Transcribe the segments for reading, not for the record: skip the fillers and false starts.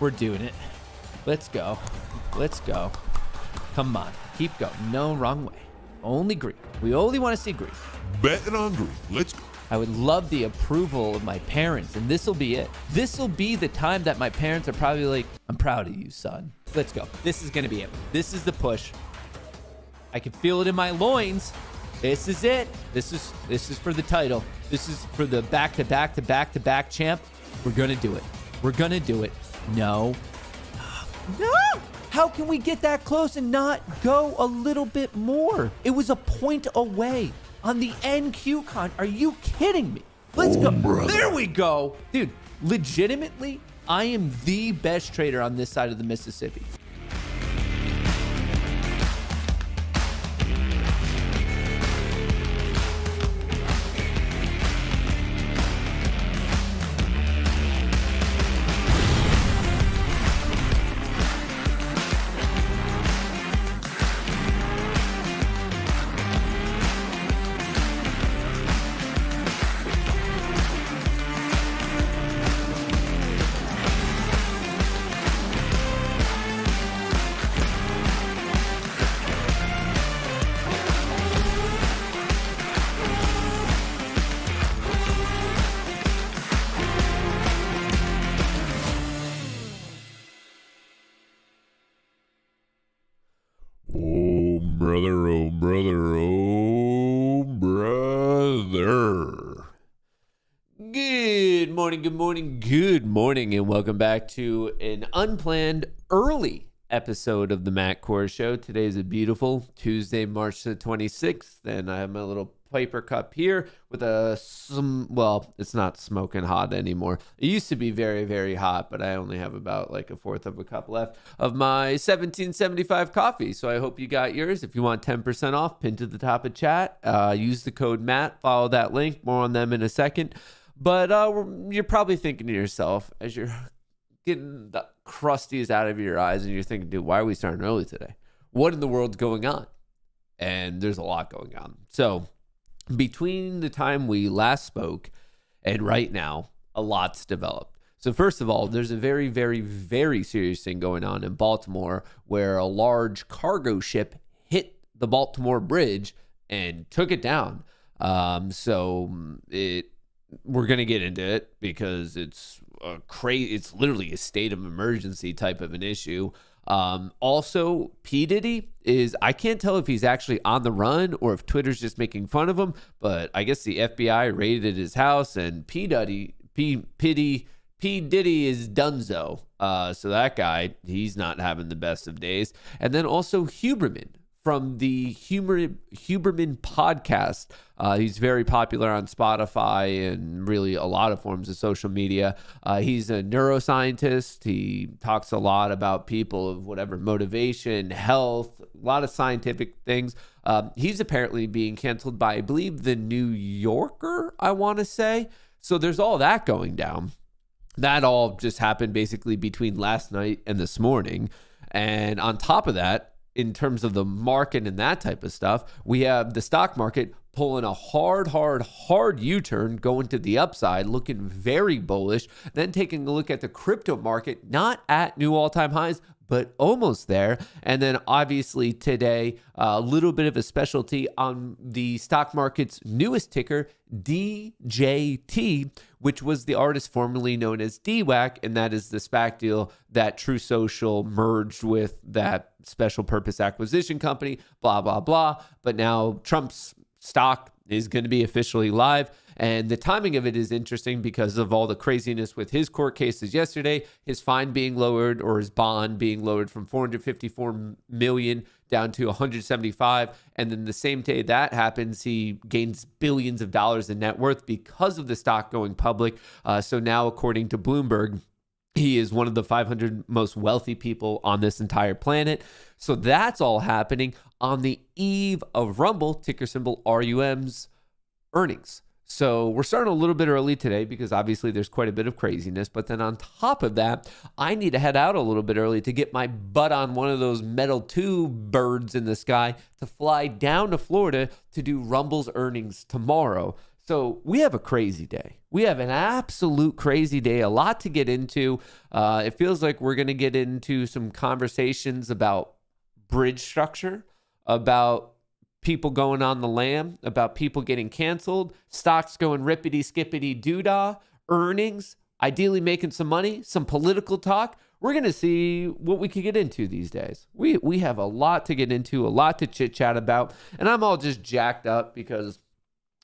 We're doing it. Let's go. Let's go. Come on. Keep going. No, wrong way. Only green. We only want to see green. Betting on green. Let's go. I would love the approval of my parents, and this will be it. This will be the time that my parents are probably like, I'm proud of you, son. Let's go. This is going to be it. This is the push. I can feel it in my loins. This is it. This is for the title. This is for the back-to-back champ. We're going to do it. We're going to do it. No. No! How can we get that close and not go a little bit more? It was a point away on the NQ con. Are you kidding me? Let's go. Brother. There we go. Dude, legitimately, I am the best trader on this side of the Mississippi. Oh, brother, oh, brother, oh, brother. Good morning, and welcome back to an unplanned early episode of the Matt Kohrs Show. Today is a beautiful Tuesday, March the 26th, and I have my little paper cup here with well, it's not smoking hot anymore. It used to be very, very hot, but I only have about like a fourth of a cup left of my 1775 coffee. So I hope you got yours. If you want 10% off, pin to the top of chat. Use the code Matt. Follow that link. More on them in a second. But you're probably thinking to yourself as you're getting the crusties out of your eyes and you're thinking, dude, why are we starting early today? What in the world's going on? And there's a lot going on. So between the time we last spoke and right now, a lot's developed. So first of all, there's a very, very, very serious thing going on in Baltimore where a large cargo ship hit the Baltimore Bridge and took it down. We're going to get into it because it's it's literally a state of emergency type of an issue. Also, P. Diddy I can't tell if he's actually on the run or if Twitter's just making fun of him, but I guess the FBI raided his house and P. Diddy is donezo. So that guy, he's not having the best of days. And then also Huberman from the Huberman podcast. He's very popular on Spotify and really a lot of forms of social media. He's a neuroscientist. He talks a lot about people of whatever motivation, health, a lot of scientific things. He's apparently being canceled by, I believe, the New Yorker, I want to say. So there's all that going down. That all just happened basically between last night and this morning. And on top of that, in terms of the market and that type of stuff, we have the stock market pulling a hard U-turn going to the upside, looking very bullish. Then taking a look at the crypto market, not at new all-time highs, but almost there. And then obviously today, a little bit of a specialty on the stock market's newest ticker, DJT, which was the artist formerly known as DWAC, and that is the SPAC deal that True Social merged with that special purpose acquisition company, blah, blah, blah. But now Trump's stock is going to be officially live. And the timing of it is interesting because of all the craziness with his court cases yesterday, his fine being lowered or his bond being lowered from $454 million down to $175. And then the same day that happens, he gains billions of dollars in net worth because of the stock going public. So now, according to Bloomberg, he is one of the 500 most wealthy people on this entire planet. So that's all happening on the eve of Rumble, ticker symbol RUM's earnings. So we're starting a little bit early today because obviously there's quite a bit of craziness. But then on top of that, I need to head out a little bit early to get my butt on one of those metal tube birds in the sky to fly down to Florida to do Rumble's earnings tomorrow. So we have a crazy day. We have an absolute crazy day, a lot to get into. It feels like we're going to get into some conversations about bridge structure, about people going on the lam, about people getting canceled, stocks going rippity skippity doodah, earnings, ideally making some money, some political talk. We're going to see what we could get into these days. We have a lot to get into, a lot to chit chat about, and I'm all just jacked up because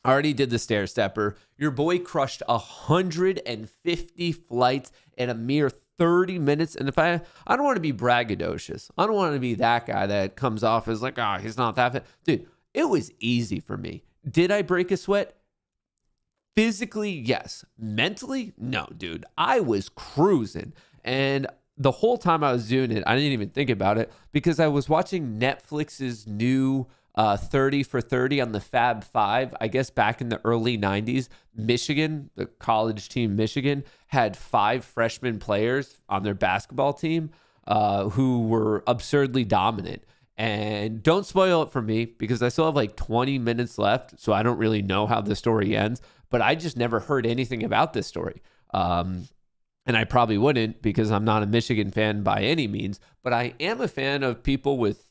I already did the stair stepper. Your boy crushed 150 flights in a mere 30 minutes. And if I don't want to be braggadocious. I don't want to be that guy that comes off as like, he's not that fit. Dude, it was easy for me. Did I break a sweat? Physically, yes. Mentally, no, dude. I was cruising. And the whole time I was doing it, I didn't even think about it because I was watching Netflix's new 30 for 30 on the Fab Five. I guess back in the early 90s, Michigan, the college team Michigan, had 5 freshman players on their basketball team who were absurdly dominant. And don't spoil it for me because I still have like 20 minutes left, so I don't really know how the story ends. But I just never heard anything about this story. And I probably wouldn't because I'm not a Michigan fan by any means. But I am a fan of people with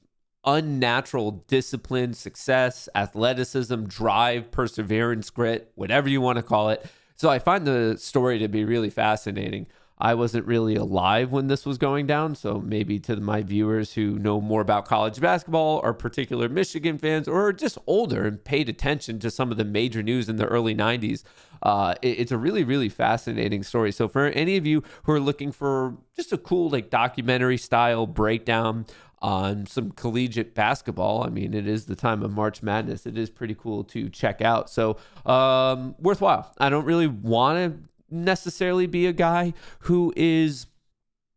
unnatural discipline, success, athleticism, drive, perseverance, grit, whatever you want to call it. So I find the story to be really fascinating. I wasn't really alive when this was going down, so maybe to my viewers who know more about college basketball or particular Michigan fans or are just older and paid attention to some of the major news in the early 90s, it's a really, really fascinating story. So for any of you who are looking for just a cool like documentary style breakdown on some collegiate basketball, I mean, it is the time of March Madness. It is pretty cool to check out. So worthwhile. I don't really want to necessarily be a guy who is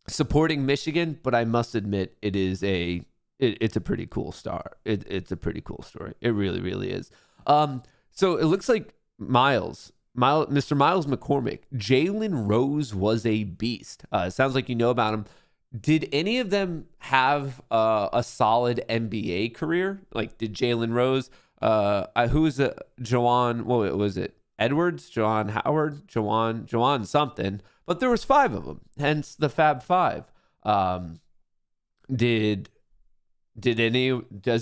supporting Michigan, but I must admit it's a pretty cool star. It's a pretty cool story. It really, really is. So it looks like Mr. Miles McCormick, Jalen Rose was a beast. It sounds like you know about him. Did any of them have a solid NBA career? Like, did Jalen Rose, who was it? Jawan, what was it? Edwards, Jawan Howard, Jawan something. But there was 5 of them, hence the Fab Five. Does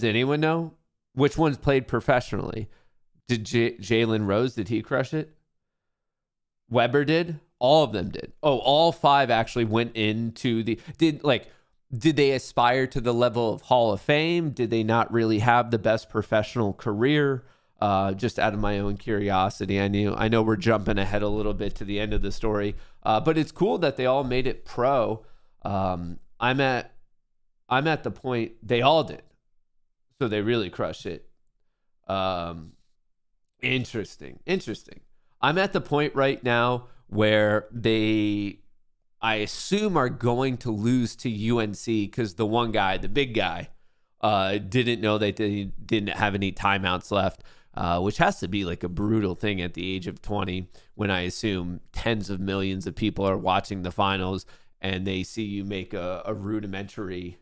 anyone know which ones played professionally? Did Jalen Rose, did he crush it? Weber did? All of them did. Oh, all 5 actually went into did they aspire to the level of Hall of Fame? Did they not really have the best professional career? Just out of my own curiosity. I know we're jumping ahead a little bit to the end of the story, but it's cool that they all made it pro. I'm at the point they all did, so they really crushed it. Interesting. I'm at the point right now where I assume are going to lose to UNC because the one guy, the big guy, didn't know that they didn't have any timeouts left. Which has to be like a brutal thing at the age of 20 when I assume tens of millions of people are watching the finals and they see you make a rudimentary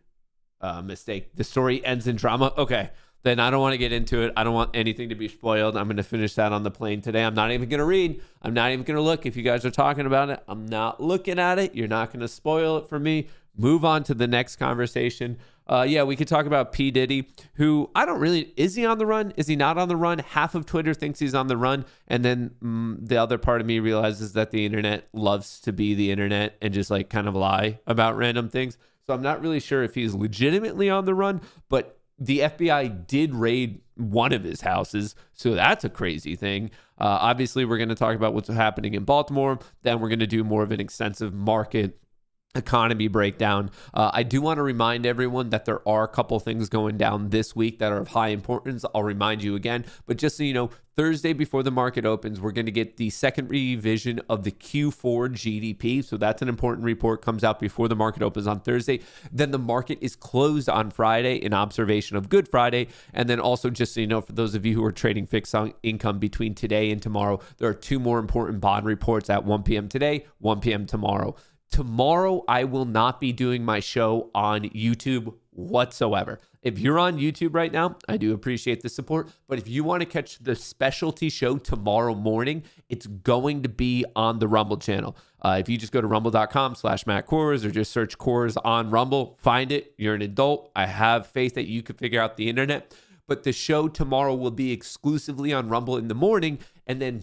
mistake. The story ends in drama. Okay, then I don't want to get into it. I don't want anything to be spoiled. I'm going to finish that on the plane today. I'm not even going to read. I'm not even going to look. If you guys are talking about it, I'm not looking at it. You're not going to spoil it for me. Move on to the next conversation. We could talk about P. Diddy, who is he on the run? Is he not on the run? Half of Twitter thinks he's on the run. And then the other part of me realizes that the internet loves to be the internet and just like kind of lie about random things. So I'm not really sure if he's legitimately on the run, but the FBI did raid one of his houses. So that's a crazy thing. Obviously, we're going to talk about what's happening in Baltimore. Then we're going to do more of an extensive market economy breakdown. I do want to remind everyone that there are a couple things going down this week that are of high importance. I'll remind you again, but just so you know, Thursday before the market opens, we're going to get the second revision of the Q4 GDP. So that's an important report, comes out before the market opens on Thursday. Then the market is closed on Friday in observation of Good Friday. And then also, just so you know, for those of you who are trading fixed income between today and tomorrow, there are 2 more important bond reports at 1 p.m. today, 1 p.m. tomorrow. Tomorrow, I will not be doing my show on YouTube whatsoever. if you're on YouTube right now, I do appreciate the support. But if you want to catch the specialty show tomorrow morning, it's going to be on the Rumble channel. If you just go to rumble.com/Matt Kohrs or just search Kohrs on Rumble, find it. You're an adult. I have faith that you could figure out the internet. But the show tomorrow will be exclusively on Rumble in the morning. And then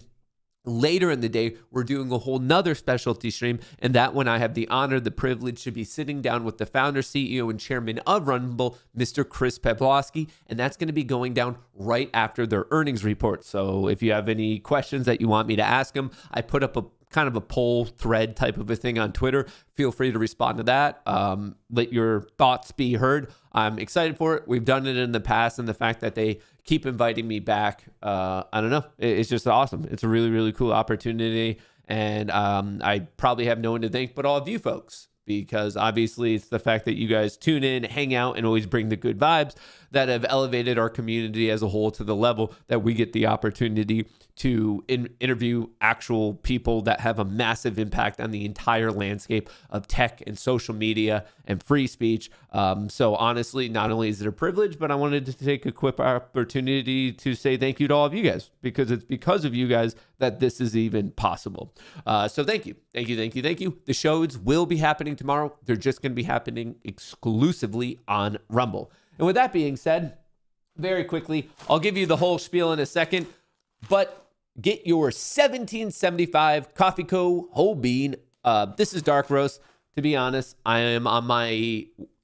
later in the day, we're doing a whole nother specialty stream. And that one, I have the honor, the privilege to be sitting down with the founder, CEO, and chairman of Rumble, Mr. Chris Pavlovski. And that's going to be going down right after their earnings report. So if you have any questions that you want me to ask him, I put up a kind of a poll thread type of a thing on Twitter. Feel free to respond to that. Let your thoughts be heard. I'm excited for it. We've done it in the past, and the fact that they keep inviting me back, I don't know. It's just awesome. It's a really, really cool opportunity. And I probably have no one to thank but all of you folks, because obviously it's the fact that you guys tune in, hang out, and always bring the good vibes that have elevated our community as a whole to the level that we get the opportunity to interview actual people that have a massive impact on the entire landscape of tech and social media and free speech. So honestly, not only is it a privilege, but I wanted to take a quick opportunity to say thank you to all of you guys, because it's because of you guys that this is even possible. So thank you. Thank you, thank you, thank you. The shows will be happening tomorrow. They're just going to be happening exclusively on Rumble. And with that being said, very quickly, I'll give you the whole spiel in a second, but get your 1775 Coffee Co. whole bean. This is dark roast. To be honest, I am on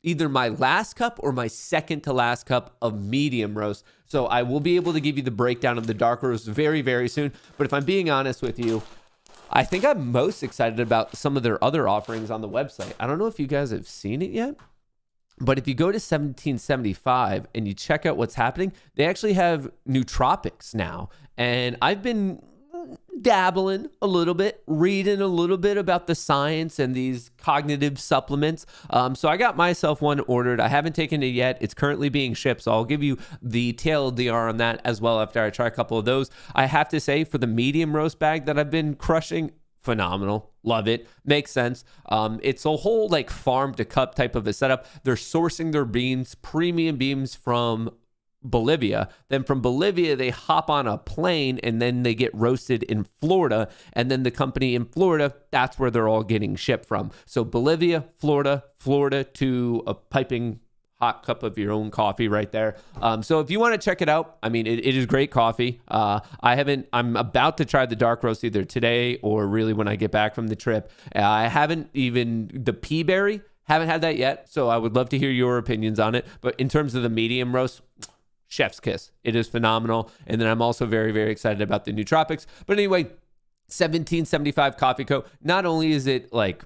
either my last cup or my second to last cup of medium roast. So I will be able to give you the breakdown of the dark roast very, very soon. But if I'm being honest with you, I think I'm most excited about some of their other offerings on the website. I don't know if you guys have seen it yet, but if you go to 1775 and you check out what's happening, they actually have nootropics now. And I've been dabbling a little bit, reading a little bit about the science and these cognitive supplements. So I got myself one ordered. I haven't taken it yet. It's currently being shipped. So I'll give you the TLDR on that as well after I try a couple of those. I have to say, for the medium roast bag that I've been crushing, phenomenal. Love it. Makes sense. It's a whole like farm to cup type of a setup. They're sourcing their beans, premium beans from Bolivia. Then from Bolivia, they hop on a plane and then they get roasted in Florida. And then the company in Florida, that's where they're all getting shipped from. So Bolivia, Florida to a piping hot cup of your own coffee right there. So if you want to check it out, I mean, it is great coffee. I'm about to try the dark roast either today or really when I get back from the trip. I haven't even, the pea berry, haven't had that yet. So I would love to hear your opinions on it. But in terms of the medium roast, chef's kiss. It is phenomenal. And then I'm also very, very excited about the nootropics. But anyway, 1775 Coffee Co. Not only is it like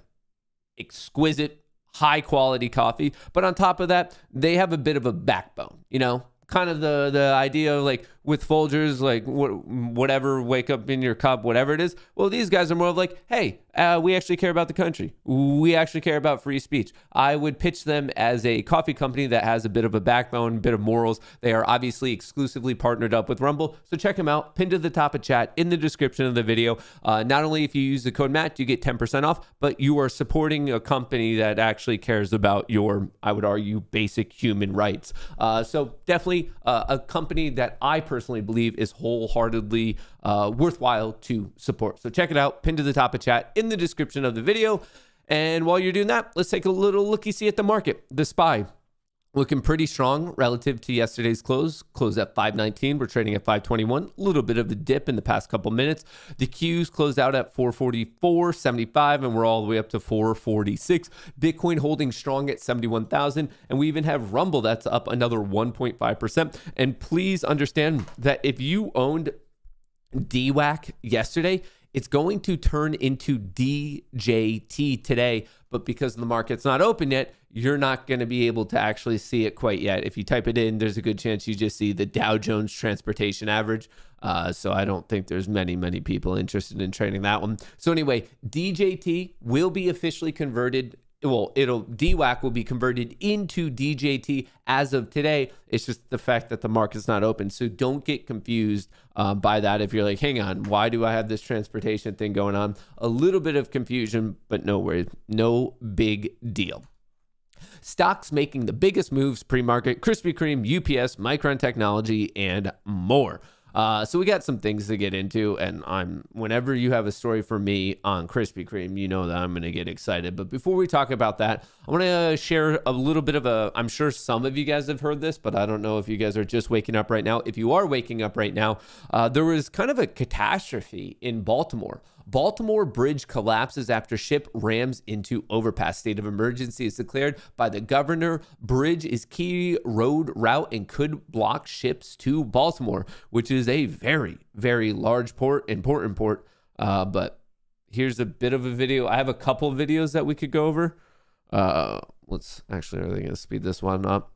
exquisite, high quality coffee, but on top of that, they have a bit of a backbone, you know, kind of the idea of like with Folgers, like whatever, wake up in your cup, whatever it is. Well, these guys are more of like, hey, we actually care about the country. We actually care about free speech. I would pitch them as a coffee company that has a bit of a backbone, a bit of morals. They are obviously exclusively partnered up with Rumble. So check them out. Pinned to the top of chat in the description of the video. Not only if you use the code Matt, you get 10% off, but you are supporting a company that actually cares about your, I would argue, basic human rights. So definitely a company that I personally believe is wholeheartedly worthwhile to support. So check it out. Pinned to the top of chat in the description of the video. And while you're doing that, let's take a little looky-see at the market. The SPY looking pretty strong relative to yesterday's close. Closed at 519. We're trading at 521. A little bit of a dip in the past couple minutes. The Qs closed out at 444.75, and we're all the way up to 446. Bitcoin holding strong at 71,000. And we even have Rumble that's up another 1.5%. And please understand that if you owned DWAC yesterday, it's going to turn into DJT today, but because the market's not open yet, you're not going to be able to actually see it quite yet. If you type it in, there's a good chance you just see the Dow Jones Transportation Average. So I don't think there's many people interested in trading that one. So anyway, DJT will be officially converted. Well, DWAC will be converted into DJT as of today. It's just the fact that the market's not open. So don't get confused by that. If you're like, hang on, why do I have this transportation thing going on? A little bit of confusion, but no worries, no big deal. stocks making the biggest moves pre-market, Krispy Kreme, UPS, Micron Technology, and more. So we got some things to get into, and whenever you have a story for me on Krispy Kreme, you know that I'm going to get excited. But before we talk about that, I want to share a little bit of I'm sure some of you guys have heard this, but I don't know if you guys are just waking up right now. If you are waking up right now, there was kind of a catastrophe in Baltimore. Baltimore bridge collapses after ship rams into overpass. State of emergency is declared by the governor. Bridge is key road route and could block ships to Baltimore, which is a very, very large port, important port. But here's a bit of a video. I have a couple of videos that we could go over. Let's actually, are they going to speed this one up?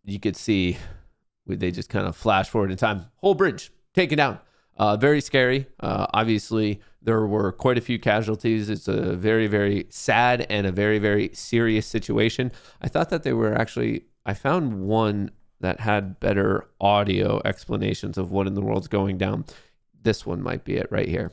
You could see they just kind of flash forward in time. Whole bridge taken down. Very scary. Obviously, there were quite a few casualties. It's a very, very sad and a very, very serious situation. I thought that I found one that had better audio explanations of what in the world's going down. This one might be it right here.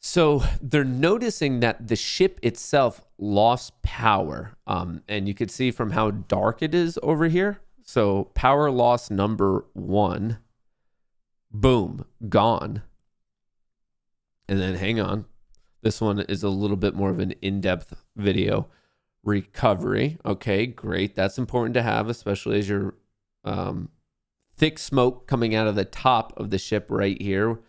So they're noticing that the ship itself lost power. And you could see from how dark it is over here. So power loss number 1, boom, gone. And then hang on. This one is a little bit more of an in-depth video. Recovery. Okay, great. That's important to have, especially as you're thick smoke coming out of the top of the ship right here.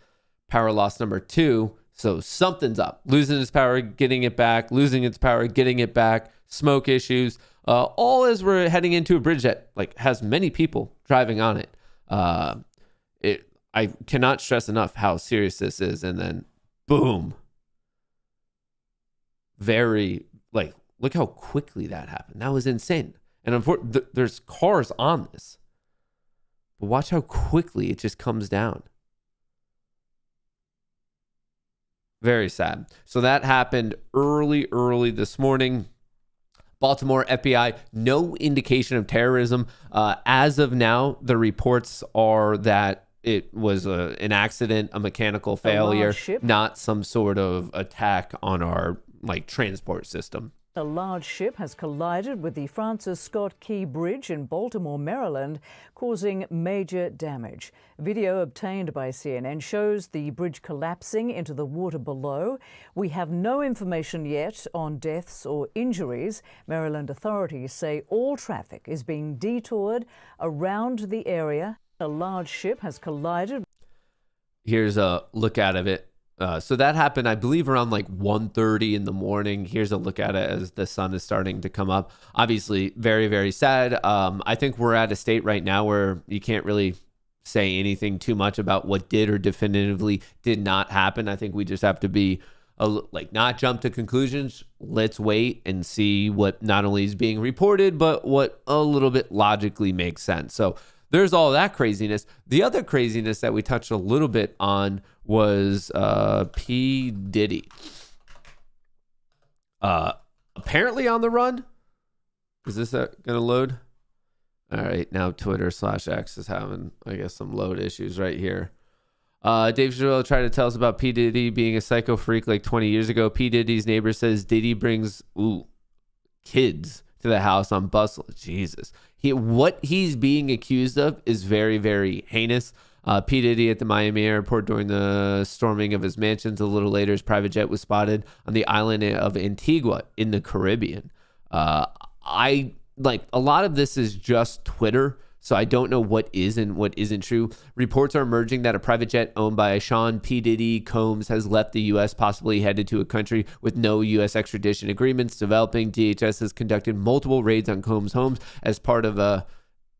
Power loss number 2. So something's up. Losing its power, getting it back, losing its power, getting it back, smoke issues. All as we're heading into a bridge that has many people driving on it. I cannot stress enough how serious this is. And then boom. Look how quickly that happened. That was insane. And there's cars on this. But watch how quickly it just comes down. Very sad. So that happened early this morning. Baltimore FBI, no indication of terrorism. As of now, the reports are that it was an accident, a mechanical failure, not some sort of attack on our transport system. A large ship has collided with the Francis Scott Key Bridge in Baltimore, Maryland, causing major damage. Video obtained by CNN shows the bridge collapsing into the water below. We have no information yet on deaths or injuries. Maryland authorities say all traffic is being detoured around the area. A large ship has collided. Here's a look out of it. So that happened, I believe, around 1:30 in the morning. Here's a look at it as the sun is starting to come up. Obviously, very, very sad. I think we're at a state right now where you can't really say anything too much about what did or definitively did not happen. I think we just have to be not jump to conclusions. Let's wait and see what not only is being reported, but what a little bit logically makes sense. So there's all that craziness. The other craziness that we touched a little bit on was P. Diddy. Apparently on the run. Is this going to load? All right, now Twitter/X is having, I guess, some load issues right here. Dave Chappelle tried to tell us about P. Diddy being a psycho freak 20 years ago. P. Diddy's neighbor says Diddy brings kids to the house on bustle. Jesus. What he's being accused of is very, very heinous. P. Diddy at the Miami airport during the storming of his mansions. A little later, his private jet was spotted on the island of Antigua in the Caribbean. A lot of this is just Twitter, so I don't know what is and what isn't true. Reports are emerging that a private jet owned by Sean P. Diddy Combs has left the U.S., possibly headed to a country with no U.S. extradition agreements. Developing, DHS has conducted multiple raids on Combs' homes as part of a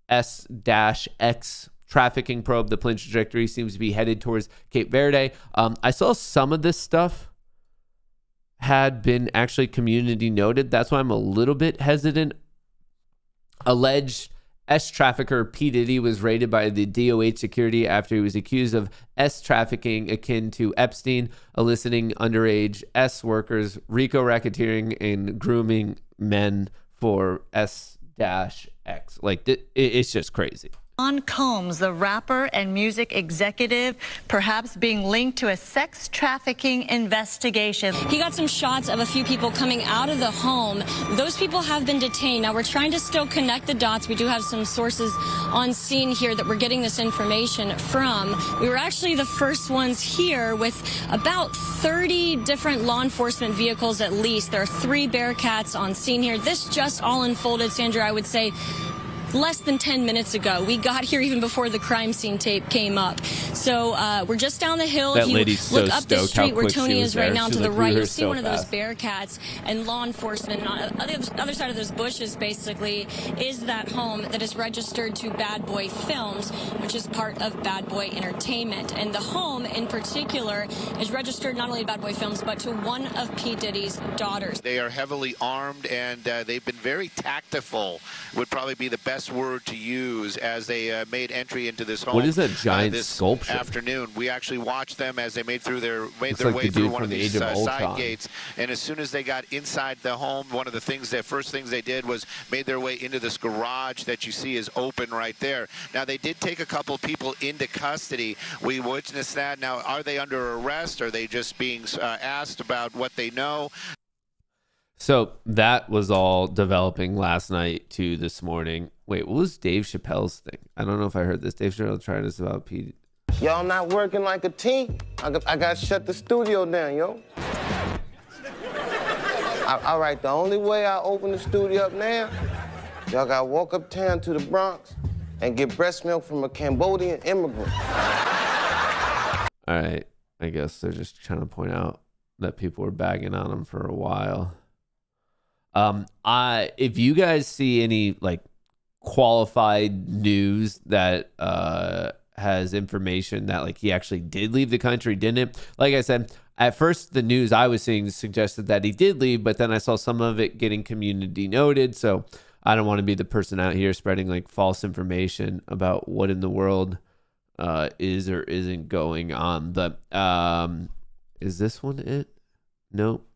S-X trafficking probe. The plane trajectory seems to be headed towards Cape Verde. I saw some of this stuff had been actually community noted. That's why I'm a little bit hesitant. Alleged S trafficker P. Diddy was raided by the DOH security after he was accused of S trafficking akin to Epstein, eliciting underage S workers, RICO racketeering, and grooming men for S-X. It's just crazy. Kohrs, the rapper and music executive, perhaps being linked to a sex trafficking investigation. He got some shots of a few people coming out of the home. Those people have been detained. Now, we're trying to still connect the dots. We do have some sources on scene here that we're getting this information from. We were actually the first ones here with about 30 different law enforcement vehicles at least. There are 3 Bearcats on scene here. This just all unfolded, Sandra, I would say, less than 10 minutes ago. We got here even before the crime scene tape came up. So we're just down the hill. That If you lady's look so up the stoked how street where quick she Tony was is right there. now She's to the like, right, "We were you'll see so one of those fast." Bearcats, and law enforcement. And on the other side of those bushes, basically, is that home that is registered to Bad Boy Films, which is part of Bad Boy Entertainment. And the home, in particular, is registered not only to Bad Boy Films, but to one of P. Diddy's daughters. They are heavily armed, and they've been very tactful, would probably be the best word to use, as they made entry into this home. What is that giant this sculpture? afternoon? We actually watched them as they made their Looks way like the through dude one from of the these Age of side Ultron. gates. And as soon as they got inside the home, one of the first things they did was made their way into this garage that you see is open right there. Now, they did take a couple people into custody. We witnessed that. Now, are they under arrest? Are they just being asked about what they know? So that was all developing last night to this morning. Wait, what was Dave Chappelle's thing? I don't know if I heard this. Dave Chappelle tried this about Pete. Y'all not working like a team? I got to shut the studio down, yo. All right, the only way I open the studio up now, y'all got to walk uptown to the Bronx and get breast milk from a Cambodian immigrant. All right. I guess they're just trying to point out that people were bagging on him for a while. If you guys see any like qualified news that has information that like he actually did leave the country, didn't, like I said, at first the news I was seeing suggested that he did leave, but then I saw some of it getting community noted. So I don't want to be the person out here spreading like false information about what in the world is or isn't going on. But is this one it? Nope.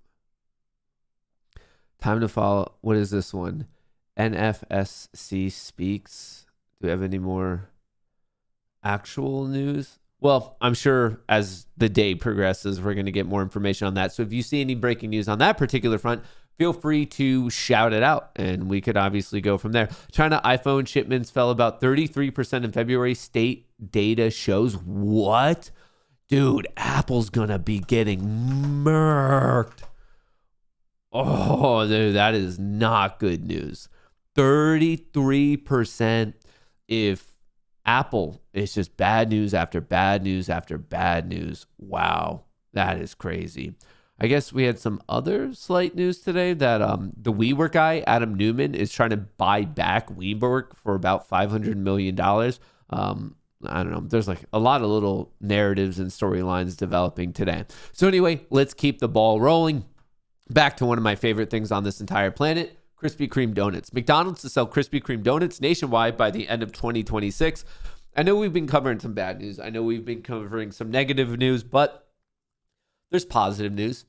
Time to follow. What is this one? NFSC speaks. Do we have any more actual news? Well, I'm sure as the day progresses, we're going to get more information on that. So if you see any breaking news on that particular front, feel free to shout it out, and we could obviously go from there. China iPhone shipments fell about 33% in February. State data shows. What? Dude, Apple's going to be getting murked. Oh, dude, that is not good news. 33%. If Apple is just bad news after bad news after bad news. Wow, that is crazy. I guess we had some other slight news today that the WeWork guy, Adam Newman, is trying to buy back WeWork for about $500 million. I don't know. There's like a lot of little narratives and storylines developing today. So anyway, let's keep the ball rolling. Back to one of my favorite things on this entire planet, Krispy Kreme donuts. McDonald's to sell Krispy Kreme donuts nationwide by the end of 2026. I know we've been covering some bad news. I know we've been covering some negative news, but there's positive news.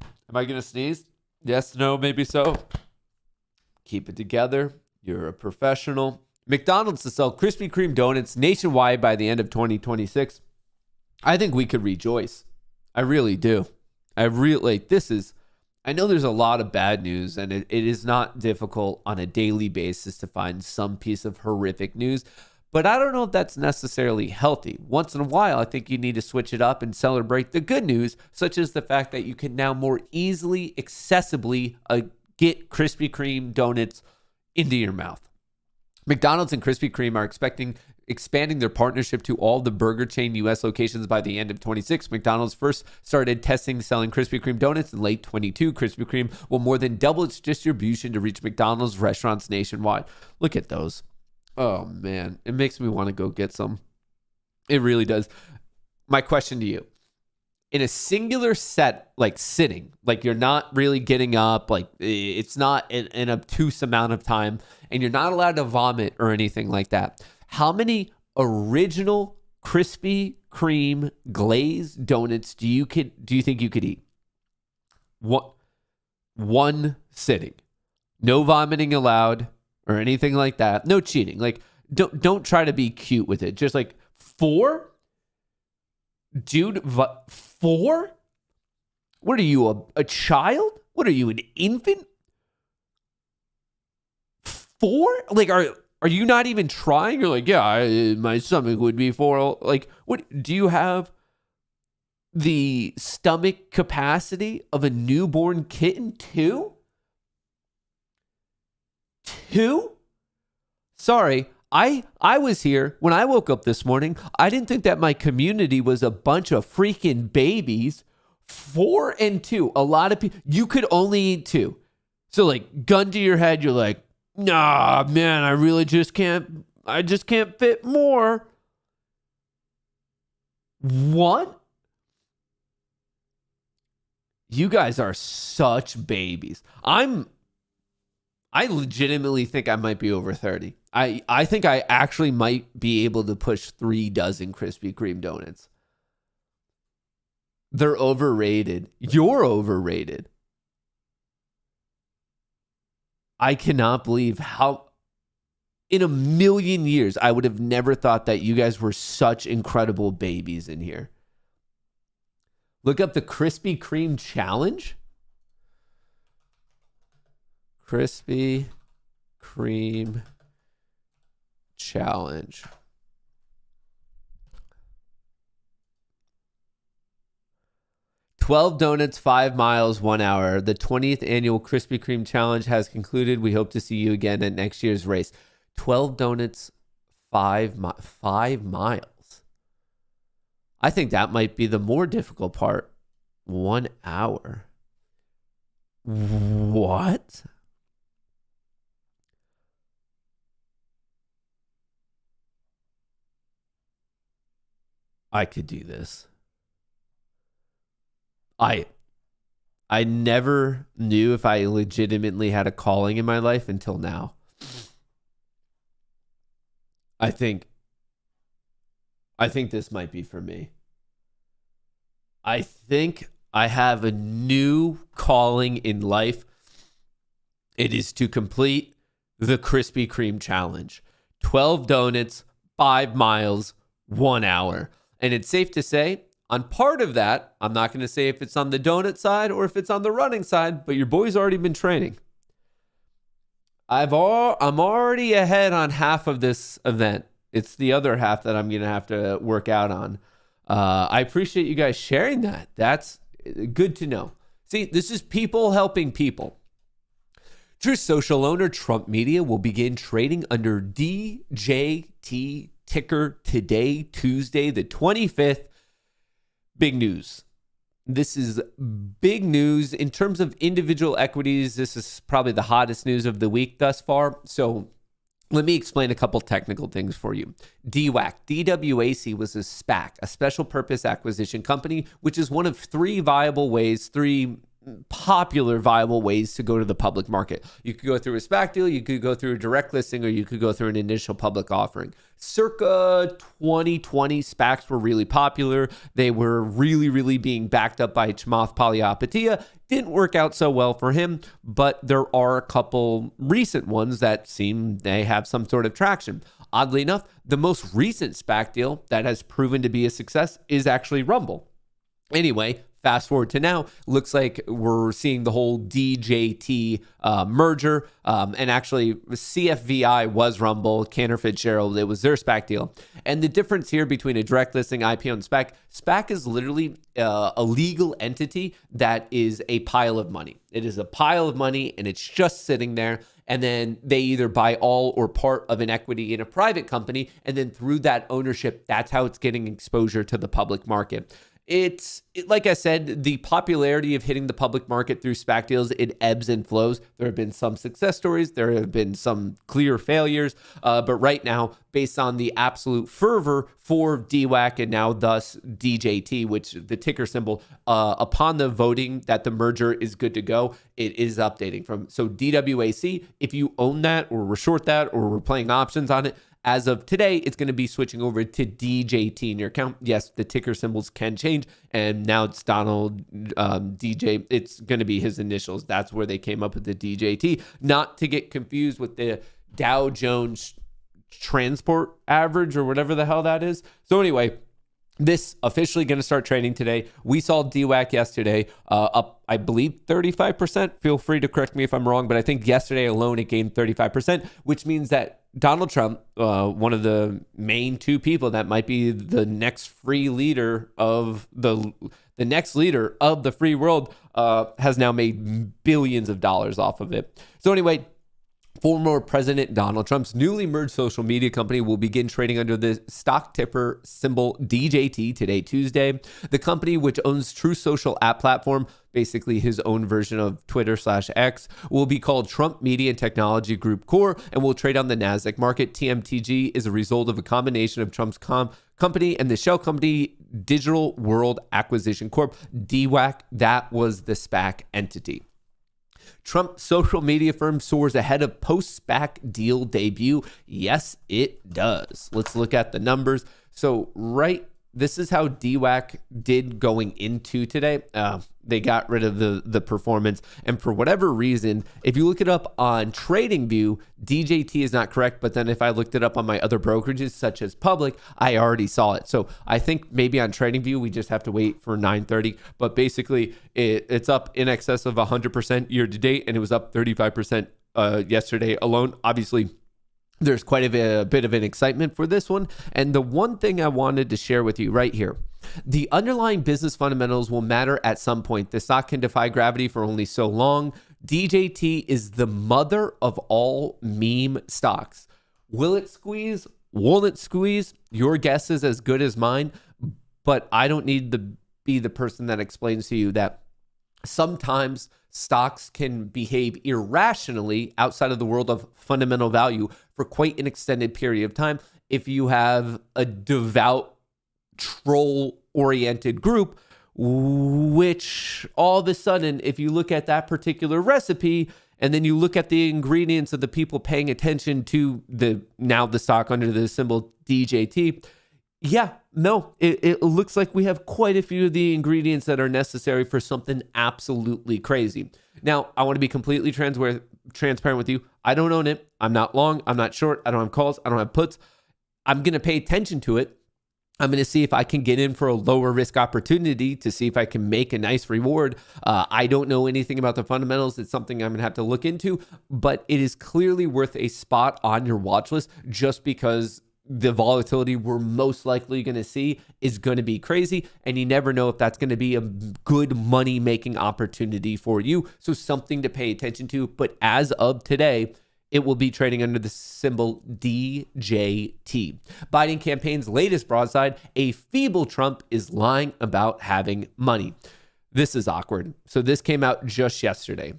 Am I going to sneeze? Yes, no, maybe so. Keep it together. You're a professional. McDonald's to sell Krispy Kreme donuts nationwide by the end of 2026. I think we could rejoice. I really do. I know there's a lot of bad news, and it is not difficult on a daily basis to find some piece of horrific news, but I don't know if that's necessarily healthy. Once in a while, I think you need to switch it up and celebrate the good news, such as the fact that you can now more easily, accessibly get Krispy Kreme donuts into your mouth. McDonald's and Krispy Kreme are expanding their partnership to all the burger chain U.S. locations by the end of 26. McDonald's first started testing selling Krispy Kreme donuts in late 22. Krispy Kreme will more than double its distribution to reach McDonald's restaurants nationwide. Look at those. Oh, man. It makes me want to go get some. It really does. My question to you. In a singular sitting, like you're not really getting up, like it's not an obtuse amount of time, and you're not allowed to vomit or anything like that. How many original Krispy Kreme glazed donuts do you think you could eat? One sitting. No vomiting allowed or anything like that. No cheating. Like, don't try to be cute with it. Just like 4, dude. 4. What are you, a child? What are you, an infant? 4? Like, are you not even trying? You're like, yeah, my stomach would be 4. Like, what do you have? The stomach capacity of a newborn kitten? 2? Sorry, I was here when I woke up this morning. I didn't think that my community was a bunch of freaking babies. 4 and 2. A lot of people, you could only eat 2. So like, gun to your head, you're like, nah, man, I just can't fit more. What? You guys are such babies. I legitimately think I might be over 30. I think I actually might be able to push 3 dozen Krispy Kreme donuts. They're overrated. You're overrated. I cannot believe how in a million years I would have never thought that you guys were such incredible babies in here. Look up the Krispy Kreme challenge. Krispy Kreme challenge. $12 donuts, 5 miles, 1 hour. The 20th annual Krispy Kreme challenge has concluded. We hope to see you again at next year's race. 12 donuts, 5 miles. I think that might be the more difficult part. 1 hour. What? I could do this. I never knew if I legitimately had a calling in my life until now. I think this might be for me. I think I have a new calling in life. It is to complete the Krispy Kreme challenge. 12 donuts, 5 miles, 1 hour. And it's safe to say, on part of that, I'm not going to say if it's on the donut side or if it's on the running side, but your boy's already been training. I'm already ahead on half of this event. It's the other half that I'm going to have to work out on. I appreciate you guys sharing that. That's good to know. See, this is people helping people. Truth Social owner Trump Media will begin trading under DJT ticker today, Tuesday, the 25th. Big news. This is big news in terms of individual equities. This is probably the hottest news of the week thus far. So let me explain a couple technical things for you. DWAC, DWAC was a SPAC, a special purpose acquisition company, which is one of 3 popular viable ways to go to the public market. You could go through a SPAC deal, you could go through a direct listing, or you could go through an initial public offering. Circa 2020, SPACs were really popular. They were really being backed up by Chamath Palihapitiya. Didn't work out so well for him, but there are a couple recent ones that seem they have some sort of traction. Oddly enough, the most recent SPAC deal that has proven to be a success is actually Rumble. Anyway, fast forward to now, looks like we're seeing the whole DJT merger. And actually, CFVI was Rumble, Cantor Fitzgerald, it was their SPAC deal. And the difference here between a direct listing, IPO, and SPAC is literally a legal entity that is a pile of money. It is a pile of money, and it's just sitting there. And then they either buy all or part of an equity in a private company. And then through that ownership, that's how it's getting exposure to the public market. Like I said, the popularity of hitting the public market through SPAC deals, it ebbs and flows. There have been some success stories. There have been some clear failures. But right now, based on the absolute fervor for DWAC and now thus DJT, which the ticker symbol, upon the voting that the merger is good to go, it is updating from. So DWAC, if you own that or were short that or were playing options on it, as of today, it's going to be switching over to DJT in your account. Yes, the ticker symbols can change, and now it's Donald DJ. It's going to be his initials. That's where they came up with the DJT. Not to get confused with the Dow Jones transport average or whatever the hell that is. So anyway, this officially going to start trading today. We saw DWAC yesterday up, I believe, 35%. Feel free to correct me if I'm wrong, but I think yesterday alone it gained 35%, which means that Donald Trump, one of the main two people that might be the next free leader of the next leader of the free world, has now made billions of dollars off of it. So anyway, former President Donald Trump's newly merged social media company will begin trading under the stock ticker symbol DJT today, Tuesday. The company, which owns True Social app platform, basically his own version of Twitter/X, will be called Trump Media and Technology Group Corp and will trade on the NASDAQ market. TMTG is a result of a combination of Trump's company and the shell company Digital World Acquisition Corp. DWAC, that was the SPAC entity. Trump social media firm soars ahead of post-SPAC deal debut. Yes, it does. Let's look at the numbers. So this is how DWAC did going into today. They got rid of the performance. And for whatever reason, if you look it up on TradingView, DJT is not correct. But then if I looked it up on my other brokerages, such as Public, I already saw it. So I think maybe on TradingView, we just have to wait for 9:30. But basically, it's up in excess of 100% year to date. And it was up 35% yesterday alone. Obviously, there's quite a bit of an excitement for this one. And the one thing I wanted to share with you right here, the underlying business fundamentals will matter at some point. The stock can defy gravity for only so long. DJT is the mother of all meme stocks. Will it squeeze? Won't it squeeze? Your guess is as good as mine. But I don't need to be the person that explains to you that sometimes stocks can behave irrationally outside of the world of fundamental value for quite an extended period of time. If you have a devout troll-oriented group, which all of a sudden, if you look at that particular recipe and then you look at the ingredients of the people paying attention to the stock under the symbol DJT, it looks like we have quite a few of the ingredients that are necessary for something absolutely crazy. Now, I want to be completely transparent with you. I don't own it. I'm not long. I'm not short. I don't have calls. I don't have puts. I'm going to pay attention to it. I'm going to see if I can get in for a lower risk opportunity to see if I can make a nice reward. I don't know anything about the fundamentals. It's something I'm going to have to look into, but it is clearly worth a spot on your watch list just because the volatility we're most likely going to see is going to be crazy. And you never know if that's going to be a good money making opportunity for you. So something to pay attention to. But as of today, it will be trading under the symbol DJT. Biden campaign's latest broadside, a feeble Trump is lying about having money. This is awkward. So this came out just yesterday.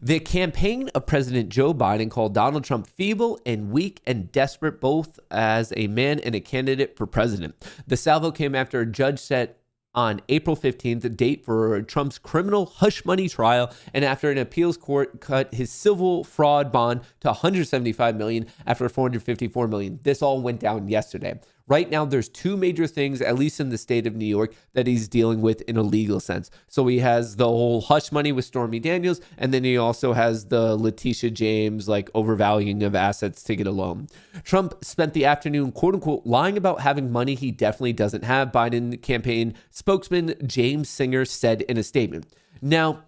The campaign of President Joe Biden called Donald Trump feeble and weak and desperate, both as a man and a candidate for president. The salvo came after a judge set on April 15th, the date for Trump's criminal hush money trial, and after an appeals court cut his civil fraud bond to $175 million after $454 million. This all went down yesterday. Right now, there's two major things, at least in the state of New York, that he's dealing with in a legal sense. So he has the whole hush money with Stormy Daniels, and then he also has the Letitia James, overvaluing of assets to get a loan. Trump spent the afternoon, quote unquote, lying about having money he definitely doesn't have, Biden campaign spokesman James Singer said in a statement. Now,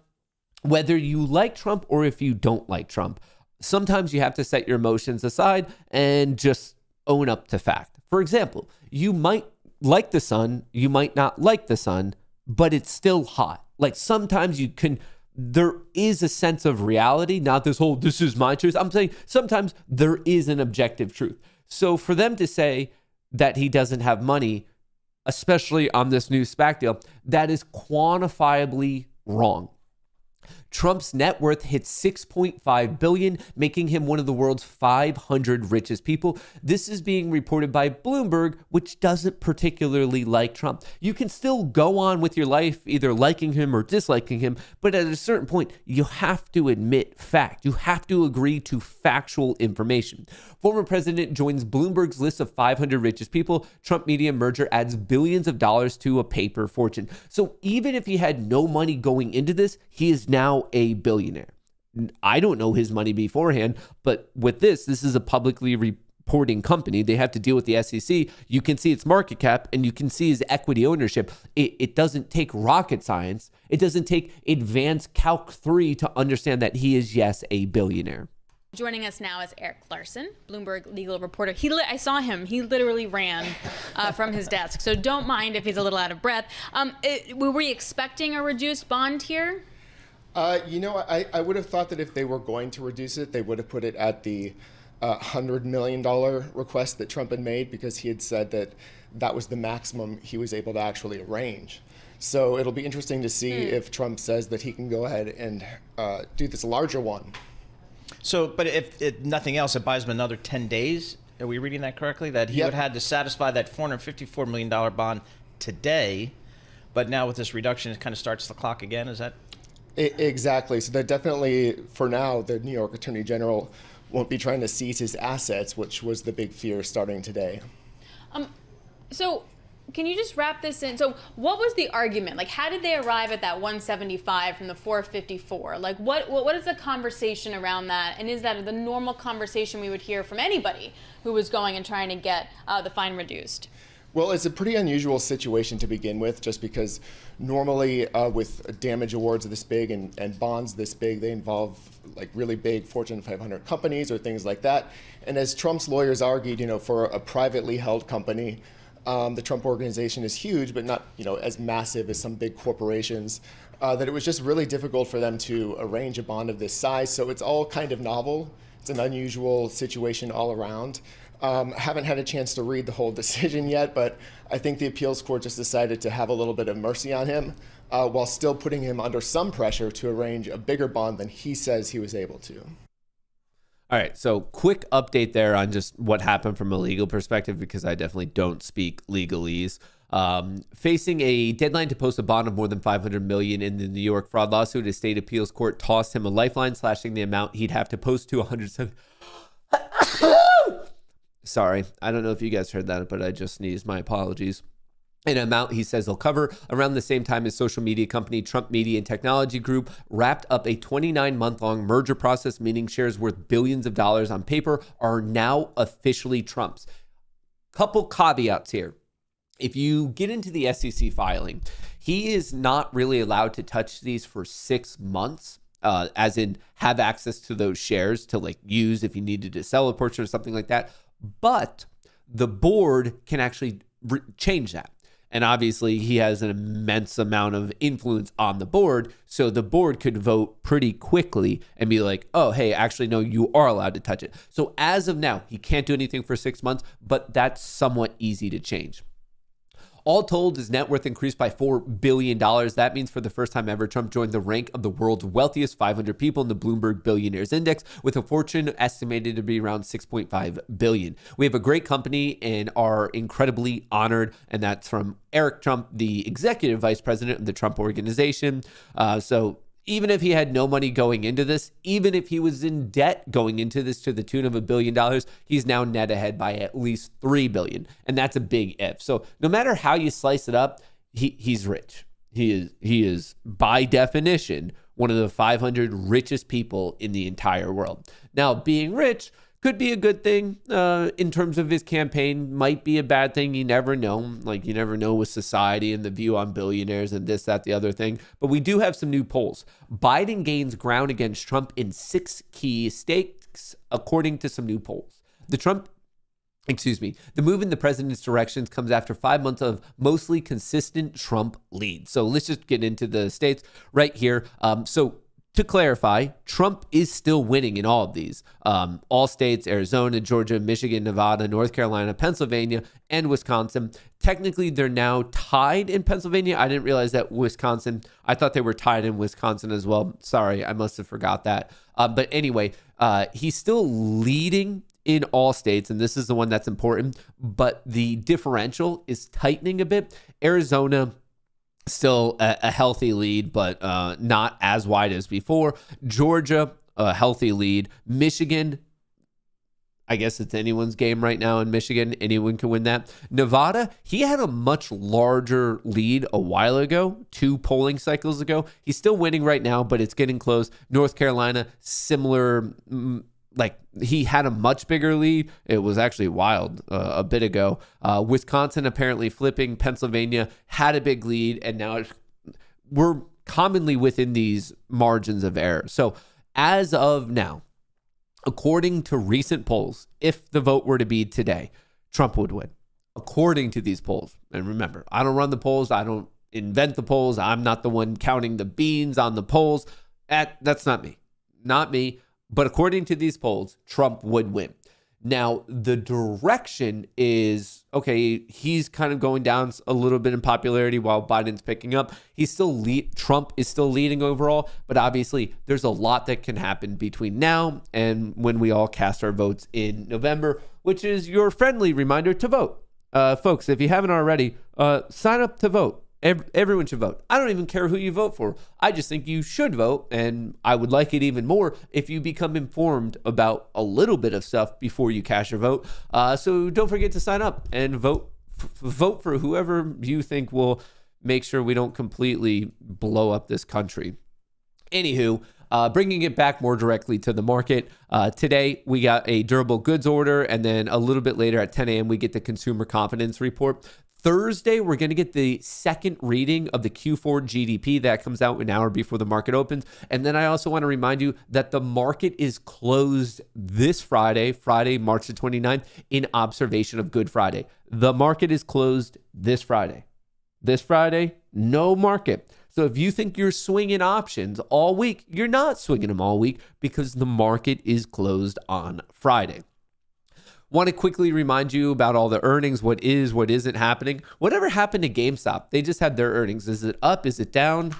whether you like Trump or if you don't like Trump, sometimes you have to set your emotions aside and just own up to fact. For example, you might like the sun, you might not like the sun, but it's still hot. Sometimes there is a sense of reality, not this is my truth. I'm saying sometimes there is an objective truth. So for them to say that he doesn't have money, especially on this new SPAC deal, that is quantifiably wrong. Trump's net worth hit $6.5 billion, making him one of the world's 500 richest people. This is being reported by Bloomberg, which doesn't particularly like Trump. You can still go on with your life, either liking him or disliking him, but at a certain point, you have to admit fact. You have to agree to factual information. Former president joins Bloomberg's list of 500 richest people. Trump media merger adds billions of dollars to a paper fortune. So even if he had no money going into this, he is now a billionaire. I don't know his money beforehand, but with this is a publicly reporting company. They have to deal with the SEC. You can see its market cap and you can see his equity ownership. It doesn't take rocket science. It doesn't take advanced Calc 3 to understand that he is, yes, a billionaire. Joining us now is Eric Larson, Bloomberg legal reporter. I saw him. He literally ran from his desk. So don't mind if he's a little out of breath. Were we expecting a reduced bond here? I would have thought that if they were going to reduce it, they would have put it at the $100 million request that Trump had made, because he had said that that was the maximum he was able to actually arrange. So it'll be interesting to see if Trump says that he can go ahead and do this larger one. So, but if nothing else, it buys him another 10 days. Are we reading that correctly? That he would have had to satisfy that $454 million bond today, but now with this reduction, it kind of starts the clock again. Is that? Exactly. So that definitely, for now, the New York Attorney General won't be trying to seize his assets, which was the big fear starting today. So can you just wrap this in? So what was the argument? Like, how did they arrive at that 175 from the 454? Like, what is the conversation around that? And is that the normal conversation we would hear from anybody who was going and trying to get the fine reduced? Well, it's a pretty unusual situation to begin with, just because normally with damage awards this big and bonds this big, they involve like really big Fortune 500 companies or things like that. And as Trump's lawyers argued, for a privately held company, the Trump organization is huge, but not as massive as some big corporations, that it was just really difficult for them to arrange a bond of this size. So it's all kind of novel. It's an unusual situation all around. Haven't had a chance to read the whole decision yet, but I think the appeals court just decided to have a little bit of mercy on him, while still putting him under some pressure to arrange a bigger bond than he says he was able to. All right, so quick update there on just what happened from a legal perspective, because I definitely don't speak legalese. Facing a deadline to post a bond of more than $500 million in the New York fraud lawsuit, a state appeals court tossed him a lifeline, slashing the amount he'd have to post to 107. Sorry, I don't know if you guys heard that, but I just sneezed. My apologies. An amount he says he'll cover around the same time as social media company Trump Media and Technology Group wrapped up a 29-month-long merger process, meaning shares worth billions of dollars on paper are now officially Trump's. Couple caveats here. If you get into the SEC filing, he is not really allowed to touch these for 6 months. As in have access to those shares to like use if he needed to sell a portion or something like that. But the board can actually change that. And obviously he has an immense amount of influence on the board. So the board could vote pretty quickly and be like, oh, hey, actually, no, you are allowed to touch it. So as of now, he can't do anything for 6 months, but that's somewhat easy to change. All told, his net worth increased by $4 billion. That means for the first time ever, Trump joined the rank of the world's wealthiest 500 people in the Bloomberg Billionaires Index, with a fortune estimated to be around $6.5 billion. We have a great company and are incredibly honored, and that's from Eric Trump, the executive vice president of the Trump Organization. So even if he had no money going into this, even if he was in debt going into this to the tune of $1 billion, he's now net ahead by at least $3 billion. And that's a big if. So no matter how you slice it up, he's rich. He is by definition one of the 500 richest people in the entire world. Now, being rich could be a good thing in terms of his campaign, might be a bad thing. You never know. Like, you never know with society and the view on billionaires and this, that, the other thing. But we do have some new polls. Biden gains ground against Trump in 6 key states, according to some new polls. The move in the president's directions comes after 5 months of mostly consistent Trump lead. So let's just get into the states right here. To clarify, Trump is still winning in all of these. All states, Arizona, Georgia, Michigan, Nevada, North Carolina, Pennsylvania, and Wisconsin. Technically, they're now tied in Pennsylvania. I didn't realize that Wisconsin, I thought they were tied in Wisconsin as well. Sorry, I must have forgot that. But anyway, he's still leading in all states, and this is the one that's important, but the differential is tightening a bit. Arizona, still a healthy lead, but not as wide as before. Georgia, a healthy lead. Michigan, I guess it's anyone's game right now in Michigan. Anyone can win that. Nevada, he had a much larger lead a while ago, 2 polling cycles ago. He's still winning right now, but it's getting close. North Carolina, similar like he had a much bigger lead. It was actually wild a bit ago. Wisconsin apparently flipping. Pennsylvania had a big lead, and now we're commonly within these margins of error. So as of now, according to recent polls, if the vote were to be today, Trump would win. According to these polls. And remember, I don't run the polls. I don't invent the polls. I'm not the one counting the beans on the polls. That's not me. Not me. But according to these polls, Trump would win. Now, the direction is, okay, he's kind of going down a little bit in popularity while Biden's picking up. Trump is still leading overall, but obviously there's a lot that can happen between now and when we all cast our votes in November, which is your friendly reminder to vote. Folks, if you haven't already, sign up to vote. Everyone should vote. I don't even care who you vote for. I just think you should vote, and I would like it even more if you become informed about a little bit of stuff before you cast your vote. So don't forget to sign up and vote for whoever you think will make sure we don't completely blow up this country. Anywho, bringing it back more directly to the market, today we got a durable goods order, and then a little bit later at 10 a.m. we get the consumer confidence report. Thursday, we're going to get the second reading of the Q4 GDP that comes out an hour before the market opens. And then I also want to remind you that the market is closed this Friday, March the 29th, in observation of Good Friday. The market is closed this Friday. This Friday, no market. So if you think you're swinging options all week, you're not swinging them all week because the market is closed on Friday. Want to quickly remind you about all the earnings, what isn't happening. Whatever happened to GameStop? They just had their earnings. Is it up? Is it down?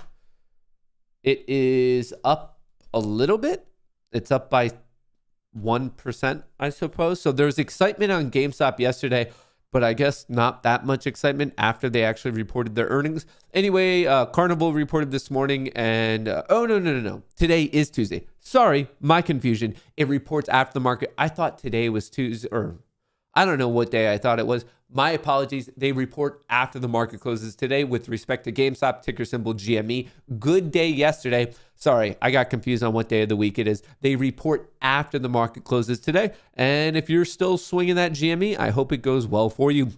It is up a little bit. It's up by 1%, I suppose. So there's excitement on GameStop yesterday, but I guess not that much excitement after they actually reported their earnings. Anyway, Carnival reported this morning, and no. Today is Tuesday. Sorry, my confusion. It reports after the market. I thought today was Tuesday, or I don't know what day I thought it was. My apologies. They report after the market closes today with respect to GameStop, ticker symbol GME. Good day yesterday. Sorry, I got confused on what day of the week it is. They report after the market closes today. And if you're still swinging that GME, I hope it goes well for you.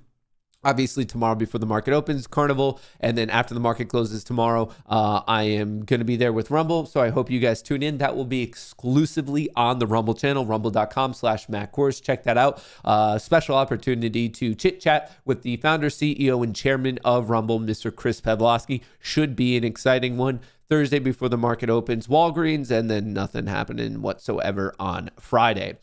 Obviously, tomorrow before the market opens, Carnival, and then after the market closes tomorrow, I am going to be there with Rumble, so I hope you guys tune in. That will be exclusively on the Rumble channel, rumble.com/Matt Kohrs. Check that out. Special opportunity to chit-chat with the founder, CEO, and chairman of Rumble, Mr. Chris Pavlovski. Should be an exciting one. Thursday before the market opens, Walgreens, and then nothing happening whatsoever on Friday.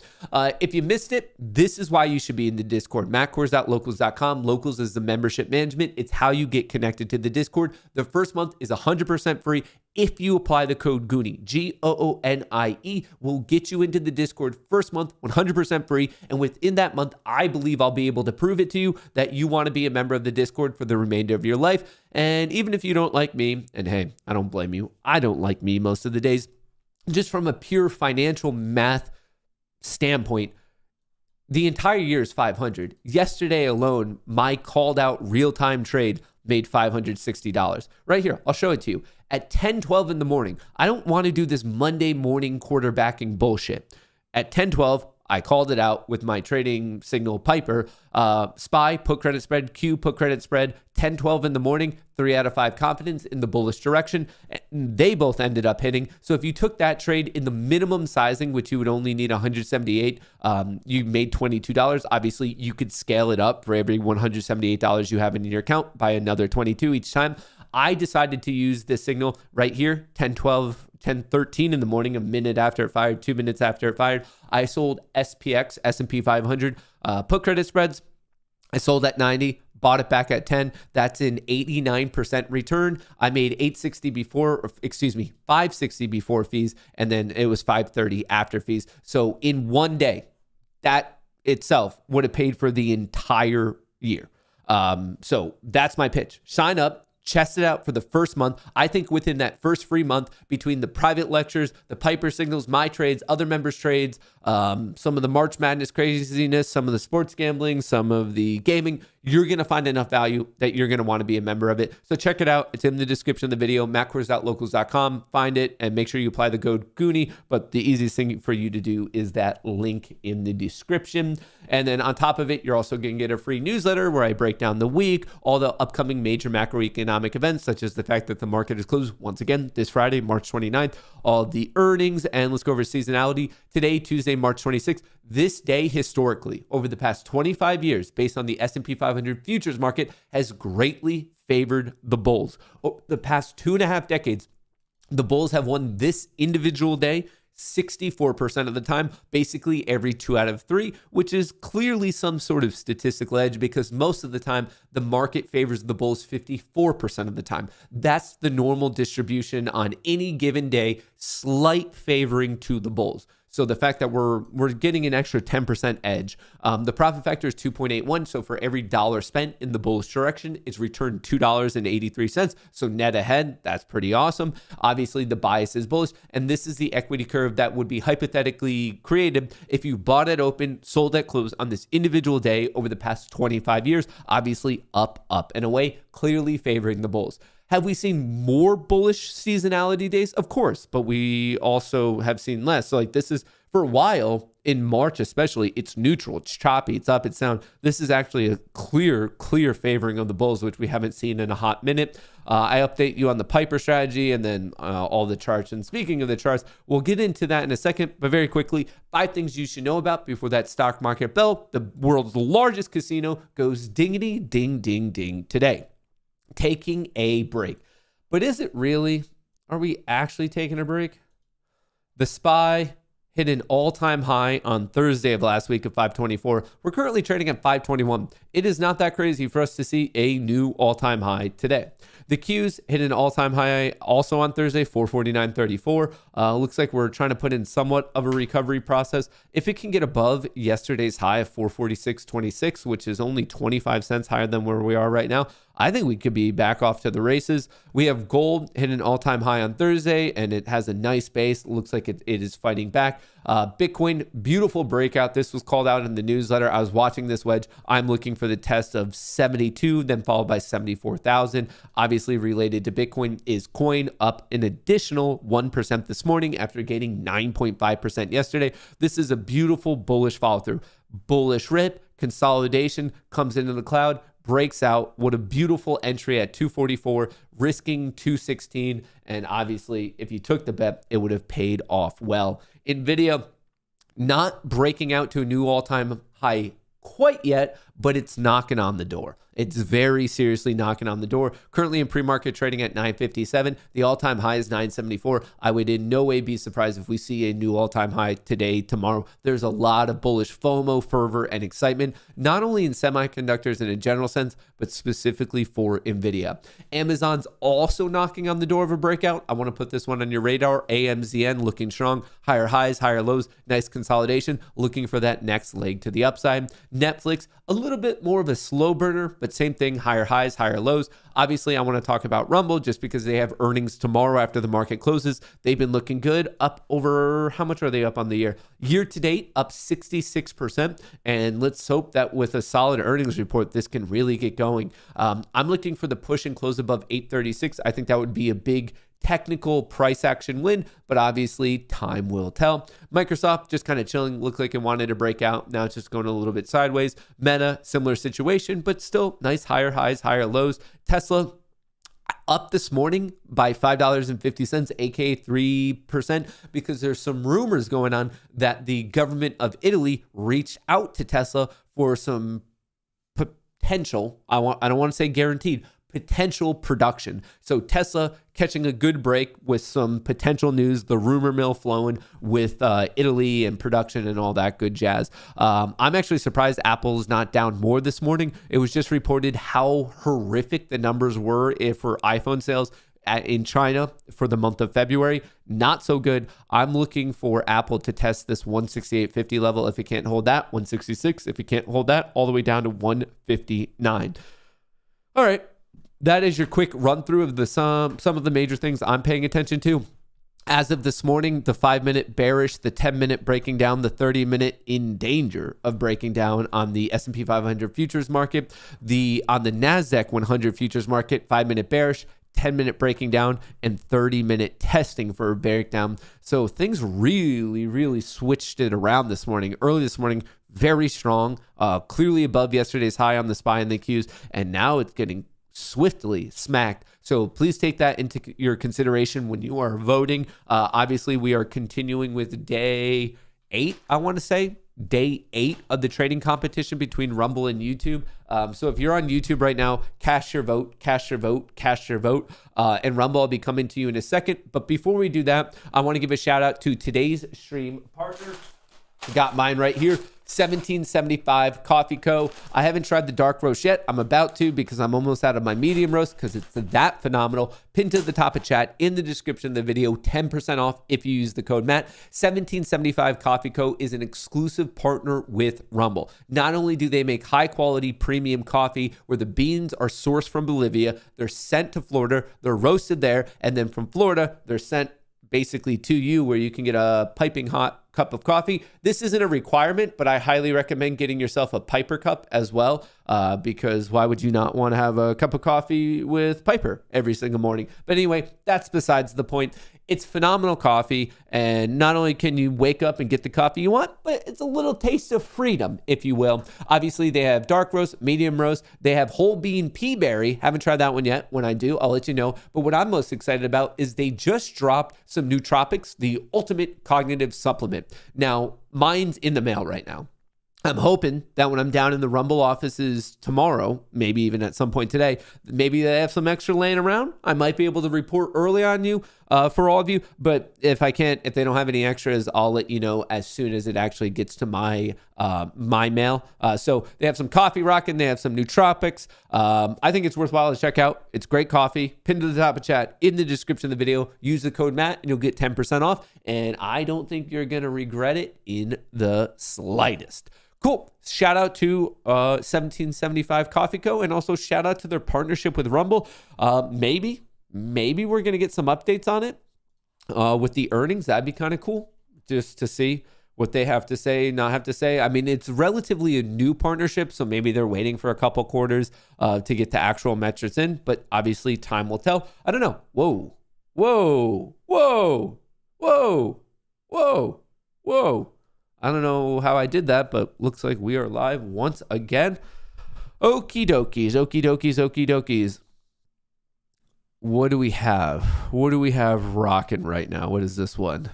If you missed it, this is why you should be in the Discord. MattKohrs.locals.com. Locals is the membership management. It's how you get connected to the Discord. The first month is 100% free. If you apply the code GOONIE, GOONIE, will get you into the Discord first month, 100% free. And within that month, I believe I'll be able to prove it to you that you want to be a member of the Discord for the remainder of your life. And even if you don't like me, and hey, I don't blame you, I don't like me most of the days, just from a pure financial math standpoint, the entire year is 500. Yesterday alone, my called out real-time trade made $560. Right here, I'll show it to you. At 10:12 in the morning, I don't want to do this Monday morning quarterbacking bullshit. At 10:12, I called it out with my trading signal Piper. SPY, put credit spread, Q, put credit spread, 10:12 in the morning, 3 out of 5 confidence in the bullish direction. They both ended up hitting. So if you took that trade in the minimum sizing, which you would only need 178, you made $22. Obviously, you could scale it up for every $178 you have in your account by another 22 each time. I decided to use this signal right here, 10:12, 10:13 in the morning, a minute after it fired, 2 minutes after it fired. I sold SPX, S&P 500, put credit spreads. I sold at 90, bought it back at 10. That's an 89% return. I made 560 before fees, and then it was 530 after fees. So in one day, that itself would have paid for the entire year. So that's my pitch. Sign up. Test it out for the first month. I think within that first free month, between the private lectures, the Piper signals, my trades, other members' trades, some of the March Madness craziness, some of the sports gambling, some of the gaming, you're going to find enough value that you're going to want to be a member of it. So check it out. It's in the description of the video, mattkohrs.locals.com. Find it and make sure you apply the code Goonie. But the easiest thing for you to do is that link in the description. And then on top of it, you're also going to get a free newsletter where I break down the week, all the upcoming major macroeconomic events, such as the fact that the market is closed once again this Friday, March 29th, all the earnings, and let's go over seasonality. Today, Tuesday, March 26th, this day historically, over the past 25 years, based on the S&P 500 futures market, has greatly favored the bulls. Over the past 2.5 decades, the bulls have won this individual day 64% of the time, basically every 2 out of 3, which is clearly some sort of statistical edge because most of the time the market favors the bulls 54% of the time. That's the normal distribution on any given day, slight favoring to the bulls. So the fact that we're getting an extra 10% edge. The profit factor is 2.81. So for every dollar spent in the bullish direction, it's returned $2.83. So net ahead, that's pretty awesome. Obviously, the bias is bullish. And this is the equity curve that would be hypothetically created if you bought at open, sold at close on this individual day over the past 25 years. Obviously, up, and away, clearly favoring the bulls. Have we seen more bullish seasonality days? Of course, but we also have seen less. So like this is, for a while, in March especially, it's neutral, it's choppy, it's up, it's down. This is actually a clear favoring of the bulls, which we haven't seen in a hot minute. I update you on the Piper strategy and then all the charts. And speaking of the charts, we'll get into that in a second, but very quickly, 5 things you should know about before that stock market bell. The world's largest casino goes dingity ding ding ding today. Taking a break. But is it really? Are we actually taking a break? The SPY hit an all-time high on Thursday of last week of 524. We're currently trading at 521. It is not that crazy for us to see a new all-time high today. The Qs hit an all-time high also on Thursday, 449.34. Looks like we're trying to put in somewhat of a recovery process. If it can get above yesterday's high of 446.26, which is only 25 cents higher than where we are right now, I think we could be back off to the races. We have gold hit an all-time high on Thursday, and it has a nice base. Looks like it is fighting back. Bitcoin, beautiful breakout. This was called out in the newsletter. I was watching this wedge. I'm looking for the test of 72, then followed by 74,000. Obviously related to Bitcoin is Coin, up an additional 1% this morning after gaining 9.5% yesterday. This is a beautiful bullish follow-through. Bullish rip, consolidation, comes into the cloud, breaks out. What a beautiful entry at 244, risking 216. And obviously, if you took the bet, it would have paid off well. NVIDIA not breaking out to a new all-time high quite yet, but it's knocking on the door. It's very seriously knocking on the door. Currently in pre-market trading at 957. The all-time high is 974. I would in no way be surprised if we see a new all-time high today, tomorrow. There's a lot of bullish FOMO, fervor, and excitement, not only in semiconductors in a general sense, but specifically for NVIDIA. Amazon's also knocking on the door of a breakout. I want to put this one on your radar. AMZN looking strong. Higher highs, higher lows, nice consolidation. Looking for that next leg to the upside. Netflix, a little bit more of a slow burner, but same thing, higher highs, higher lows. Obviously, I want to talk about Rumble just because they have earnings tomorrow after the market closes. They've been looking good, up over, how much are they up on the year? Year to date, up 66%. And let's hope that with a solid earnings report, this can really get going. I'm looking for the push and close above 836. I think that would be a big technical price action win, but obviously time will tell. Microsoft just kind of chilling, looked like it wanted to break out. Now it's just going a little bit sideways. Meta, similar situation, but still nice higher highs, higher lows. Tesla up this morning by $5.50, aka 3%, because there's some rumors going on that the government of Italy reached out to Tesla for some potential, I don't want to say guaranteed, potential production. So Tesla catching a good break with some potential news, the rumor mill flowing with Italy and production and all that good jazz. I'm actually surprised Apple's not down more this morning. It was just reported how horrific the numbers were for iPhone sales in China for the month of February. Not so good. I'm looking for Apple to test this 168.50 level. If it can't hold that, 166. If it can't hold that, all the way down to 159. All right. That is your quick run through of some of the major things I'm paying attention to. As of this morning, the 5-minute bearish, the 10-minute breaking down, the 30-minute in danger of breaking down on the S&P 500 futures market. On the NASDAQ 100 futures market, 5-minute bearish, 10-minute breaking down, and 30-minute testing for a breakdown. So things really, really switched it around this morning. Early this morning, very strong, clearly above yesterday's high on the SPY and the Qs, and now it's getting swiftly smacked. So please take that into your consideration when you are voting. Obviously, we are continuing with day 8, I want to say. Day 8 of the trading competition between Rumble and YouTube. So if you're on YouTube right now, cast your vote, cast your vote, cast your vote. And Rumble, I'll be coming to you in a second. But before we do that, I want to give a shout out to today's stream partner. Got mine right here. 1775 Coffee Co. I haven't tried the dark roast yet. I'm about to because I'm almost out of my medium roast because it's that phenomenal. Pinned to the top of chat in the description of the video, 10% off if you use the code Matt. 1775 Coffee Co. is an exclusive partner with Rumble. Not only do they make high quality premium coffee where the beans are sourced from Bolivia, they're sent to Florida, they're roasted there, and then from Florida, they're sent basically to you where you can get a piping hot cup of coffee. This isn't a requirement, but I highly recommend getting yourself a Piper cup as well, because why would you not want to have a cup of coffee with Piper every single morning? But anyway, that's besides the point. It's phenomenal coffee, and not only can you wake up and get the coffee you want, but it's a little taste of freedom, if you will. Obviously, they have dark roast, medium roast. They have whole bean pea berry. Haven't tried that one yet. When I do, I'll let you know. But what I'm most excited about is they just dropped some nootropics, the ultimate cognitive supplement. Now, mine's in the mail right now. I'm hoping that when I'm down in the Rumble offices tomorrow, maybe even at some point today, maybe they have some extra laying around. I might be able to report early on you for all of you. But if I can't, if they don't have any extras, I'll let you know as soon as it actually gets to my mail. So they have some coffee rocking. They have some nootropics. I think it's worthwhile to check out. It's great coffee. Pinned to the top of chat in the description of the video. Use the code Matt and you'll get 10% off. And I don't think you're going to regret it in the slightest. Cool. Shout out to 1775 Coffee Co. and also shout out to their partnership with Rumble. Maybe we're going to get some updates on it with the earnings. That'd be kind of cool just to see what they have to say, not have to say. I mean, it's relatively a new partnership, so maybe they're waiting for a couple quarters to get the actual metrics in, but obviously time will tell. I don't know. Whoa. I don't know how I did that, but looks like we are live once again. Okie dokies. What do we have? What do we have rocking right now? What is this one?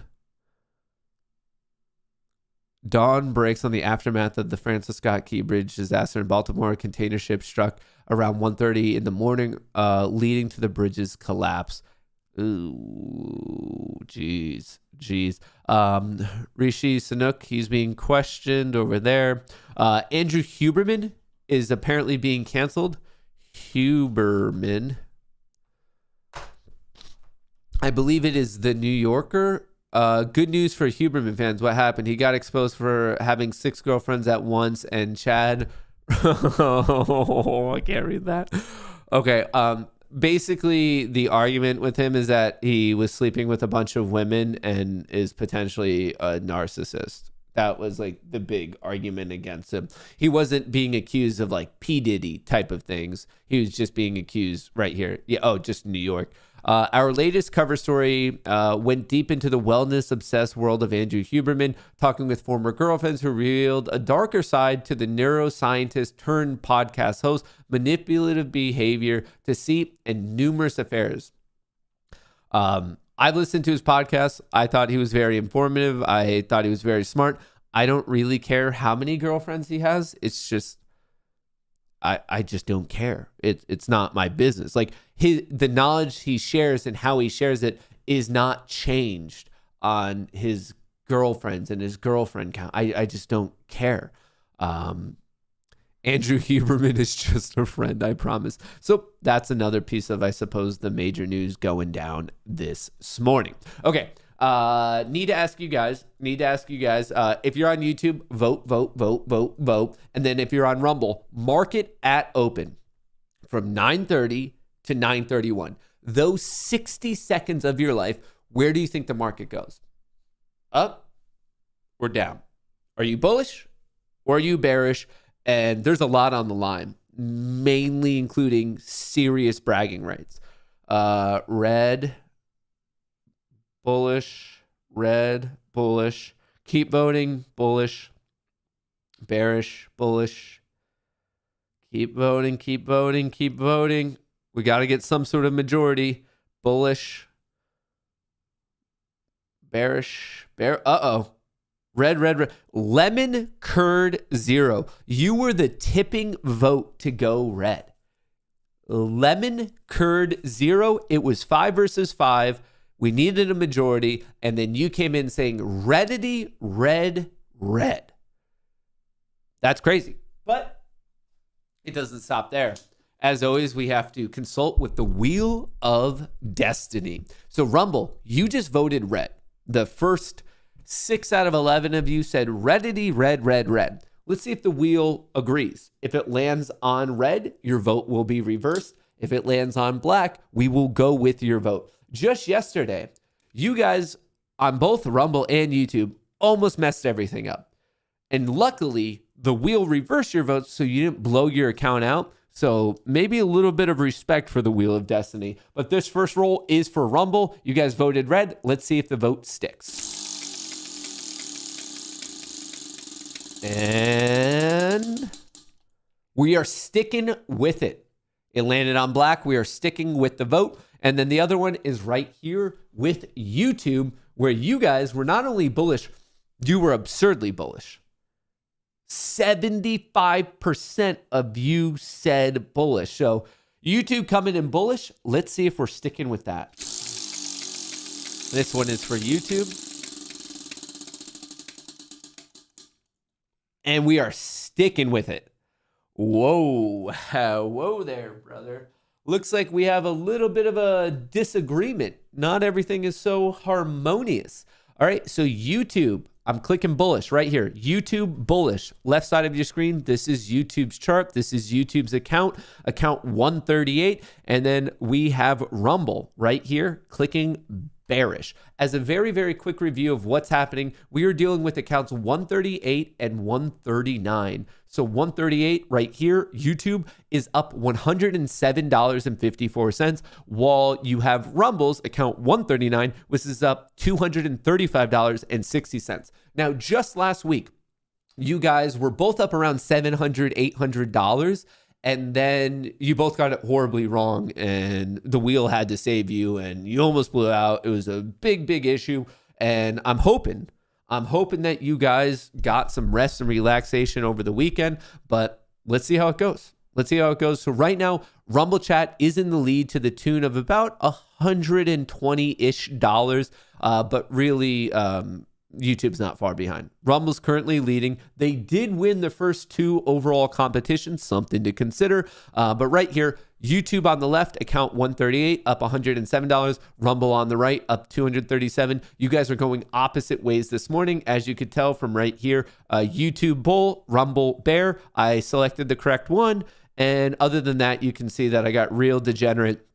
Dawn breaks on the aftermath of the Francis Scott Key Bridge disaster in Baltimore. A container ship struck around 1:30 in the morning, leading to the bridge's collapse. Ooh, jeez. Rishi Sunak, he's being questioned over there. Andrew Huberman is apparently being canceled. Huberman. I believe it is the New Yorker. Good news for Huberman fans. What happened? He got exposed for having 6 girlfriends at once, and Chad... I can't read that. Okay, basically, the argument with him is that he was sleeping with a bunch of women and is potentially a narcissist. That was like the big argument against him. He wasn't being accused of like P. Diddy type of things. He was just being accused right here. Yeah. Just New York. Our latest cover story went deep into the wellness-obsessed world of Andrew Huberman, talking with former girlfriends who revealed a darker side to the neuroscientist turned podcast host, manipulative behavior, deceit, and numerous affairs. I've listened to his podcast. I thought he was very informative. I thought he was very smart. I don't really care how many girlfriends he has. It's just... I just don't care. It's not my business. Like the knowledge he shares and how he shares it is not changed on his girlfriends and his girlfriend count. I just don't care. Andrew Huberman is just a friend, I promise. So that's another piece of, I suppose, the major news going down this morning. Okay. Need to ask you guys, if you're on YouTube, vote. And then if you're on Rumble, mark it at open from 9:30 to 9:31. Those 60 seconds of your life Where do you think the market goes? Up or down? Are you bullish or are you bearish? And there's a lot on the line, mainly including serious bragging rights. Red, bullish, red, bullish. Keep voting, bullish, bearish, bullish. Keep voting, keep voting, keep voting. We got to get some sort of majority. Bullish, bearish, uh-oh. Red, red, red. Lemon curd 0. You were the tipping vote to go red. Lemon curd 0. It was 5 versus 5. We needed a majority. And then you came in saying redity, red, red. That's crazy. But it doesn't stop there. As always, we have to consult with the Wheel of Destiny. So Rumble, you just voted red. The first 6 out of 11 of you said redity, red, red, red. Let's see if the wheel agrees. If it lands on red, your vote will be reversed. If it lands on black, we will go with your vote. Just yesterday, you guys on both Rumble and YouTube almost messed everything up. And luckily, the wheel reversed your votes so you didn't blow your account out. So maybe a little bit of respect for the Wheel of Destiny. But this first roll is for Rumble. You guys voted red. Let's see if the vote sticks. And we are sticking with it. It landed on black. We are sticking with the vote. And then the other one is right here with YouTube, where you guys were not only bullish, you were absurdly bullish. 75% of you said bullish. So YouTube coming in bullish. Let's see if we're sticking with that. This one is for YouTube. And we are sticking with it. Whoa. Whoa there, brother. Looks like we have a little bit of a disagreement. Not everything is so harmonious. All right, so YouTube, I'm clicking bullish right here. YouTube bullish. Left side of your screen, this is YouTube's chart. This is YouTube's account 138. And then we have Rumble right here, clicking bearish. As a very, very quick review of what's happening, we are dealing with accounts 138 and 139. So 138 right here, YouTube is up $107.54, while you have Rumble's account 139, which is up $235.60. Now, just last week, you guys were both up around $700, $800. And then you both got it horribly wrong and the wheel had to save you and you almost blew out. It was a big, big issue. And I'm hoping that you guys got some rest and relaxation over the weekend, but let's see how it goes. So right now, Rumble Chat is in the lead to the tune of about $120-ish, but really, YouTube's not far behind. Rumble's currently leading. They did win the first 2 overall competitions, something to consider. But right here, YouTube on the left, account 138, up $107. Rumble on the right, up $237. You guys are going opposite ways this morning, as you could tell from right here. YouTube bull, Rumble bear. I selected the correct one. And other than that, you can see that I got real degenerate.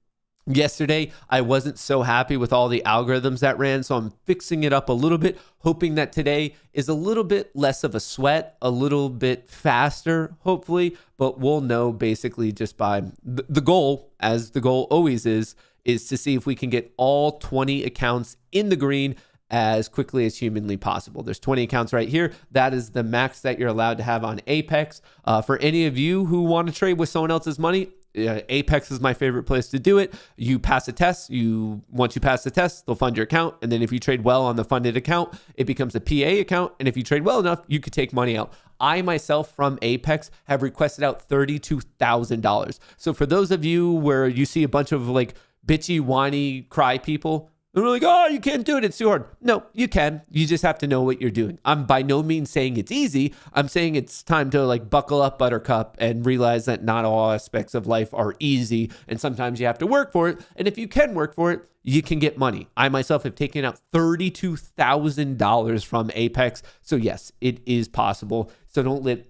Yesterday, I wasn't so happy with all the algorithms that ran, so I'm fixing it up a little bit, hoping that today is a little bit less of a sweat, a little bit faster, hopefully, but we'll know basically just by the goal, as the goal always is to see if we can get all 20 accounts in the green as quickly as humanly possible. There's 20 accounts right here. That is the max that you're allowed to have on Apex. For any of you who want to trade with someone else's money, Apex is my favorite place to do it. You pass a test. Once you pass the test, they'll fund your account. And then if you trade well on the funded account, it becomes a PA account. And if you trade well enough, you could take money out. I myself from Apex have requested out $32,000. So for those of you where you see a bunch of like bitchy, whiny, cry people, they're like, oh, you can't do it. It's too hard. No, you can. You just have to know what you're doing. I'm by no means saying it's easy. I'm saying it's time to like buckle up, buttercup, and realize that not all aspects of life are easy. And sometimes you have to work for it. And if you can work for it, you can get money. I myself have taken out $32,000 from Apex. So yes, it is possible. So don't let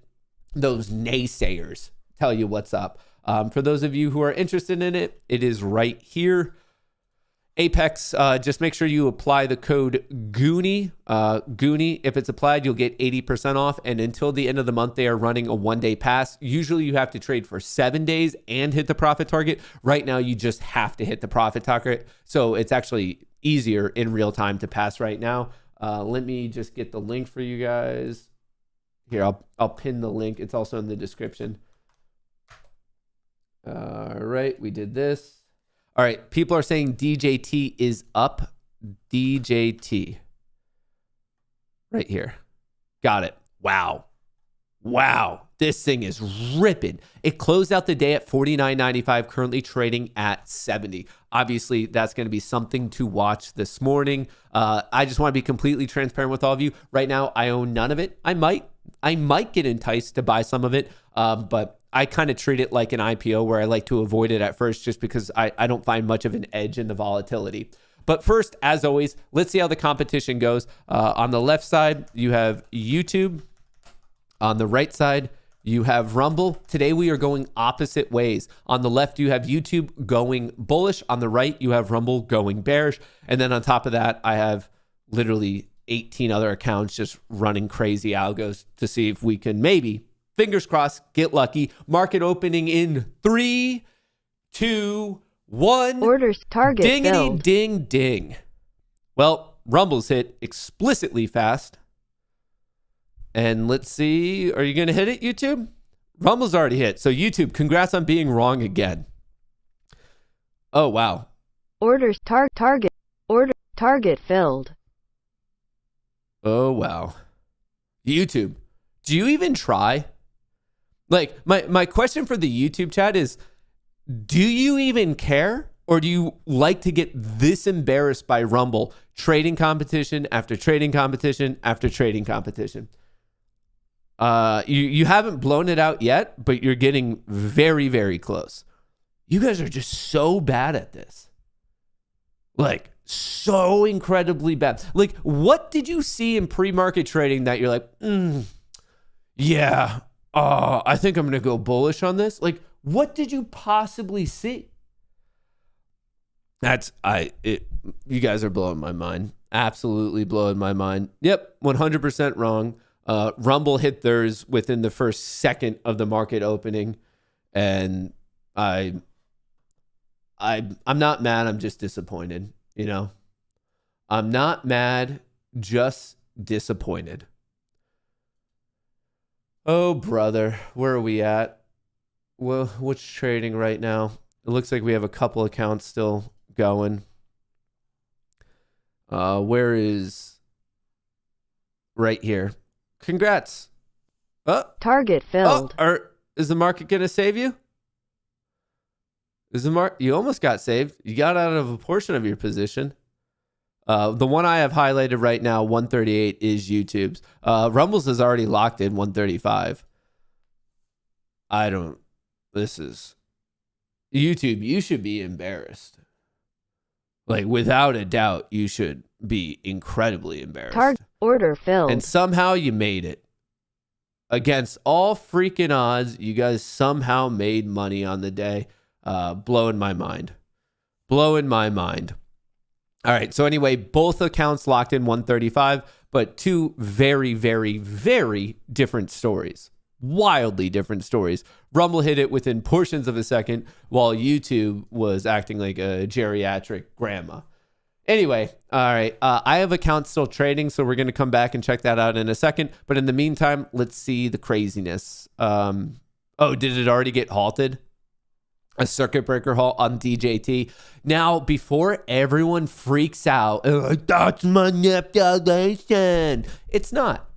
those naysayers tell you what's up. For those of you who are interested in it, it is right here. Apex, just make sure you apply the code Goonie. Goonie, if it's applied, you'll get 80% off. And until the end of the month, they are running a 1-day pass. Usually you have to trade for 7 days and hit the profit target. Right now, you just have to hit the profit target. So it's actually easier in real time to pass right now. Let me just get the link for you guys. Here, I'll pin the link. It's also in the description. All right, we did this. All right, people are saying DJT is up. DJT. Right here. Got it. Wow. Wow. This thing is ripping. It closed out the day at $49.95, currently trading at $70. Obviously, that's going to be something to watch this morning. I just want to be completely transparent with all of you. Right now, I own none of it. I might get enticed to buy some of it, but I kind of treat it like an IPO where I like to avoid it at first just because I don't find much of an edge in the volatility. But first, as always, let's see how the competition goes. On the left side, you have YouTube. On the right side, you have Rumble. Today, we are going opposite ways. On the left, you have YouTube going bullish. On the right, you have Rumble going bearish. And then on top of that, I have literally 18 other accounts just running crazy algos to see if we can maybe, fingers crossed, get lucky. Market opening in 3, 2, 1. Orders target Dingity filled. ding ding. Well, Rumble's hit explicitly fast. And let's see, are you going to hit it, YouTube? Rumble's already hit. So YouTube, congrats on being wrong again. Oh, wow. Orders target filled. Oh, wow. YouTube, do you even try? Like, my question for the YouTube chat is, do you even care? Or do you like to get this embarrassed by Rumble, trading competition after trading competition after trading competition? You haven't blown it out yet, but you're getting very, very close. You guys are just so bad at this. Like, so incredibly bad. Like, what did you see in pre-market trading that you're like, yeah, I think I'm going to go bullish on this? Like, what did you possibly see? You guys are blowing my mind. Absolutely blowing my mind. Yep, 100% wrong. Rumble hit theirs within the first second of the market opening, and I'm not mad. I'm just disappointed. You know, I'm not mad, just disappointed. Oh, brother, where are we at? Well, what's trading right now? It looks like we have a couple accounts still going. Where is right here? Congrats. Target filled. Is the market going to save you? You almost got saved. You got out of a portion of your position. The one I have highlighted right now, 138, is YouTube's. Rumble's is already locked in 135. This is YouTube. You should be embarrassed. Like, without a doubt, you should be incredibly embarrassed. Order filled. And somehow you made it. Against all freaking odds, you guys somehow made money on the day. Blowing my mind. Blowing my mind. All right. So anyway, both accounts locked in 135, but two very, very, very different stories. Wildly different stories. Rumble hit it within portions of a second, while YouTube was acting like a geriatric grandma. Anyway, all right. I have accounts still trading, so we're going to come back and check that out in a second. But in the meantime, let's see the craziness. Did it already get halted? A circuit breaker halt on DJT. Now, before everyone freaks out, that's manipulation. It's not.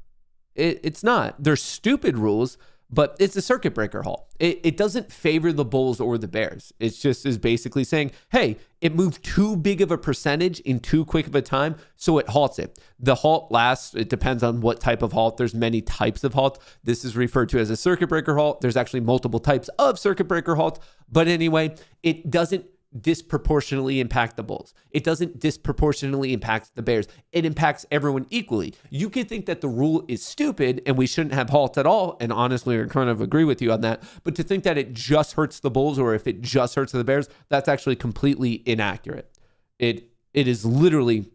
It's not. They're stupid rules, but it's a circuit breaker halt. It doesn't favor the bulls or the bears. It just is basically saying, hey, it moved too big of a percentage in too quick of a time, so it halts it. The halt lasts, it depends on what type of halt. There's many types of halt. This is referred to as a circuit breaker halt. There's actually multiple types of circuit breaker halt. But anyway, it doesn't disproportionately impact the bulls. It doesn't disproportionately impact the bears. It impacts everyone equally. You could think that the rule is stupid and we shouldn't have halts at all. And honestly, I kind of agree with you on that. But to think that it just hurts the bulls or if it just hurts the bears, that's actually completely inaccurate. It is literally,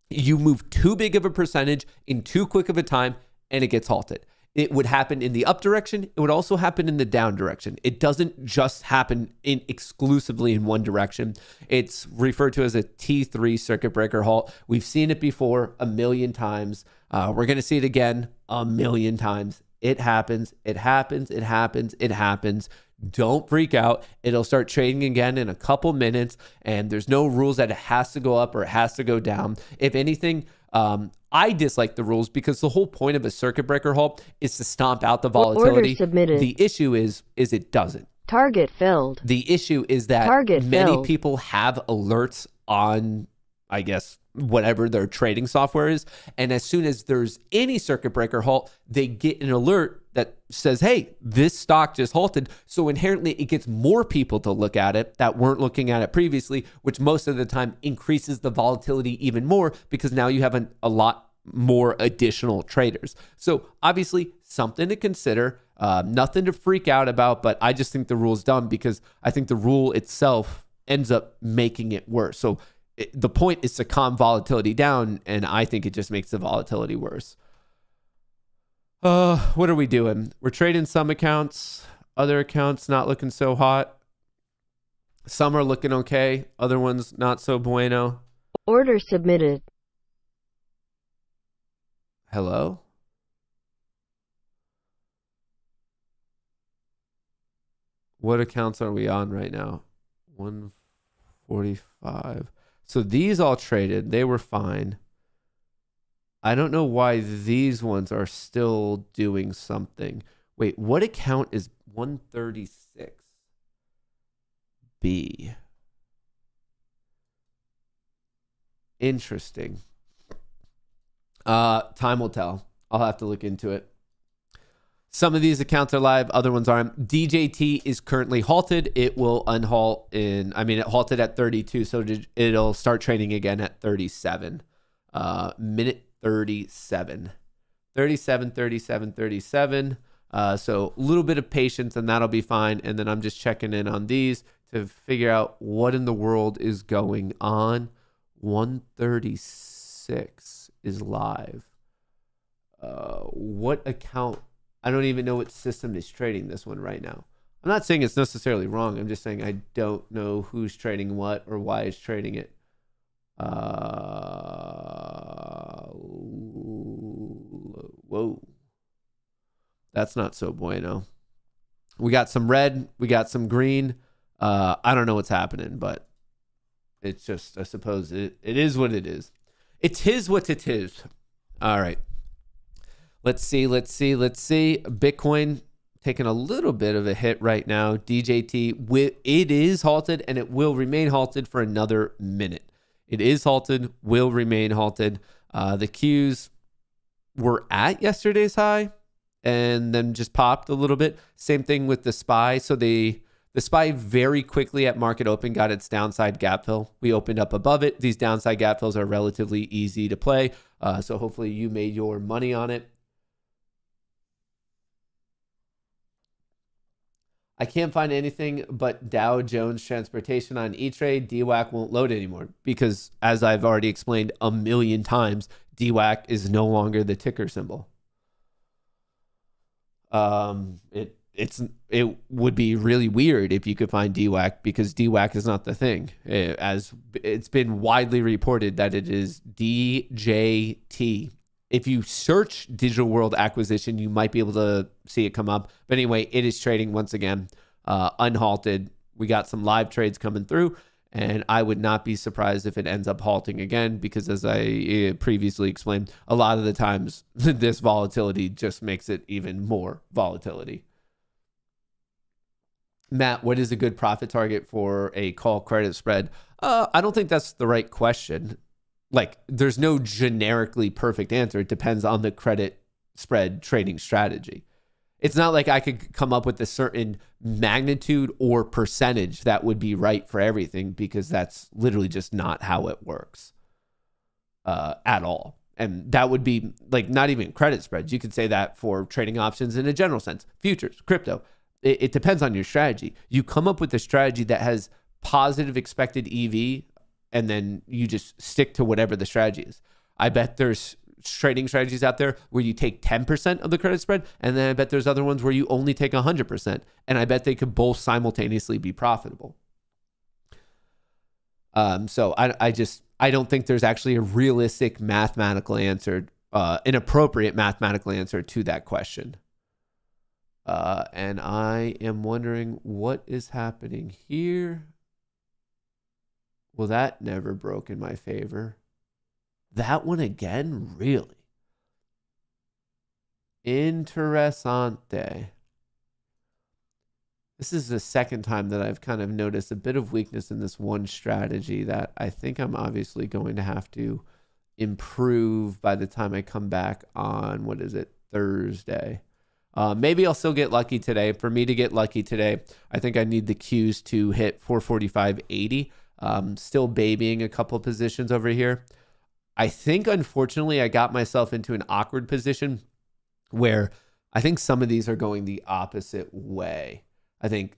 you move too big of a percentage in too quick of a time and it gets halted. It would happen in the up direction. It would also happen in the down direction. It doesn't just happen exclusively in one direction. It's referred to as a T3 circuit breaker halt. We've seen it before a million times. We're going to see it again a million times. It happens. It happens. It happens. It happens. Don't freak out. It'll start trading again in a couple minutes, and there's no rules that it has to go up or it has to go down. If anything, I dislike the rules because the whole point of a circuit breaker halt is to stomp out the volatility. Order submitted. The issue is it doesn't. Target filled. The issue is that many people have alerts on, I guess, whatever their trading software is. And as soon as there's any circuit breaker halt, they get an alert that says, hey, this stock just halted. So inherently it gets more people to look at it that weren't looking at it previously, which most of the time increases the volatility even more because now you have a lot more additional traders. So obviously something to consider, nothing to freak out about, but I just think the rule's dumb because I think the rule itself ends up making it worse. So the point is to calm volatility down, and I think it just makes the volatility worse. What are we doing? We're trading some accounts, other accounts not looking so hot. Some are looking okay, other ones not so bueno. Order submitted. Hello? What accounts are we on right now? 145. So these all traded. They were fine. I don't know why these ones are still doing something. Wait, what account is 136B? Interesting. Time will tell. I'll have to look into it. Some of these accounts are live, other ones aren't. DJT is currently halted. It will unhalt it halted at 32, so it'll start trading again at 37. Minute 37. 37. So a little bit of patience and that'll be fine. And then I'm just checking in on these to figure out what in the world is going on. 136 is live. What account? I don't even know what system is trading this one right now. I'm not saying it's necessarily wrong. I'm just saying I don't know who's trading what or why it's trading it. Whoa. That's not so bueno. We got some red. We got some green. I don't know what's happening, but it's just, I suppose it is what it is. It is what it is. All right. Let's see. Bitcoin taking a little bit of a hit right now. DJT, it is halted and it will remain halted for another minute. It is halted, will remain halted. The Qs were at yesterday's high and then just popped a little bit. Same thing with the SPY. So the SPY very quickly at market open got its downside gap fill. We opened up above it. These downside gap fills are relatively easy to play. So hopefully you made your money on it. I can't find anything but Dow Jones Transportation on E-Trade. DWAC won't load anymore because, as I've already explained a million times, DWAC is no longer the ticker symbol. It would be really weird if you could find DWAC because DWAC is not the thing. As it's been widely reported that it is DJT. If you search Digital World Acquisition, you might be able to see it come up. But anyway, it is trading once again, unhalted. We got some live trades coming through, and I would not be surprised if it ends up halting again because, as I previously explained, a lot of the times this volatility just makes it even more volatility. Matt, what is a good profit target for a call credit spread? I don't think that's the right question. Like, there's no generically perfect answer. It depends on the credit spread trading strategy. It's not like I could come up with a certain magnitude or percentage that would be right for everything because that's literally just not how it works at all. And that would be like not even credit spreads. You could say that for trading options in a general sense, futures, crypto. It depends on your strategy. You come up with a strategy that has positive expected EV and then you just stick to whatever the strategy is. I bet there's trading strategies out there where you take 10% of the credit spread, and then I bet there's other ones where you only take 100%, and I bet they could both simultaneously be profitable. So I don't think there's actually a realistic mathematical answer, an appropriate mathematical answer to that question. And I am wondering what is happening here. Well, that never broke in my favor. That one again? Really? Interessante. This is the second time that I've kind of noticed a bit of weakness in this one strategy that I think I'm obviously going to have to improve by the time I come back on, Thursday. Maybe I'll still get lucky today. For me to get lucky today, I think I need the Qs to hit 445.80. Still babying a couple positions over here. I think, unfortunately, I got myself into an awkward position where I think some of these are going the opposite way. I think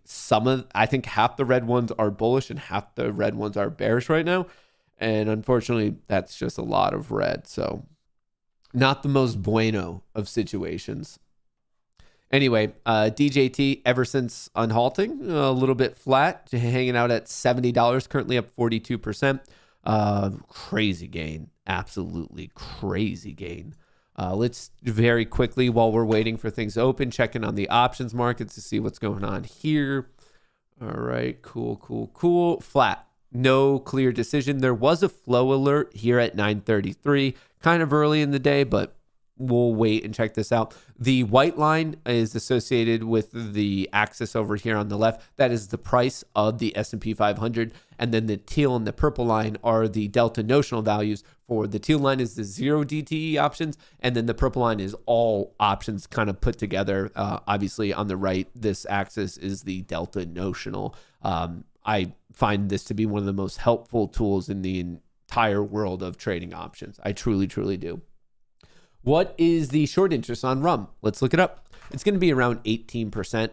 half the red ones are bullish and half the red ones are bearish right now. And unfortunately, that's just a lot of red. So not the most bueno of situations. Anyway, DJT, ever since unhalting, a little bit flat, hanging out at $70, currently up 42%. Crazy gain. Absolutely crazy gain. Let's very quickly, while we're waiting for things to open, check in on the options markets to see what's going on here. All right, cool. Flat. No clear decision. There was a flow alert here at 9:33, kind of early in the day, but we'll wait and check this out. The white line is associated with the axis over here on the left. That is the price of the S&P 500. And then the teal and the purple line are the delta notional values. For the teal line is the 0 DTE options. And then the purple line is all options kind of put together. Obviously on the right, this axis is the delta notional. I find this to be one of the most helpful tools in the entire world of trading options. I truly, truly do. What is the short interest on rum? Let's look it up. It's going to be around 18%.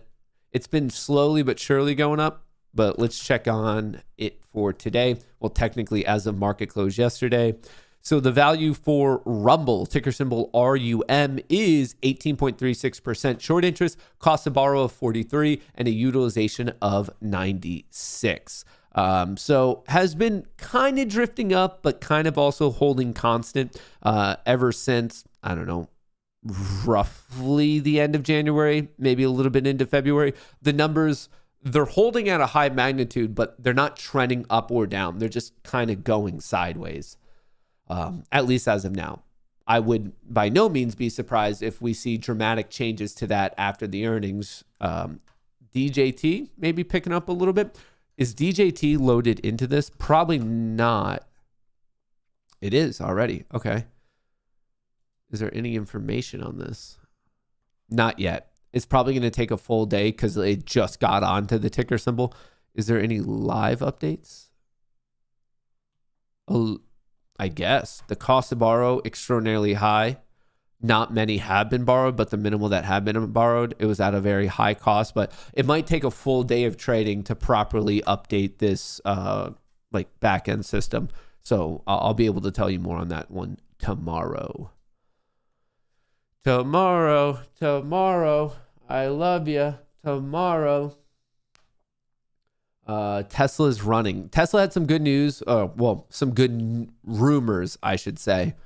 It's been slowly but surely going up, but let's check on it for today. Well, technically as of market close yesterday. So the value for Rumble, ticker symbol RUM, is 18.36% short interest, cost to borrow of 43, and a utilization of 96. So has been kind of drifting up, but kind of also holding constant ever since, I don't know, roughly the end of January, maybe a little bit into February. The numbers, they're holding at a high magnitude, but they're not trending up or down. They're just kind of going sideways, at least as of now. I would by no means be surprised if we see dramatic changes to that after the earnings. DJT maybe picking up a little bit. Is DJT loaded into this? Probably not. It is already. Okay. Is there any information on this? Not yet. It's probably going to take a full day because it just got onto the ticker symbol. Is there any live updates? I guess. The cost to borrow, extraordinarily high. Not many have been borrowed, but the minimal that have been borrowed, it was at a very high cost. But it might take a full day of trading to properly update this back end system. So I'll be able to tell you more on that one tomorrow. Tomorrow. I love you. Tomorrow. Tesla's running. Tesla had some good news. Some good rumors, I should say,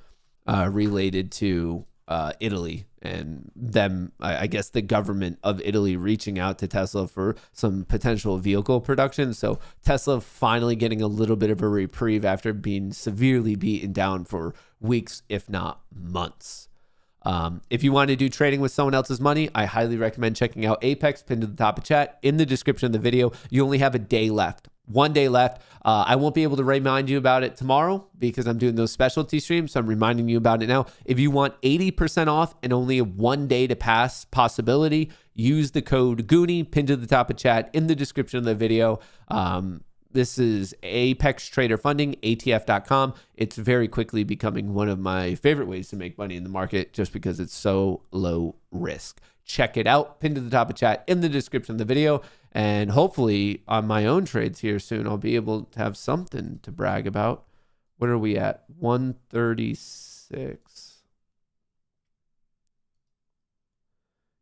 related to Italy and them, I guess the government of Italy reaching out to Tesla for some potential vehicle production. So Tesla finally getting a little bit of a reprieve after being severely beaten down for weeks, if not months. If you want to do trading with someone else's money, I highly recommend checking out Apex, pinned to the top of chat. In the description of the video, you only have a day left. 1 day left. I won't be able to remind you about it tomorrow because I'm doing those specialty streams. So I'm reminding you about it now. If you want 80% off and only a 1 day to pass possibility, use the code Goonie, pinned to the top of chat in the description of the video. This is Apex Trader Funding, ATF.com. It's very quickly becoming one of my favorite ways to make money in the market just because it's so low risk. check it out. Pinned to the top of chat in the description of the video. And hopefully on my own trades here soon, I'll be able to have something to brag about. What are we at? 136.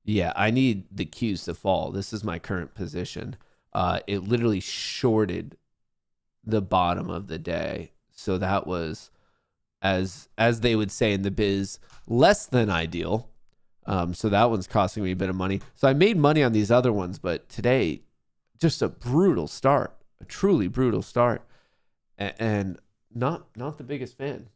Yeah, I need the Qs to fall. This is my current position. It literally shorted the bottom of the day. So that was, as they would say in the biz, less than ideal. So that one's costing me a bit of money. So I made money on these other ones, but today, just a brutal start, a truly brutal start, and not the biggest fan.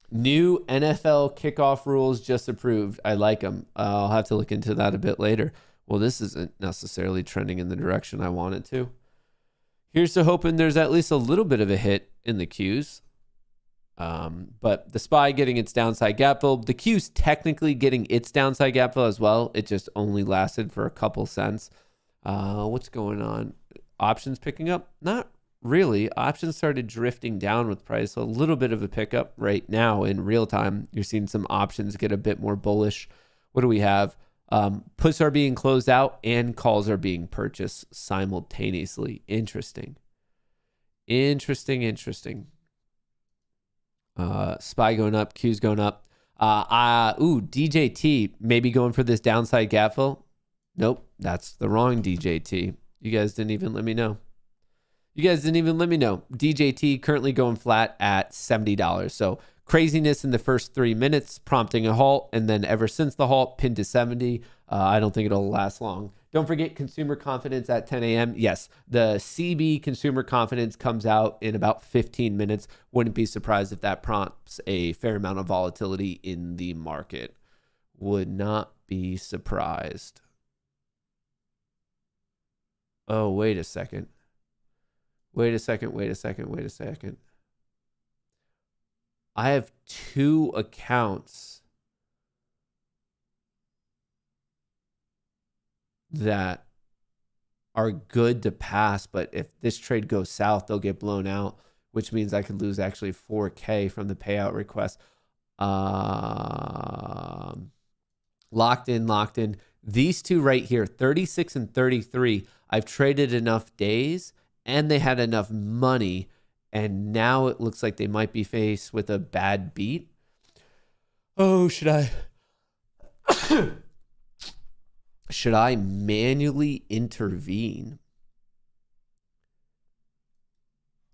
New NFL kickoff rules just approved. I like them. I'll have to look into that a bit later. Well, this isn't necessarily trending in the direction I want it to. Here's to hoping there's at least a little bit of a hit in the Qs. But the SPY getting its downside gap fill. The Q's technically getting its downside gap fill as well. It just only lasted for a couple cents. What's going on? Options picking up? Not really. Options started drifting down with price. So a little bit of a pickup right now in real time. You're seeing some options get a bit more bullish. What do we have? Puts are being closed out and calls are being purchased simultaneously. Interesting. SPY going up, Q's going up. DJT maybe going for this downside gap fill. Nope, that's the wrong DJT. You guys didn't even let me know. DJT currently going flat at $70. So craziness in the first 3 minutes, prompting a halt, and then ever since the halt, pinned to 70. I don't think it'll last long. Don't forget consumer confidence at 10 a.m. Yes, the CB consumer confidence comes out in about 15 minutes. Wouldn't be surprised if that prompts a fair amount of volatility in the market. Would not be surprised. Oh, wait a second. I have 2 accounts that are good to pass, but if this trade goes south, they'll get blown out, which means I could lose actually $4K from the payout request. Locked in. These 2 right here, 36 and 33, I've traded enough days and they had enough money, and now it looks like they might be faced with a bad beat. Oh, should I manually intervene?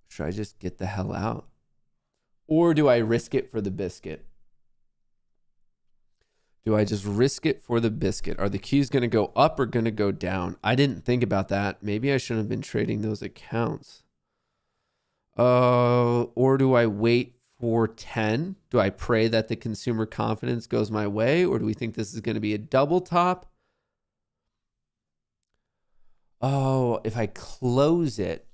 Should I just get the hell out? Or do I risk it for the biscuit? Do I just risk it for the biscuit? Are the Qs going to go up or going to go down? I didn't think about that. Maybe I shouldn't have been trading those accounts. Or do I wait for 10? Do I pray that the consumer confidence goes my way? Or do we think this is going to be a double top? Oh, if I close it,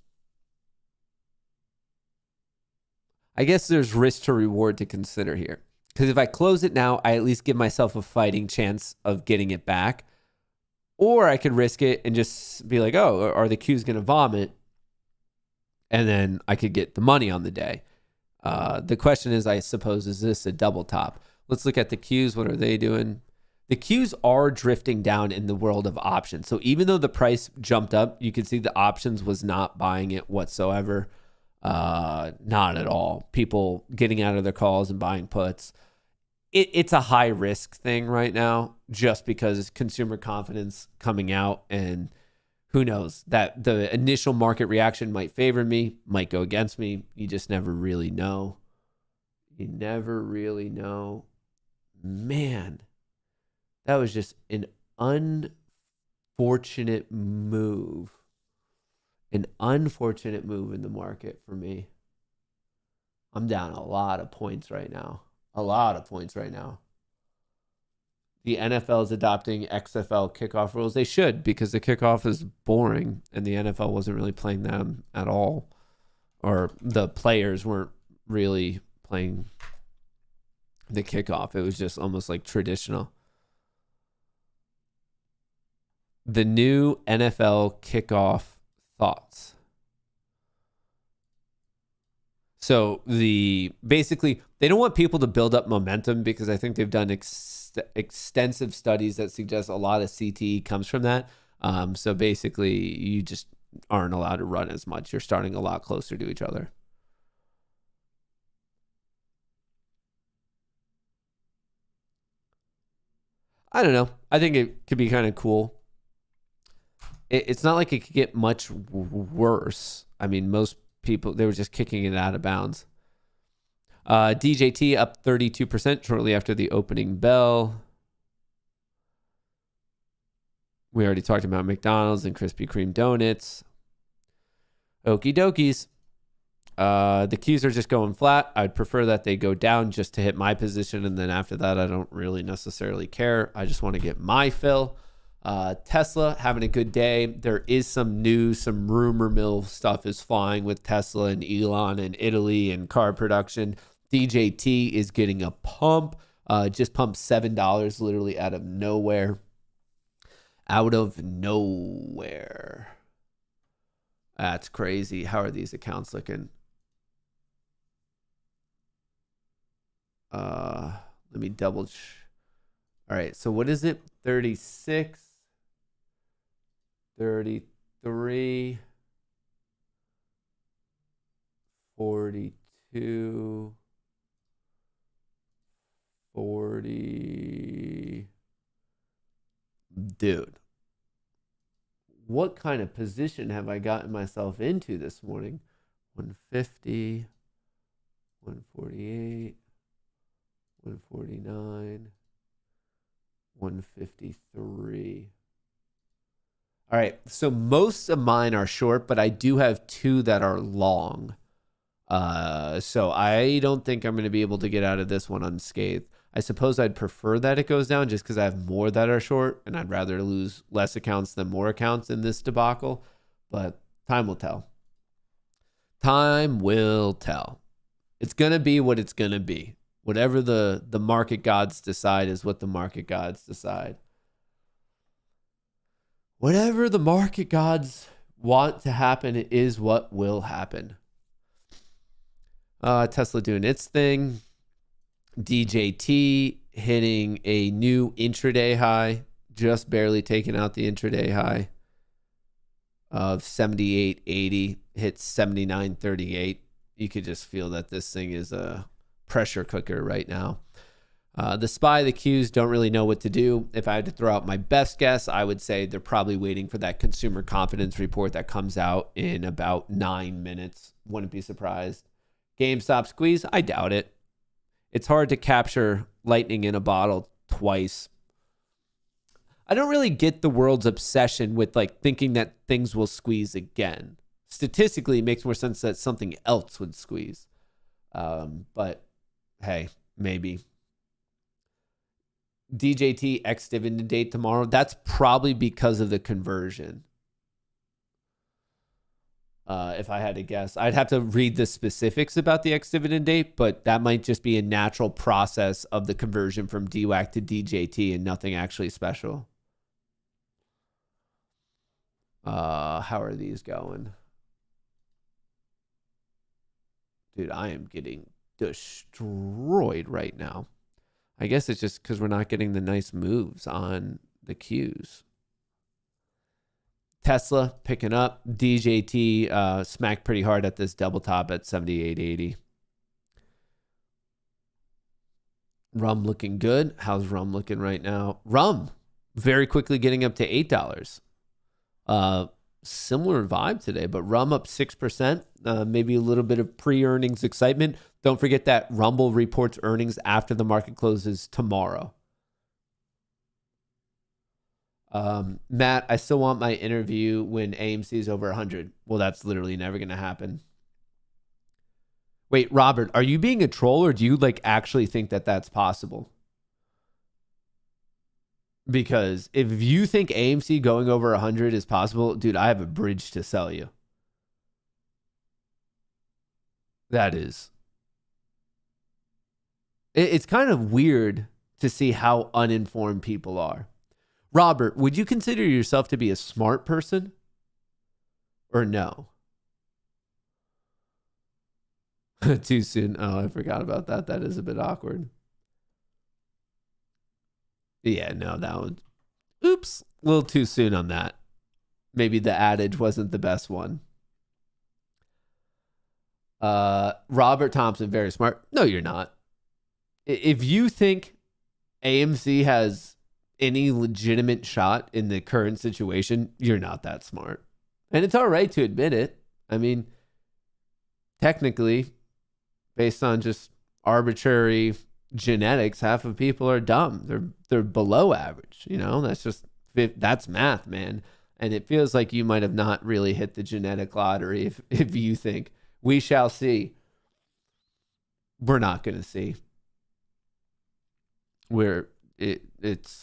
I guess there's risk to reward to consider here. Because if I close it now, I at least give myself a fighting chance of getting it back. Or I could risk it and just be like, oh, are the Qs going to vomit? And then I could get the money on the day. The question is, I suppose, is this a double top? Let's look at the Qs. What are they doing? The Qs are drifting down in the world of options. So even though the price jumped up, you can see the options was not buying it whatsoever. Not at all. People getting out of their calls and buying puts. It's a high risk thing right now, just because consumer confidence coming out, and who knows, that the initial market reaction might favor me, might go against me. You just never really know. Man, that was just an unfortunate move. An unfortunate move in the market for me. I'm down a lot of points right now. The NFL is adopting XFL kickoff rules. They should, because the kickoff is boring and the NFL wasn't really playing them at all. Or the players weren't really playing the kickoff. It was just almost like traditional. The new NFL kickoff thoughts. So basically they don't want people to build up momentum, because I think they've done extensive studies that suggest a lot of CTE comes from that. So basically, you just aren't allowed to run as much. You're starting a lot closer to each other. I don't know. I think it could be kind of cool. It's not like it could get much worse. I mean, most people, they were just kicking it out of bounds. DJT up 32% shortly after the opening bell. We already talked about McDonald's and Krispy Kreme donuts. Okie dokies. The Qs are just going flat. I'd prefer that they go down just to hit my position. And then after that, I don't really necessarily care. I just want to get my fill. Tesla having a good day. There is some news, some rumor mill stuff is flying with Tesla and Elon and Italy and car production. DJT is getting a pump. Just pumped $7 literally out of nowhere. Out of nowhere. That's crazy. How are these accounts looking? Let me double. All right. So what is it? 36, 33, 42, 40. Dude, what kind of position have I gotten myself into this morning? 150, 148, 149, 153. All right, so most of mine are short, but I do have two that are long. So I don't think I'm going to be able to get out of this one unscathed. I suppose I'd prefer that it goes down just because I have more that are short, and I'd rather lose less accounts than more accounts in this debacle. But time will tell. Time will tell. It's going to be what it's going to be. Whatever the market gods decide is what the market gods decide. Whatever the market gods want to happen is what will happen. Tesla doing its thing. DJT hitting a new intraday high, just barely taking out the intraday high of 78.80, hits 79.38. You could just feel that this thing is a pressure cooker right now. The SPY, the Qs don't really know what to do. If I had to throw out my best guess, I would say they're probably waiting for that consumer confidence report that comes out in about 9 minutes. Wouldn't be surprised. GameStop squeeze, I doubt it. It's hard to capture lightning in a bottle twice. I don't really get the world's obsession with like thinking that things will squeeze again. Statistically, it makes more sense that something else would squeeze. But hey, maybe. DJT ex-dividend date tomorrow. That's probably because of the conversion. If I had to guess, I'd have to read the specifics about the ex-dividend date, but that might just be a natural process of the conversion from DWAC to DJT and nothing actually special. How are these going? Dude, I am getting destroyed right now. I guess it's just because we're not getting the nice moves on the Qs. Tesla picking up. DJT smacked pretty hard at this double top at 78.80. Rum looking good. How's rum looking right now? Rum very quickly getting up to $8. Similar vibe today, but rum up 6%. Maybe a little bit of pre-earnings excitement. Don't forget that Rumble reports earnings after the market closes tomorrow. Matt, I still want my interview when AMC is over 100. Well, that's literally never going to happen. Wait, Robert, are you being a troll or do you like actually think that that's possible? Because if you think AMC going over 100 is possible, dude, I have a bridge to sell you. That is. It's kind of weird to see how uninformed people are. Robert, would you consider yourself to be a smart person? Or no? Too soon. Oh, I forgot about that. That is a bit awkward. Yeah, no, that one. Oops, a little too soon on that. Maybe the adage wasn't the best one. Robert Thompson, very smart. No, you're not. If you think AMC has any legitimate shot in the current situation, you're not that smart. And it's all right to admit it. I mean, technically, based on just arbitrary genetics, half of people are dumb. They're below average. That's math, man. And it feels like you might have not really hit the genetic lottery if you think we shall see. We're not going to see. We're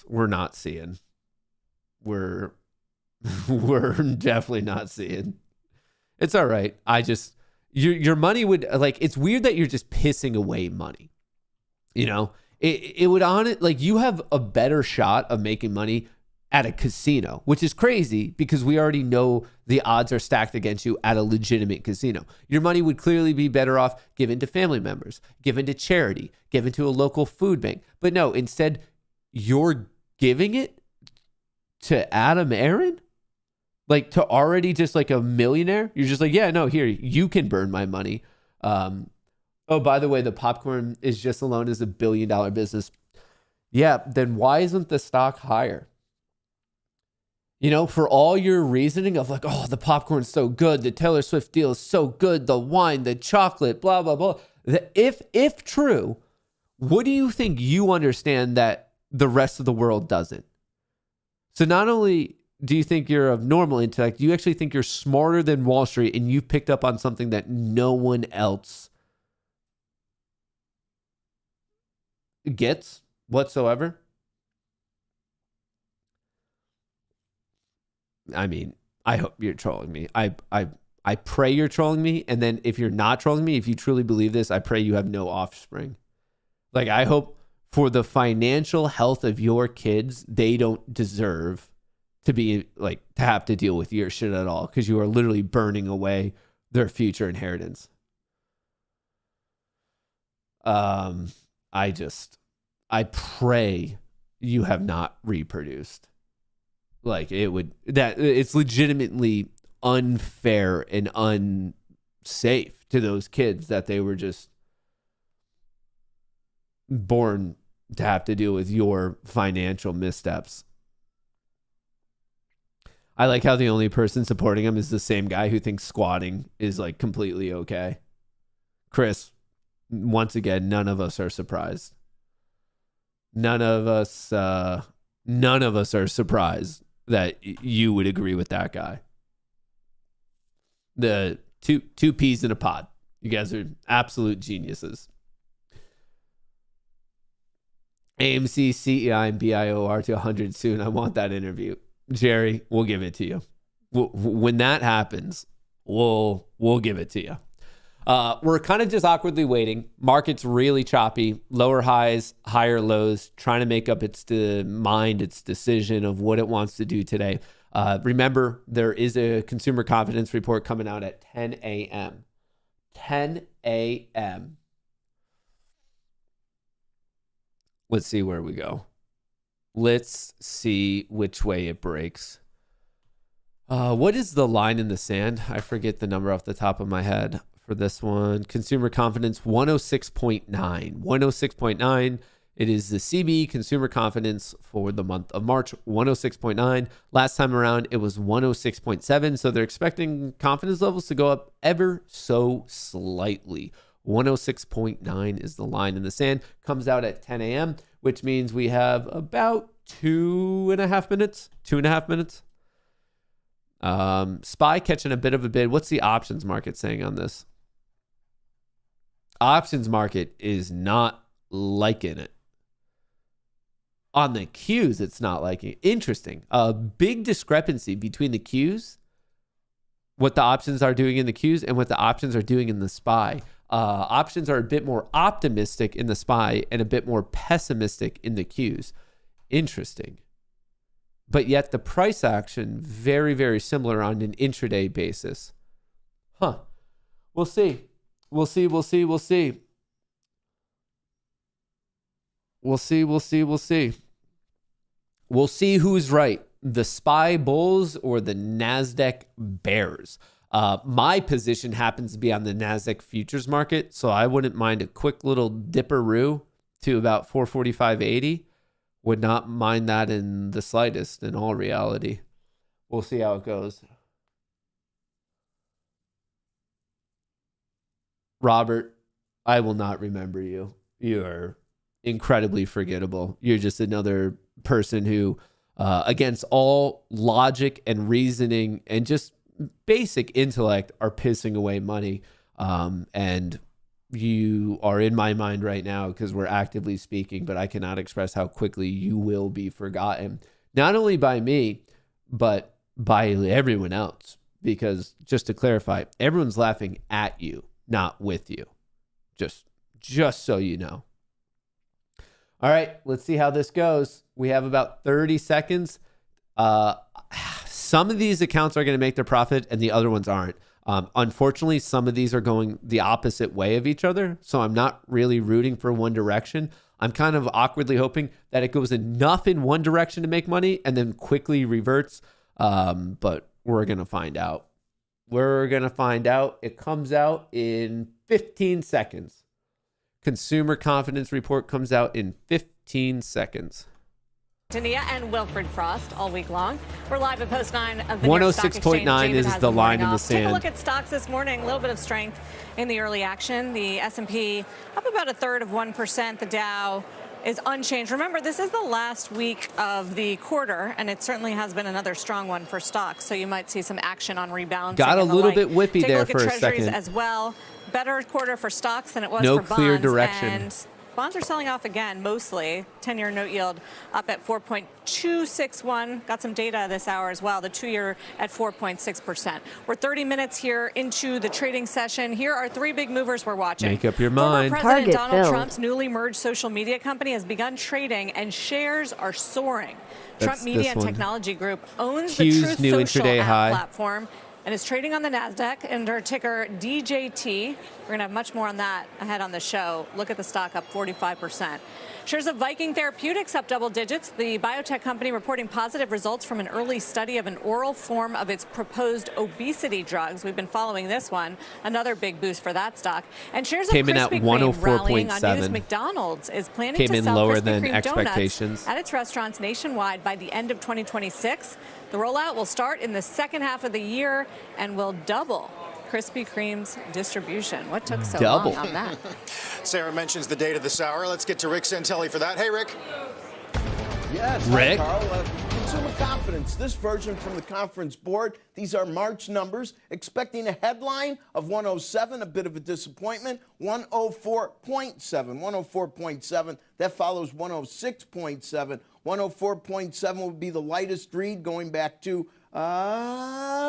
not seeing. We're definitely not seeing. It's all right. Your money would, like, it's weird that you're just pissing away money. It would you have a better shot of making money at a casino, which is crazy because we already know the odds are stacked against you at a legitimate casino. Your money would clearly be better off given to family members, given to charity, given to a local food bank. But no, instead, you're giving it to Adam Aaron? Like, to already just like a millionaire? You're just like, yeah, no, here, you can burn my money. Oh, by the way, the popcorn is just alone as $1 billion business. Yeah, then why isn't the stock higher? For all your reasoning of like, oh, the popcorn's so good, the Taylor Swift deal is so good, the wine, the chocolate, blah, blah, blah. If true, what do you think you understand that the rest of the world doesn't? So not only do you think you're of normal intellect, you actually think you're smarter than Wall Street and you've picked up on something that no one else gets whatsoever. I mean, I hope you're trolling me. I pray you're trolling me. And then if you're not trolling me, if you truly believe this, I pray you have no offspring. Like, I hope for the financial health of your kids, they don't deserve to be like, to have to deal with your shit at all. Because you are literally burning away their future inheritance. I pray you have not reproduced. Like, it's legitimately unfair and unsafe to those kids that they were just born to have to deal with your financial missteps. I like how the only person supporting him is the same guy who thinks squatting is like completely okay. Chris, once again, none of us are surprised. None of us are surprised that you would agree with that guy. The two peas in a pod. You guys are absolute geniuses. AMC, CEI, and BIOR to 100 soon. I want that interview. Jerry, we'll give it to you. When that happens, we'll give it to you. We're kind of just awkwardly waiting. Market's really choppy. Lower highs, higher lows, trying to make up its decision of what it wants to do today. Remember, there is a consumer confidence report coming out at 10 a.m. 10 a.m. Let's see where we go. Let's see which way it breaks. What is the line in the sand? I forget the number off the top of my head for this one. Consumer confidence 106.9. 106.9. It is the CB consumer confidence for the month of March, 106.9. Last time around, it was 106.7. So they're expecting confidence levels to go up ever so slightly. 106.9 is the line in the sand. Comes out at 10 a.m., which means we have about 2.5 minutes. 2.5 minutes. SPY catching a bit of a bid. What's the options market saying on this? Options market is not liking it. On the Qs, it's not liking it. Interesting. A big discrepancy between the Qs, what the options are doing in the Qs, and what the options are doing in the SPY. Options are a bit more optimistic in the SPY and a bit more pessimistic in the Qs. Interesting. But yet the price action, very, very similar on an intraday basis. Huh. We'll see. We'll see. We'll see. We'll see. We'll see. We'll see. We'll see. We'll see who's right, the SPY bulls or the NASDAQ bears. My position happens to be on the NASDAQ futures market, so I wouldn't mind a quick little dipperoo to about 445.80. Would not mind that in the slightest, in all reality. We'll see how it goes. Robert, I will not remember you. You're incredibly forgettable. You're just another person who, against all logic and reasoning and just basic intellect, are pissing away money. And you are in my mind right now because we're actively speaking, but I cannot express how quickly you will be forgotten. Not only by me, but by everyone else. Because just to clarify, everyone's laughing at you, not with you. Just so you know. All right, let's see how this goes. We have about 30 seconds. Some of these accounts are going to make their profit and the other ones aren't. Unfortunately, some of these are going the opposite way of each other. So I'm not really rooting for one direction. I'm kind of awkwardly hoping that it goes enough in one direction to make money and then quickly reverts. But we're going to find out. We're going to find out. It comes out in 15 seconds. Consumer confidence report comes out in 15 seconds. Tania and Wilfred Frost all week long. We're live at Post 9 of the 106.9 is the line in the sand. Take a look at stocks this morning. A little bit of strength in the early action. The S&P up about 1/3%. The Dow is unchanged. Remember, this is the last week of the quarter, and it certainly has been another strong one for stocks. So you might see some action on rebalancing. Got a little bit whippy there for a second. Take a look at treasuries as well. Better quarter for stocks than it was no for bonds. No clear direction. And bonds are selling off again, mostly. 10-year note yield up at 4.261. Got some data this hour as well. The 2-year at 4.6%. We're 30 minutes here into the trading session. Here are three big movers we're watching. Make up your mind. Former President Donald Trump's newly merged social media company has begun trading, and shares are soaring. Trump Media and Technology Group owns the Truth Social app platform and is trading on the NASDAQ under ticker DJT. We're going to have much more on that ahead on the show. Look at the stock up 45%. Shares of Viking Therapeutics up double digits. The biotech company reporting positive results from an early study of an oral form of its proposed obesity drugs. We've been following this one. Another big boost for that stock. And shares of Krispy Kreme rallying on news. McDonald's is planning to sell lower Krispy than Kreme expectations donuts at its restaurants nationwide by the end of 2026. The rollout will start in the second half of the year and will double Krispy Kreme's distribution. What took so long on that? Sarah mentions the data this hour. Let's get to Rick Santelli for that. Hey, Rick. Yes, Rick. Hi, Carl. Consumer confidence. This version from the conference board. These are March numbers. Expecting a headline of 107, a bit of a disappointment. 104.7. 104.7. That follows 106.7. 104.7 would be the lightest read going back to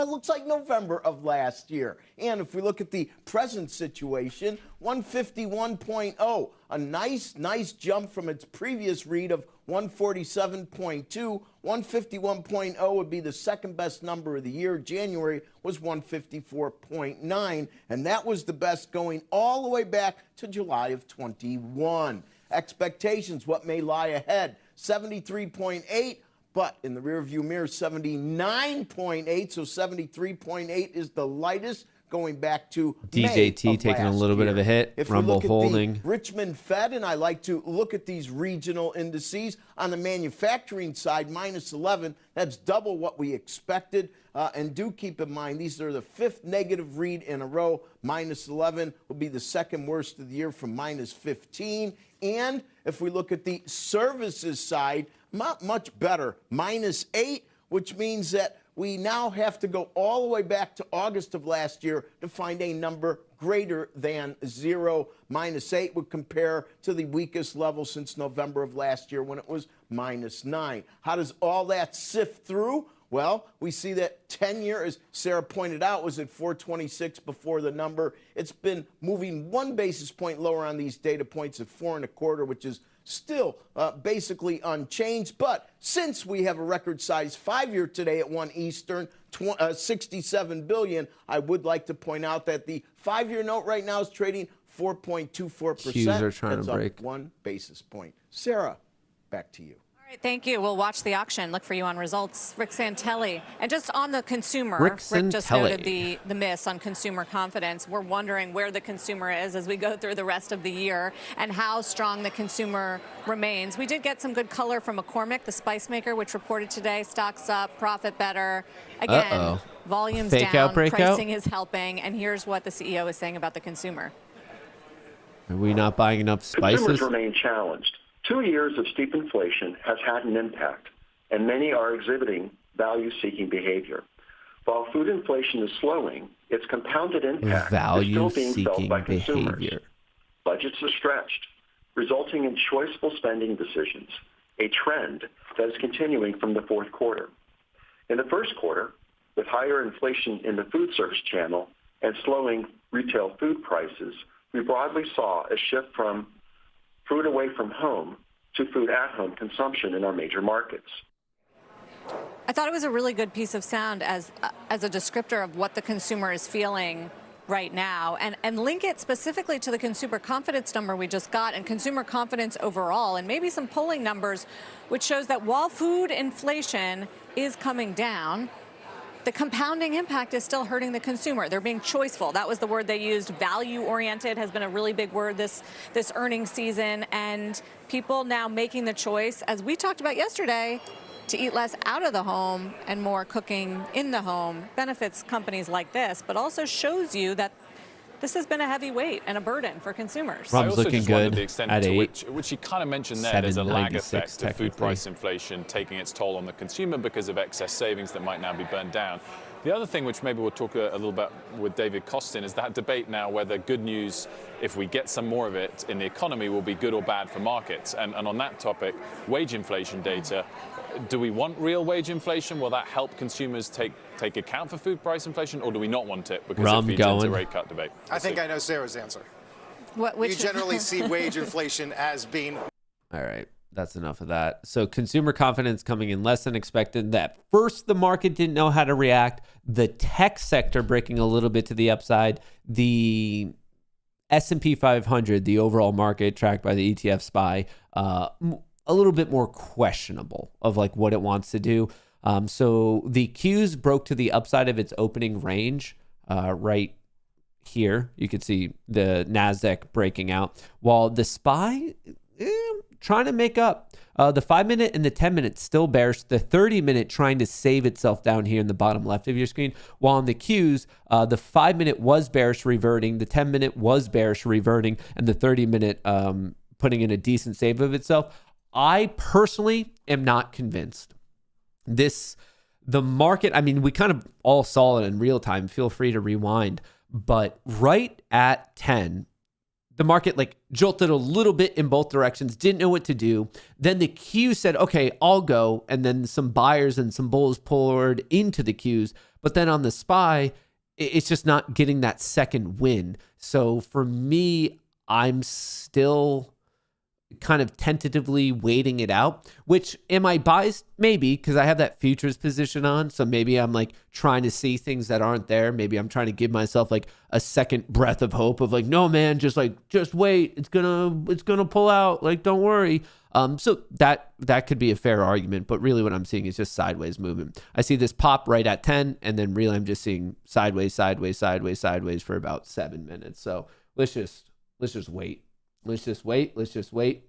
looks like November of last year. And if we look at the present situation, 151.0, a nice jump from its previous read of 147.2. 151.0 would be the second best number of the year. January was 154.9, and that was the best going all the way back to July of 21. Expectations, what may lie ahead, 73.8. But in the rearview mirror, 79.8, so 73.8 is the lightest going back to DJT taking a little bit of a hit. If Rumble we look holding. At the Richmond Fed, and I like to look at these regional indices. On the manufacturing side, minus 11. That's double what we expected. And do keep in mind, these are the fifth negative read in a row. Minus 11 will be the second worst of the year from minus 15. And if we look at the services side, not much better, minus 8, which means that we now have to go all the way back to August of last year to find a number greater than 0. Minus 8 would compare to the weakest level since November of last year when it was minus 9. How does all that sift through? Well, we see that 10-year, as Sarah pointed out, was at 426 before the number. It's been moving 1 basis point lower on these data points at 4.25, which is still basically unchanged. But since we have a record size 5-year today at 1 Eastern, 67 billion, I would like to point out that the 5-year note right now is trading 4.24%. Qs are trying That's to break. Up 1 basis point. Sarah, back to you. All right, thank you. We'll watch the auction. Look for you on results. Rick Santelli. And just on the consumer, Rick just noted the miss on consumer confidence. We're wondering where the consumer is as we go through the rest of the year and how strong the consumer remains. We did get some good color from McCormick, the spice maker, which reported today. Stocks up, profit better. Again, volumes down, pricing is helping. And here's what the CEO is saying about the consumer. Are we not buying enough spices? Consumers remain challenged. 2 years of steep inflation has had an impact, and many are exhibiting value-seeking behavior. While food inflation is slowing, its compounded impact is still being felt by consumers. Budgets are stretched, resulting in choiceful spending decisions, a trend that is continuing from the fourth quarter. In the first quarter, with higher inflation in the food service channel and slowing retail food prices, we broadly saw a shift from food away from home to food at home consumption in our major markets. I thought it was a really good piece of sound as a descriptor of what the consumer is feeling right now, and link it specifically to the consumer confidence number we just got and consumer confidence overall, and maybe some polling numbers which shows that while food inflation is coming down, the compounding impact is still hurting the consumer. They're being choiceful. That was the word they used. Value-oriented has been a really big word this earnings season. And people now making the choice, as we talked about yesterday, to eat less out of the home and more cooking in the home. Benefits companies like this, but also shows you that this has been a heavy weight and a burden for consumers. Rob's looking good the extent at to 8. which you kind of mentioned there, there's a lag effect of food price inflation taking its toll on the consumer because of excess savings that might now be burned down. The other thing, which maybe we'll talk a little bit with David Costin, is that debate now whether good news, if we get some more of it in the economy, will be good or bad for markets. And on that topic, wage inflation data, do we want real wage inflation? Will that help consumers take account for food price inflation, or do we not want it because it feeds into rate cut debate? I think I know Sarah's answer. You generally see wage inflation as being... All right. That's enough of that. So consumer confidence coming in less than expected. At first, the market didn't know how to react. The tech sector breaking a little bit to the upside. The S&P 500, the overall market tracked by the ETF SPY, a little bit more questionable of like what it wants to do. So the Qs broke to the upside of its opening range right here. You can see the NASDAQ breaking out, while the SPY trying to make up. The 5-minute and the 10-minute still bearish. The 30-minute trying to save itself down here in the bottom left of your screen. While on the Qs, the 5-minute was bearish reverting, the 10-minute was bearish reverting, and the 30-minute putting in a decent save of itself. I personally am not convinced. The market, I mean, we kind of all saw it in real time. Feel free to rewind. But right at 10, the market like jolted a little bit in both directions, didn't know what to do. Then the Q said, okay, I'll go. And then some buyers and some bulls poured into the Qs. But then on the SPY, it's just not getting that second win. So for me, I'm still kind of tentatively waiting it out, which am I biased? Maybe, because I have that futures position on. So maybe I'm like trying to see things that aren't there. Maybe I'm trying to give myself like a second breath of hope of like, no, man, just wait. It's gonna pull out. Like, don't worry. So that could be a fair argument, but really what I'm seeing is just sideways movement. I see this pop right at 10, and then really I'm just seeing sideways for about 7 minutes. So let's just wait. Let's just wait.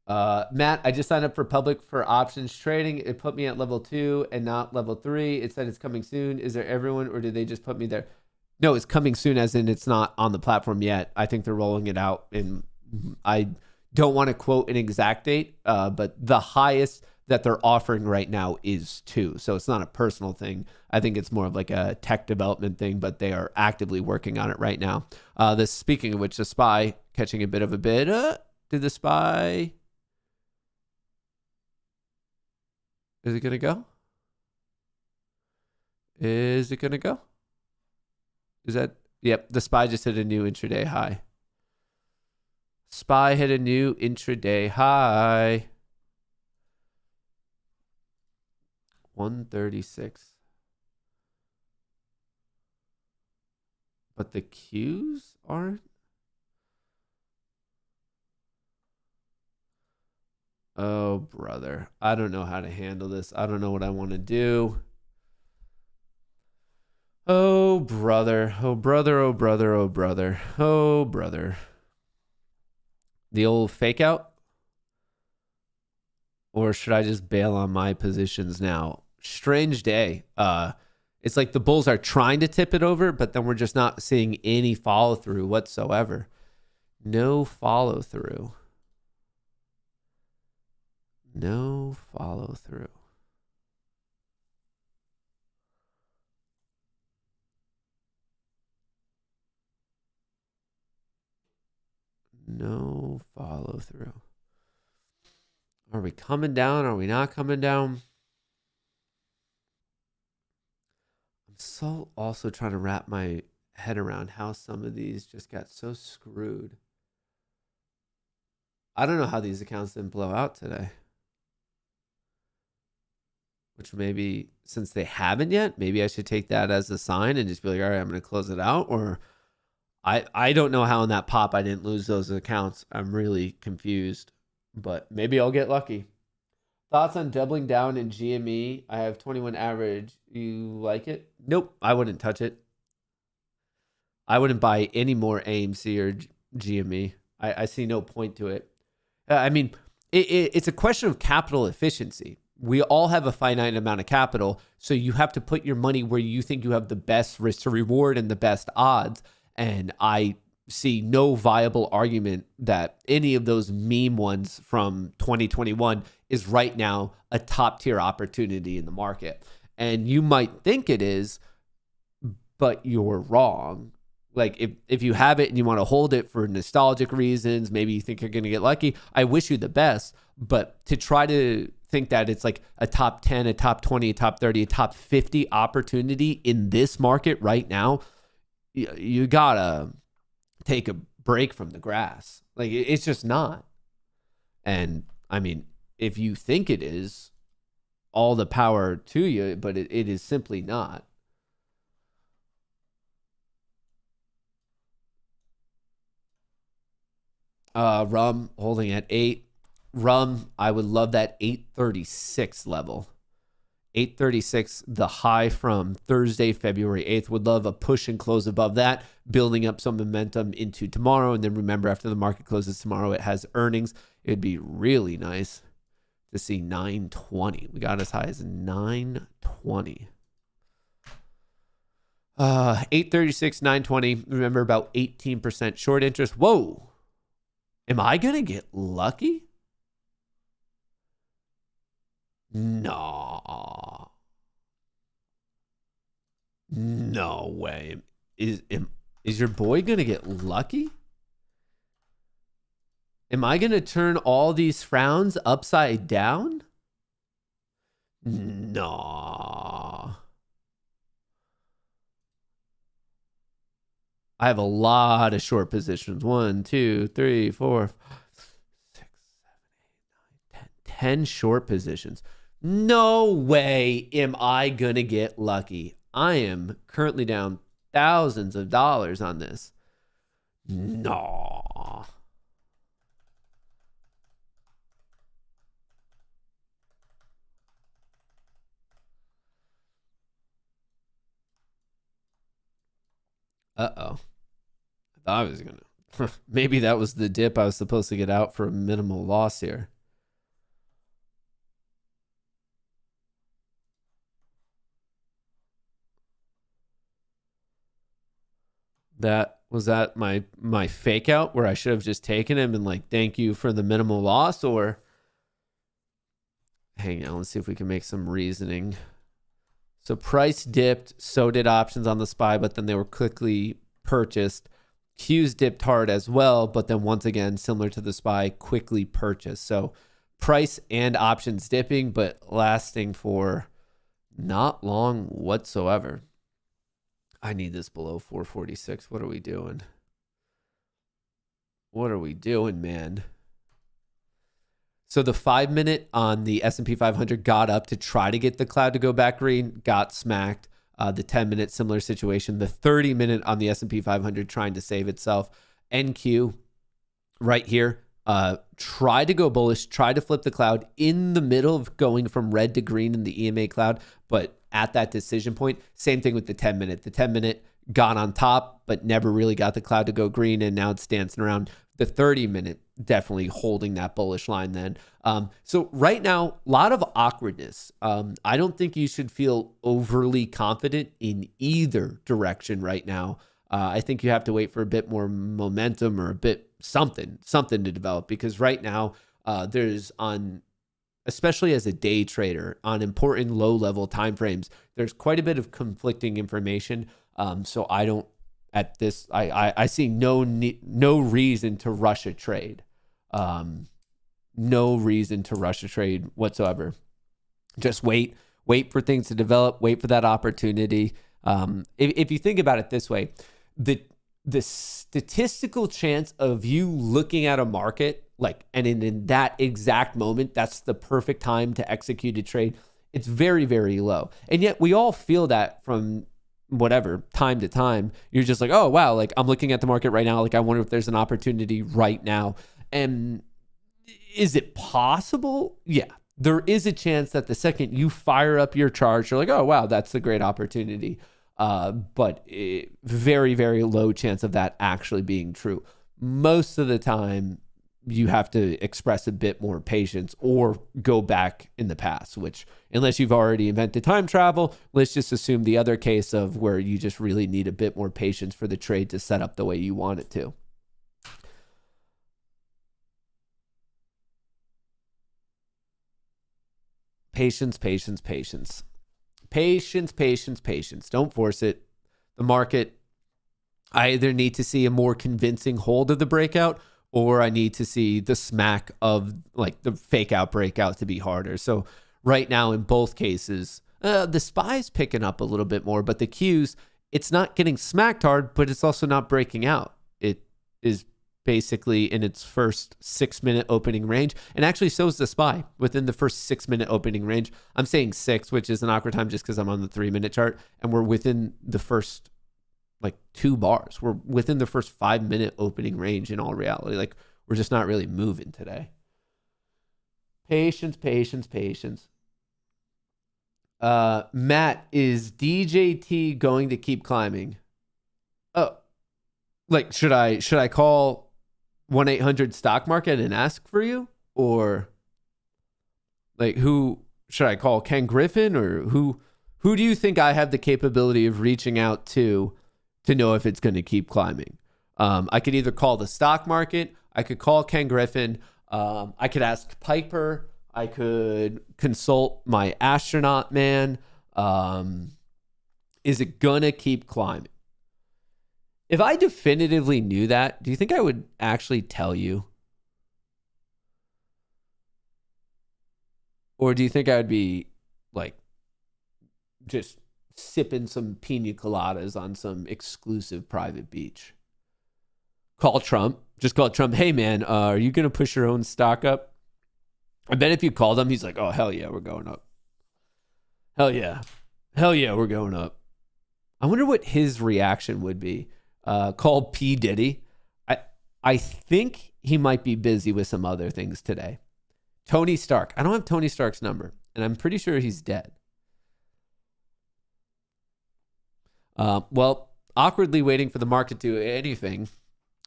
Matt, I just signed up for public for options trading. It put me at level 2 and not level 3. It said it's coming soon. Is there everyone, or did they just put me there? No, it's coming soon as in it's not on the platform yet. I think they're rolling it out, and I don't want to quote an exact date, but the highest that they're offering right now is 2. So it's not a personal thing. I think it's more of like a tech development thing, but they are actively working on it right now. Speaking of which, the SPY catching a bit of a bid. Did the SPY... Is it going to go? Is it going to go? Is that... Yep, the SPY just hit a new intraday high. SPY hit a new intraday high. 136. But the Qs aren't. Oh, brother. I don't know how to handle this. I don't know what I want to do. Oh, brother. Oh, brother. Oh, brother. Oh, brother. Oh, brother. The old fake out? Or should I just bail on my positions now? Strange day. It's like the bulls are trying to tip it over, but then we're just not seeing any follow through whatsoever. No follow through. No follow through. No follow through. Are we coming down? Are we not coming down? I'm so also trying to wrap my head around how some of these just got so screwed. I don't know how these accounts didn't blow out today. Which maybe, since they haven't yet, maybe I should take that as a sign and just be like, all right, I'm going to close it out. Or I don't know how in that pop I didn't lose those accounts. I'm really confused, but maybe I'll get lucky. Thoughts on doubling down in GME? I have 21 average. You like it? Nope, I wouldn't touch it. I wouldn't buy any more AMC or GME. I see no point to it. I mean, it's a question of capital efficiency. We all have a finite amount of capital, so you have to put your money where you think you have the best risk to reward and the best odds. And I see no viable argument that any of those meme ones from 2021 is right now a top tier opportunity in the market. And you might think it is, but you're wrong. Like if you have it and you want to hold it for nostalgic reasons, maybe you think you're going to get lucky. I wish you the best, but to try to think that it's like a top 10, a top 20, a top 30, a top 50 opportunity in this market right now, you gotta take a break from the grass. Like it's just not. And I mean, if you think it is, all the power to you, but it is simply not. Rum holding at 8. Rum, I would love that 836 level. 836, the high from Thursday, February 8th. Would love a push and close above that, building up some momentum into tomorrow. And then remember, after the market closes tomorrow, it has earnings. It'd be really nice to see 920. We got as high as 920. 836, 920. Remember, about 18% short interest. Whoa. Am I going to get lucky? No. No way. Is your boy going to get lucky? Am I going to turn all these frowns upside down? No. I have a lot of short positions. 1, 2, 3, 4, 5, 6, 7, 8, 9, 10. 10 short positions. No way am I going to get lucky. I am currently down thousands of dollars on this. No. Uh-oh. I thought I was going to. Maybe that was the dip I was supposed to get out for a minimal loss here. Was that my fake out where I should have just taken him and like, thank you for the minimal loss? Or hang on, let's see if we can make some reasoning. So price dipped, so did options on the SPY, but then they were quickly purchased. Qs dipped hard as well, but then once again, similar to the SPY, quickly purchased. So price and options dipping, but lasting for not long whatsoever. I need this below 446. What are we doing? What are we doing, man? So the 5-minute on the S&P 500 got up to try to get the cloud to go back green, got smacked. The 10-minute, similar situation. The 30-minute on the S&P 500 trying to save itself. NQ right here, Try to go bullish, try to flip the cloud in the middle of going from red to green in the EMA cloud. But at that decision point, same thing with the 10 minute. The 10 minute got on top, but never really got the cloud to go green. And now it's dancing around. The 30 minute definitely holding that bullish line then. So right now, a lot of awkwardness. I don't think you should feel overly confident in either direction right now. I think you have to wait for a bit more momentum or a bit something to develop, because right now there's especially as a day trader on important low level timeframes, there's quite a bit of conflicting information. So I don't at this, I see no reason to rush a trade. No reason to rush a trade whatsoever. Just wait for things to develop, wait for that opportunity. If you think about it this way, the statistical chance of you looking at a market, and in that exact moment, that's the perfect time to execute a trade, it's very, very low. And yet we all feel that from whatever time to time. You're just like, oh, wow, I'm looking at the market right now. I wonder if there's an opportunity right now. And is it possible? Yeah, there is a chance that the second you fire up your charge, you're like, oh, wow, that's a great opportunity. But very, very low chance of that actually being true. Most of the time, you have to express a bit more patience or go back in the past, which, unless you've already invented time travel, let's just assume the other case of where you just really need a bit more patience for the trade to set up the way you want it to. Patience. Don't force it. The market, I either need to see a more convincing hold of the breakout, or I need to see the smack of the fake out breakout to be harder. So right now, in both cases, the SPY's picking up a little bit more, but the Qs, it's not getting smacked hard, but it's also not breaking out. It is basically in its first 6-minute opening range. And actually, so is the SPY within the first 6-minute opening range. I'm saying 6, which is an awkward time just because I'm on the 3-minute chart, and we're within the first 2 bars. We're within the first 5-minute opening range in all reality. We're just not really moving today. Patience. Matt, is DJT going to keep climbing? Oh, should I call 1-800 stock market and ask for you? Or who should I call? Ken Griffin? Or who do you think I have the capability of reaching out to know if it's going to keep climbing? I could either call the stock market, I could call Ken Griffin, I could ask Piper, I could consult my astronaut man. Is it going to keep climbing? If I definitively knew that, do you think I would actually tell you? Or do you think I would be just sipping some pina coladas on some exclusive private beach? Call Trump. Just call Trump. Hey, man, are you going to push your own stock up? I bet if you called him, he's like, oh, hell yeah, we're going up. Hell yeah, we're going up. I wonder what his reaction would be. Call P. Diddy. I think he might be busy with some other things today. Tony Stark. I don't have Tony Stark's number, and I'm pretty sure he's dead. Well, awkwardly waiting for the market to do anything.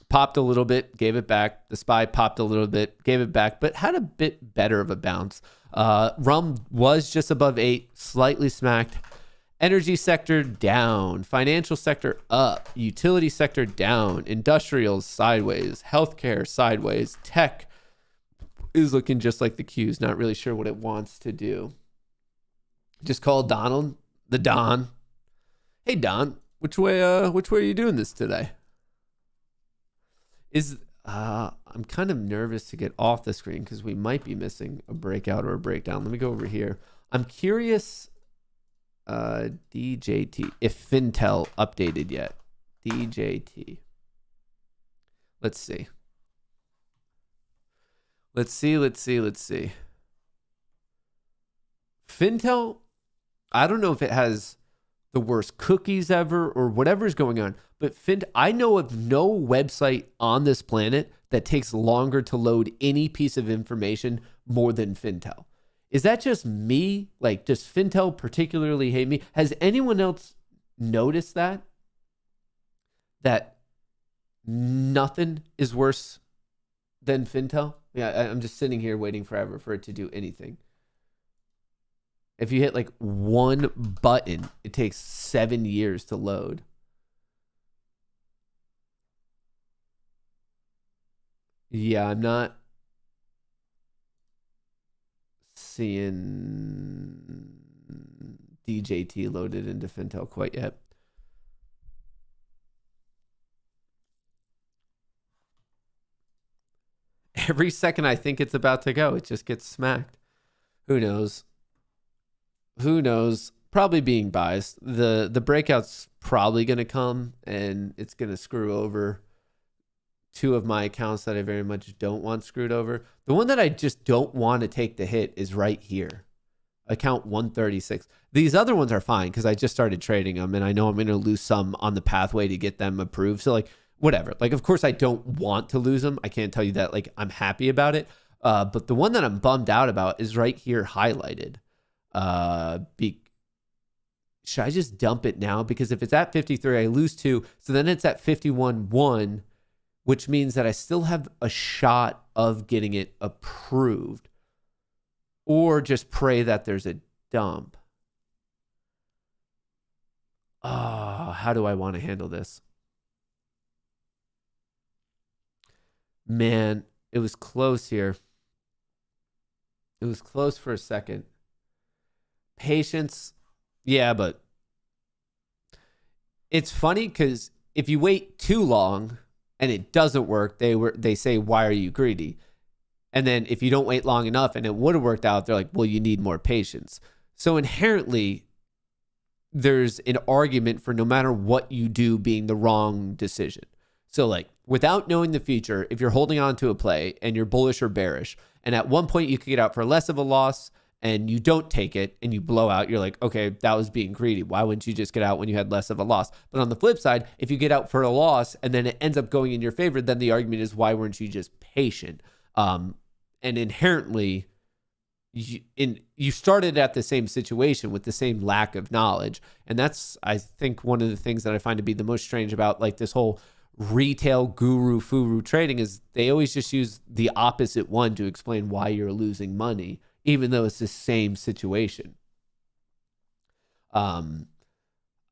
Popped a little bit, gave it back. The SPY popped a little bit, gave it back, but had a bit better of a bounce. RUM was just above 8, slightly smacked. Energy sector down. Financial sector up. Utility sector down. Industrials sideways. Healthcare sideways. Tech is looking just like the Qs. Not really sure what it wants to do. Just call Donald, the Don. Hey, Don, which way are you doing this today? I'm kind of nervous to get off the screen because we might be missing a breakout or a breakdown. Let me go over here. I'm curious, DJT, if Fintel updated yet. DJT. Let's see. Fintel, I don't know if it has the worst cookies ever or whatever's going on. But I know of no website on this planet that takes longer to load any piece of information more than Fintel. Is that just me? Like, does Fintel particularly hate me? Has anyone else noticed that? That nothing is worse than Fintel? Yeah, I'm just sitting here waiting forever for it to do anything. If you hit like one button, it takes 7 years to load. Yeah, I'm not seeing DJT loaded into Fintel quite yet. Every second I think it's about to go, it just gets smacked. Who knows? Who knows? Probably being biased. The breakout's probably going to come, and it's going to screw over two of my accounts that I very much don't want screwed over. The one that I just don't want to take the hit is right here. Account 136. These other ones are fine because I just started trading them, and I know I'm going to lose some on the pathway to get them approved. So, like, whatever. Like, of course, I don't want to lose them. I can't tell you that, like, I'm happy about it. But the one that I'm bummed out about is right here highlighted. Should I just dump it now? Because if it's at 53, I lose 2. So then it's at 51.1, which means that I still have a shot of getting it approved. Or just pray that there's a dump. How do I want to handle this? Man, it was close here. It was close for a second. Patience. Yeah, but it's funny because if you wait too long and it doesn't work, they say, why are you greedy? And then if you don't wait long enough and it would have worked out, they're like, well, you need more patience. So inherently, there's an argument for no matter what you do being the wrong decision. So like without knowing the future, if you're holding on to a play and you're bullish or bearish, and at one point you could get out for less of a loss and you don't take it and you blow out, you're like, okay, that was being greedy. Why wouldn't you just get out when you had less of a loss? But on the flip side, if you get out for a loss and then it ends up going in your favor, then the argument is, why weren't you just patient? And inherently, you started at the same situation with the same lack of knowledge. And that's, I think, one of the things that I find to be the most strange about like this whole retail guru furu trading is they always just use the opposite one to explain why you're losing money, even though it's the same situation.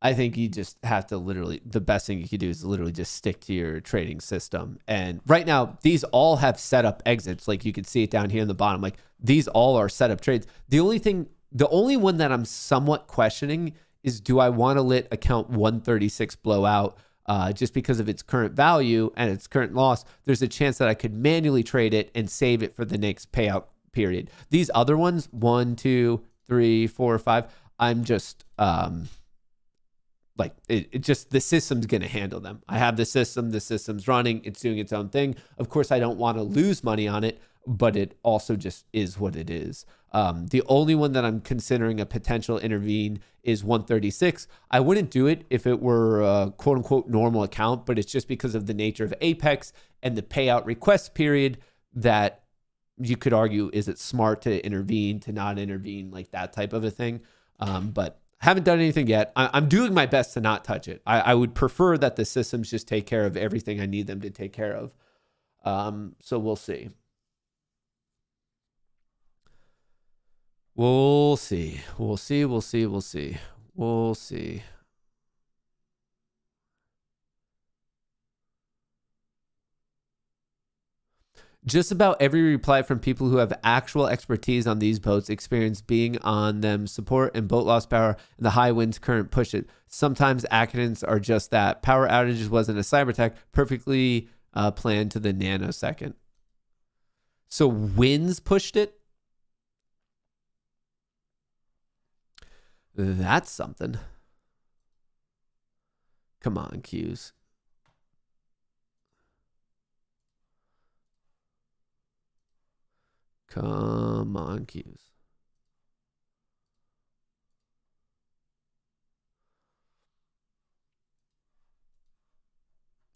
I think you just have to the best thing you can do is literally just stick to your trading system. And right now, these all have set up exits. Like you can see it down here in the bottom. Like these all are set up trades. The only one that I'm somewhat questioning is, do I want to let account 136 blow out just because of its current value and its current loss? There's a chance that I could manually trade it and save it for the next payout period. These other ones, 1, 2, 3, 4, 5, I'm just like it just, the system's going to handle them. I have the system's running, it's doing its own thing. Of course, I don't want to lose money on it, but it also just is what it is. The only one that I'm considering a potential intervene is 136. I wouldn't do it if it were a quote unquote normal account, but it's just because of the nature of Apex and the payout request period that you could argue, is it smart to intervene, to not intervene, like that type of a thing. But haven't done anything yet. I'm doing my best to not touch it. I would prefer that the systems just take care of everything I need them to take care of. So we'll see. We'll see. We'll see. We'll see. We'll see. We'll see. Just about every reply from people who have actual expertise on these boats experience being on them support and boat loss power and the high winds current push it. Sometimes accidents are just that. Power outages wasn't a cyber attack, perfectly planned to the nanosecond. So winds pushed it? That's something. Come on, Q's. Come on, Q's.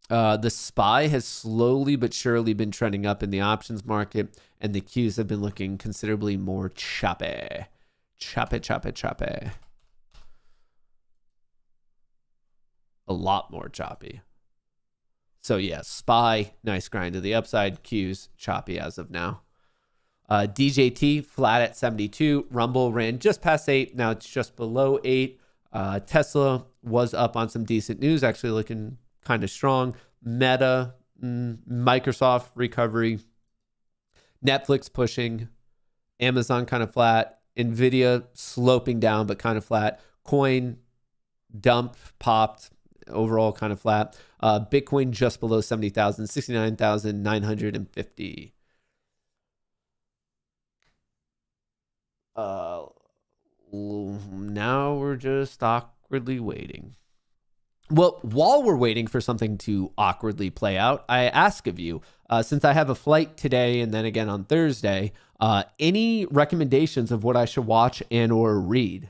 The SPY has slowly but surely been trending up in the options market, and the Qs have been looking considerably more choppy. Choppy. A lot more choppy. So yeah, SPY, nice grind to the upside. Qs, choppy as of now. DJT, flat at 72. Rumble ran just past 8. Now it's just below 8. Tesla was up on some decent news, actually looking kind of strong. Meta, Microsoft recovery. Netflix pushing. Amazon kind of flat. Nvidia sloping down, but kind of flat. Coin dumped, popped. Overall kind of flat. Bitcoin just below 70,000, 69,950. Now we're just awkwardly waiting. Well, while we're waiting for something to awkwardly play out, I ask of you, since I have a flight today and then again on Thursday, any recommendations of what I should watch and or read?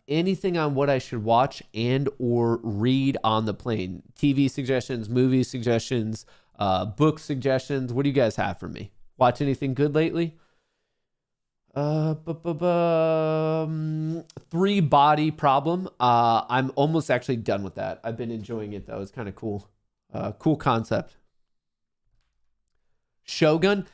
Anything on what I should watch and or read on the plane? TV suggestions, movie suggestions, book suggestions. What do you guys have for me? Watch anything good lately? 3 Body Problem. I'm almost actually done with that. I've been enjoying it though. It's kind of cool. Cool concept. Shogun.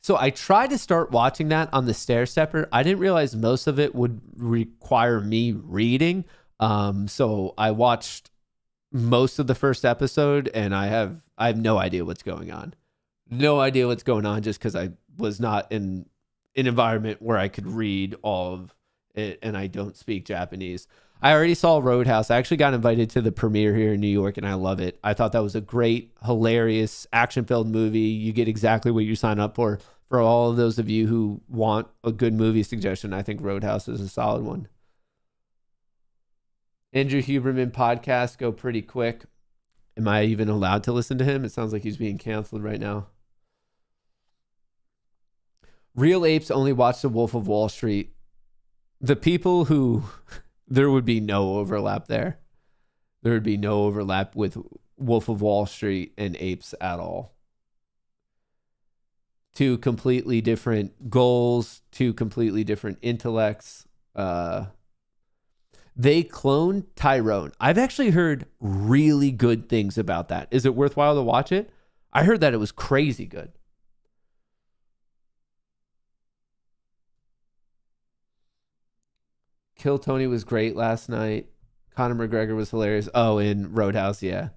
So I tried to start watching that on the Stair Stepper. I didn't realize most of it would require me reading. So I watched most of the first episode and I have no idea what's going on. No idea what's going on just because I was not in an environment where I could read all of it and I don't speak Japanese. I already saw Roadhouse. I actually got invited to the premiere here in New York and I love it. I thought that was a great, hilarious, action-filled movie. You get exactly what you sign up for. For all of those of you who want a good movie suggestion, I think Roadhouse is a solid one. Andrew Huberman podcast, go pretty quick. Am I even allowed to listen to him? It sounds like he's being canceled right now. Real apes only watch The Wolf of Wall Street. The people who... there would be no overlap there. There would be no overlap with Wolf of Wall Street and apes at all. 2 completely different goals, 2 completely different intellects. They cloned Tyrone. I've actually heard really good things about that. Is it worthwhile to watch it? I heard that it was crazy good. Kill Tony was great last night. Conor McGregor was hilarious. Oh, in Roadhouse, yeah.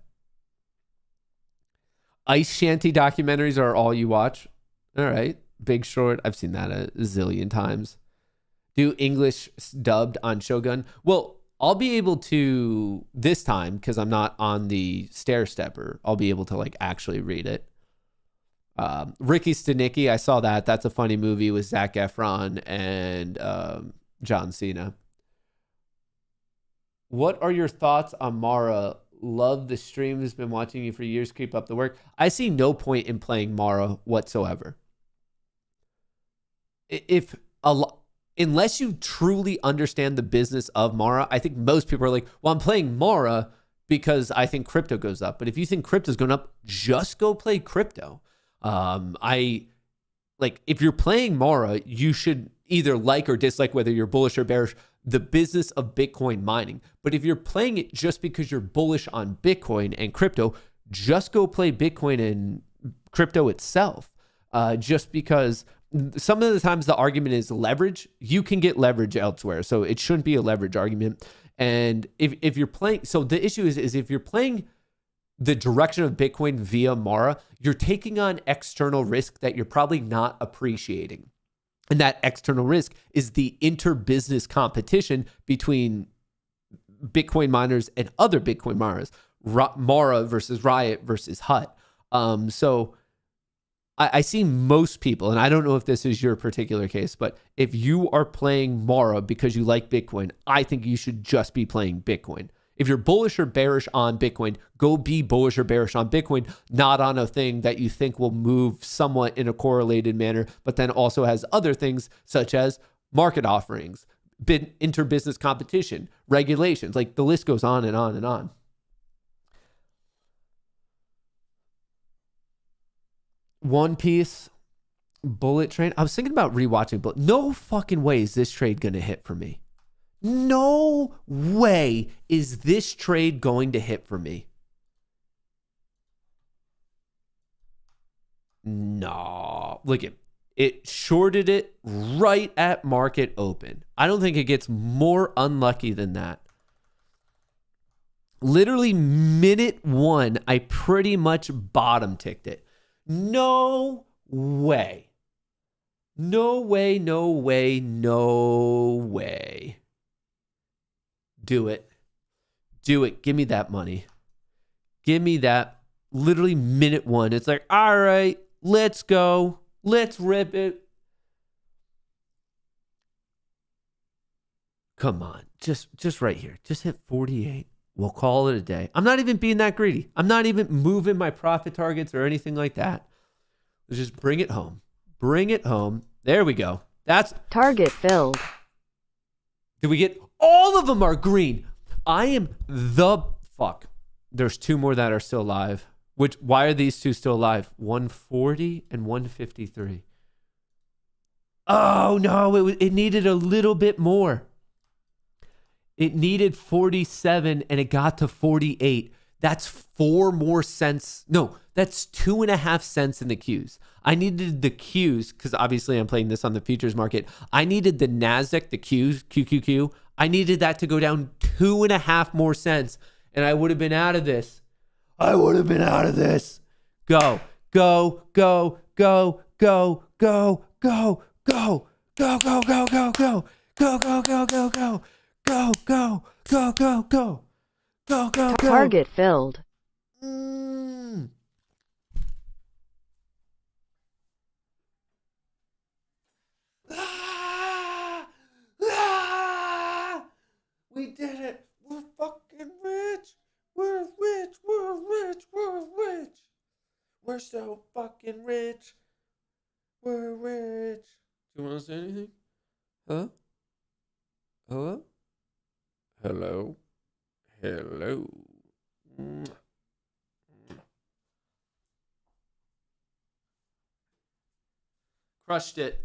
Ice Shanty documentaries are all you watch? All right. Big Short. I've seen that a zillion times. Do English dubbed on Shogun? Well, I'll be able to this time because I'm not on the Stair Stepper. I'll be able to like actually read it. Ricky Stenicki. I saw that. That's a funny movie with Zac Efron and John Cena. What are your thoughts on Mara? Love the stream. Has been watching you for years. Keep up the work. I see no point in playing Mara whatsoever. Unless you truly understand the business of Mara, I think most people are like, well, I'm playing Mara because I think crypto goes up. But if you think crypto's going up, just go play crypto. If you're playing Mara, you should either like or dislike whether you're bullish or bearish the business of Bitcoin mining. But if you're playing it just because you're bullish on Bitcoin and crypto, just go play Bitcoin and crypto itself. Just because some of the times the argument is leverage, you can get leverage elsewhere. So it shouldn't be a leverage argument. And if you're playing, so the issue is if you're playing the direction of Bitcoin via Mara, you're taking on external risk that you're probably not appreciating. And that external risk is the inter-business competition between Bitcoin miners and other Bitcoin miners, Mara versus Riot versus Hut. So I see most people, and I don't know if this is your particular case, but if you are playing Mara because you like Bitcoin, I think you should just be playing Bitcoin. If you're bullish or bearish on Bitcoin, go be bullish or bearish on Bitcoin, not on a thing that you think will move somewhat in a correlated manner, but then also has other things such as market offerings, inter-business competition, regulations, like the list goes on and on and on. One Piece, Bullet Train. I was thinking about rewatching, but no fucking way is this trade going to hit for me. No way is this trade going to hit for me. No. Look at it. Shorted it right at market open. I don't think it gets more unlucky than that. Literally minute one, I pretty much bottom ticked it. No way. No way, no way, no way. Do it. Do it. Give me that money. Give me that. Literally minute one. It's like, all right, let's go. Let's rip it. Come on. Just right here. Just hit 48. We'll call it a day. I'm not even being that greedy. I'm not even moving my profit targets or anything like that. Let's just bring it home. Bring it home. There we go. That's target filled. Did we get all of them are green? I am the fuck. There's two more that are still alive. Why are these two still alive? 140 and 153. Oh no, it needed a little bit more. It needed 47 and it got to 48. That's 4 more cents. No, that's 2.5 cents in the Qs. I needed the Qs because obviously I'm playing this on the futures market. I needed the NASDAQ, the Qs, QQQ. I needed that to go down 2.5 more cents and I would have been out of this. I would have been out of this. Go, go, go, go, go, go, go, go, go, go, go, go, go, go, go, go, go, go. Go, go, go, go, go. Go, go, go. Target filled. We did it. We're fucking rich. We're rich. We're rich. We're rich. We're so fucking rich. We're rich. Do you want to say anything? Huh? Hello? Hello. Hello. Crushed it.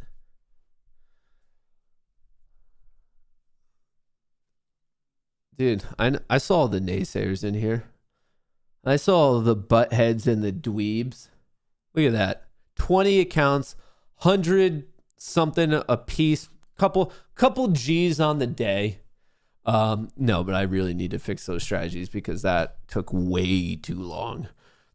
Dude, I saw the naysayers in here. I saw the butt heads and the dweebs. Look at that. 20 accounts, 100 something a piece, couple G's on the day. No, but I really need to fix those strategies because that took way too long.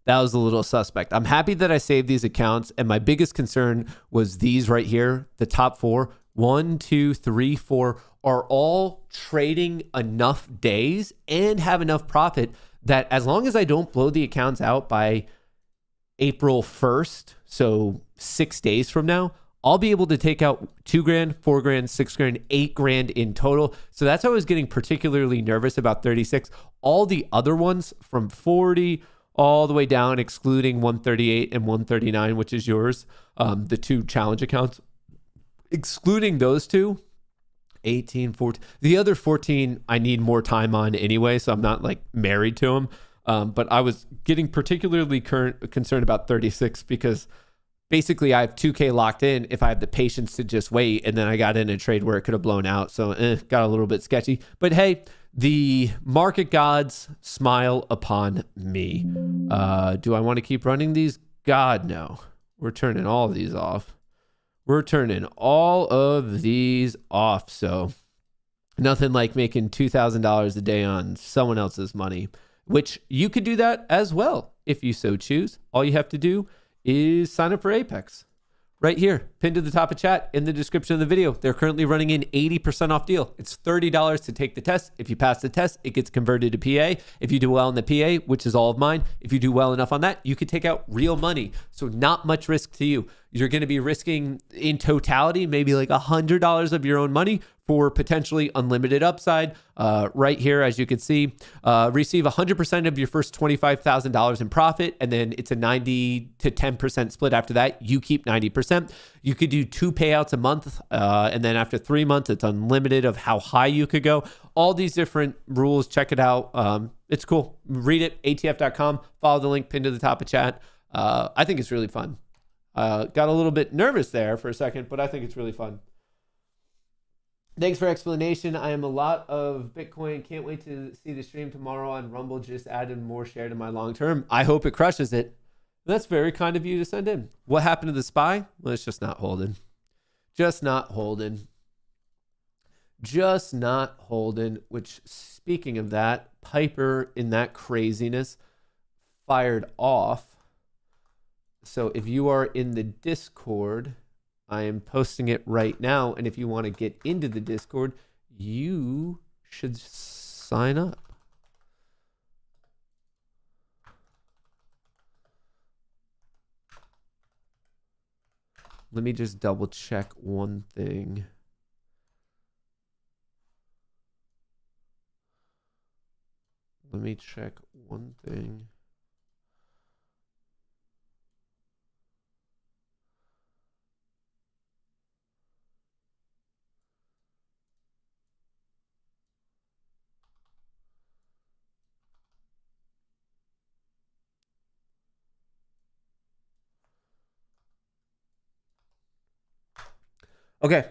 That was a little suspect. I'm happy that I saved these accounts, and my biggest concern was these right here, the top 4. 1, 2, 3, 4 are all trading enough days and have enough profit that as long as I don't blow the accounts out by April 1st, so 6 days from now, I'll be able to take out $2,000, $4,000, $6,000, $8,000 in total. So that's why I was getting particularly nervous about 36. All the other ones from 40 all the way down, excluding 138 and 139, which is yours, the 2 challenge accounts, excluding those 2, 18, 14. The other 14, I need more time on anyway, so I'm not like married to them. But I was getting particularly concerned about 36 because basically, I have 2K locked in if I have the patience to just wait, and then I got in a trade where it could have blown out, so got a little bit sketchy. But hey, the market gods smile upon me. Do I want to keep running these? God, no. We're turning all of these off. We're turning all of these off, so nothing like making $2,000 a day on someone else's money, which you could do that as well if you so choose. All you have to do is sign up for Apex right here, pinned to the top of chat in the description of the video. They're currently running an 80% off deal. It's $30 to take the test. If you pass the test, it gets converted to PA. If you do well in the PA, which is all of mine, if you do well enough on that, you could take out real money. So not much risk to you. You're going to be risking in totality maybe like $100 of your own money for potentially unlimited upside. Right here, as you can see, receive 100% of your first $25,000 in profit, and then it's a 90 to 10% split after that. You keep 90%. You could do 2 payouts a month, and then after 3 months, it's unlimited of how high you could go. All these different rules, check it out. It's cool. Read it, atf.com. Follow the link pinned to the top of chat. I think it's really fun. Got a little bit nervous there for a second, but I think it's really fun. Thanks for explanation. I am a lot of Bitcoin. Can't wait to see the stream tomorrow on Rumble. Just added more share to my long term. I hope it crushes it. That's very kind of you to send in. What happened to the SPY? Well, it's just not holding. Just not holding. Just not holding. Which, speaking of that, Piper in that craziness fired off. So if you are in the Discord, I am posting it right now. And if you want to get into the Discord, you should sign up. Let me just double check one thing. Let me check one thing. Okay.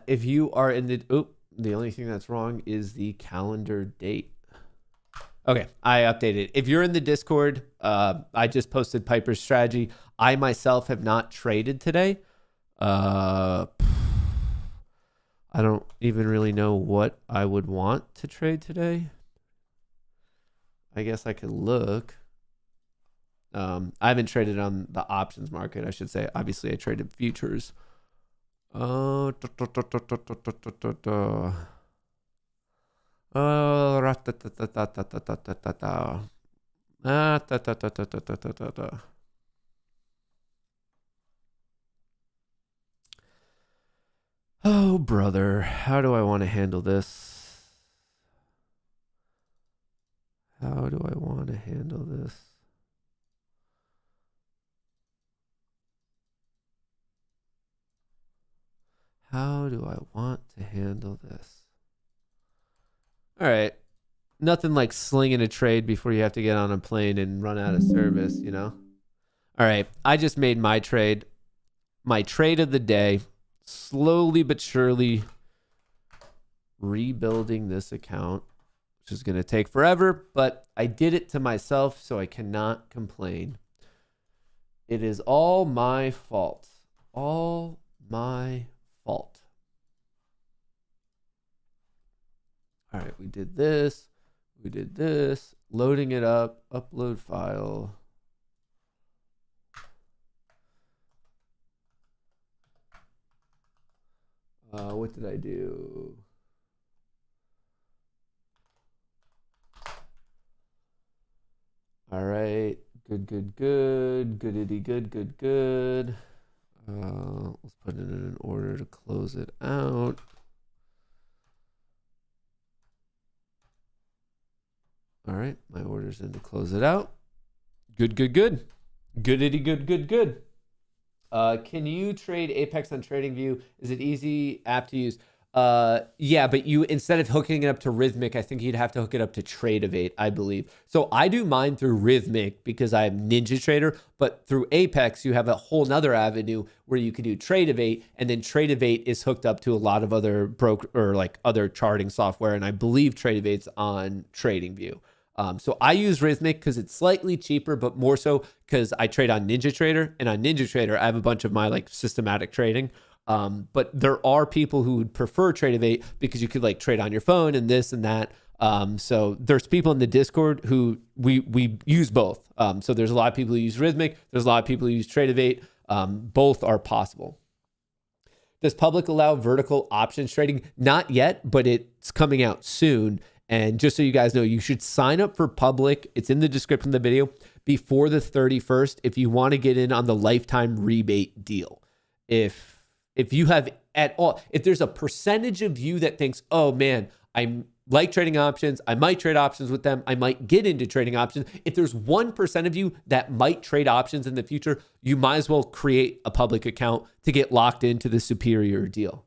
If you are in the only thing that's wrong is the calendar date. Okay, I updated. If you're in the Discord, I just posted Piper's strategy. I myself have not traded today. I don't even really know what I would want to trade today. I guess I could look. I haven't traded on the options market, I should say. Obviously, I traded futures. Oh, brother, how do I want to handle this? How do I want to handle this? How do I want to handle this? All right. Nothing like slinging a trade before you have to get on a plane and run out of service, you know? All right. I just made my trade. My trade of the day. Slowly but surely rebuilding this account, which is going to take forever, but I did it to myself, so I cannot complain. It is all my fault. All my fault. All right, we did this. We did this. Loading it up. Upload file. What did I do? All right. Good. Goodity good. Let's put it in an order to close it out. All right. My order's in to close it out. Good. Goodity good. Can you trade Apex on TradingView? Is it easy app to use? Yeah, but you, instead of hooking it up to Rhythmic, I think you'd have to hook it up to Tradeovate, I believe. So I do mine through Rhythmic because I'm Ninja Trader, but through Apex, you have a whole nother avenue where you can do Tradeovate, and then Tradeovate is hooked up to a lot of other other charting software, and I believe Tradeovate's on TradingView. So I use Rhythmic because it's slightly cheaper, but more so because I trade on Ninja Trader, and on Ninja Trader, I have a bunch of my like systematic trading. But there are people who would prefer Tradeovate because you could like trade on your phone and this and that. So there's people in the Discord who we use both. So there's a lot of people who use Rhythmic. There's a lot of people who use Tradeovate. Both are possible. Does Public allow vertical options trading? Not yet, but it's coming out soon. And just so you guys know, you should sign up for Public. It's in the description of the video before the 31st if you want to get in on the lifetime rebate deal. If you have at all, if there's a percentage of you that thinks, oh man, I like trading options, I might trade options with them, I might get into trading options. If there's 1% of you that might trade options in the future, you might as well create a Public account to get locked into the superior deal.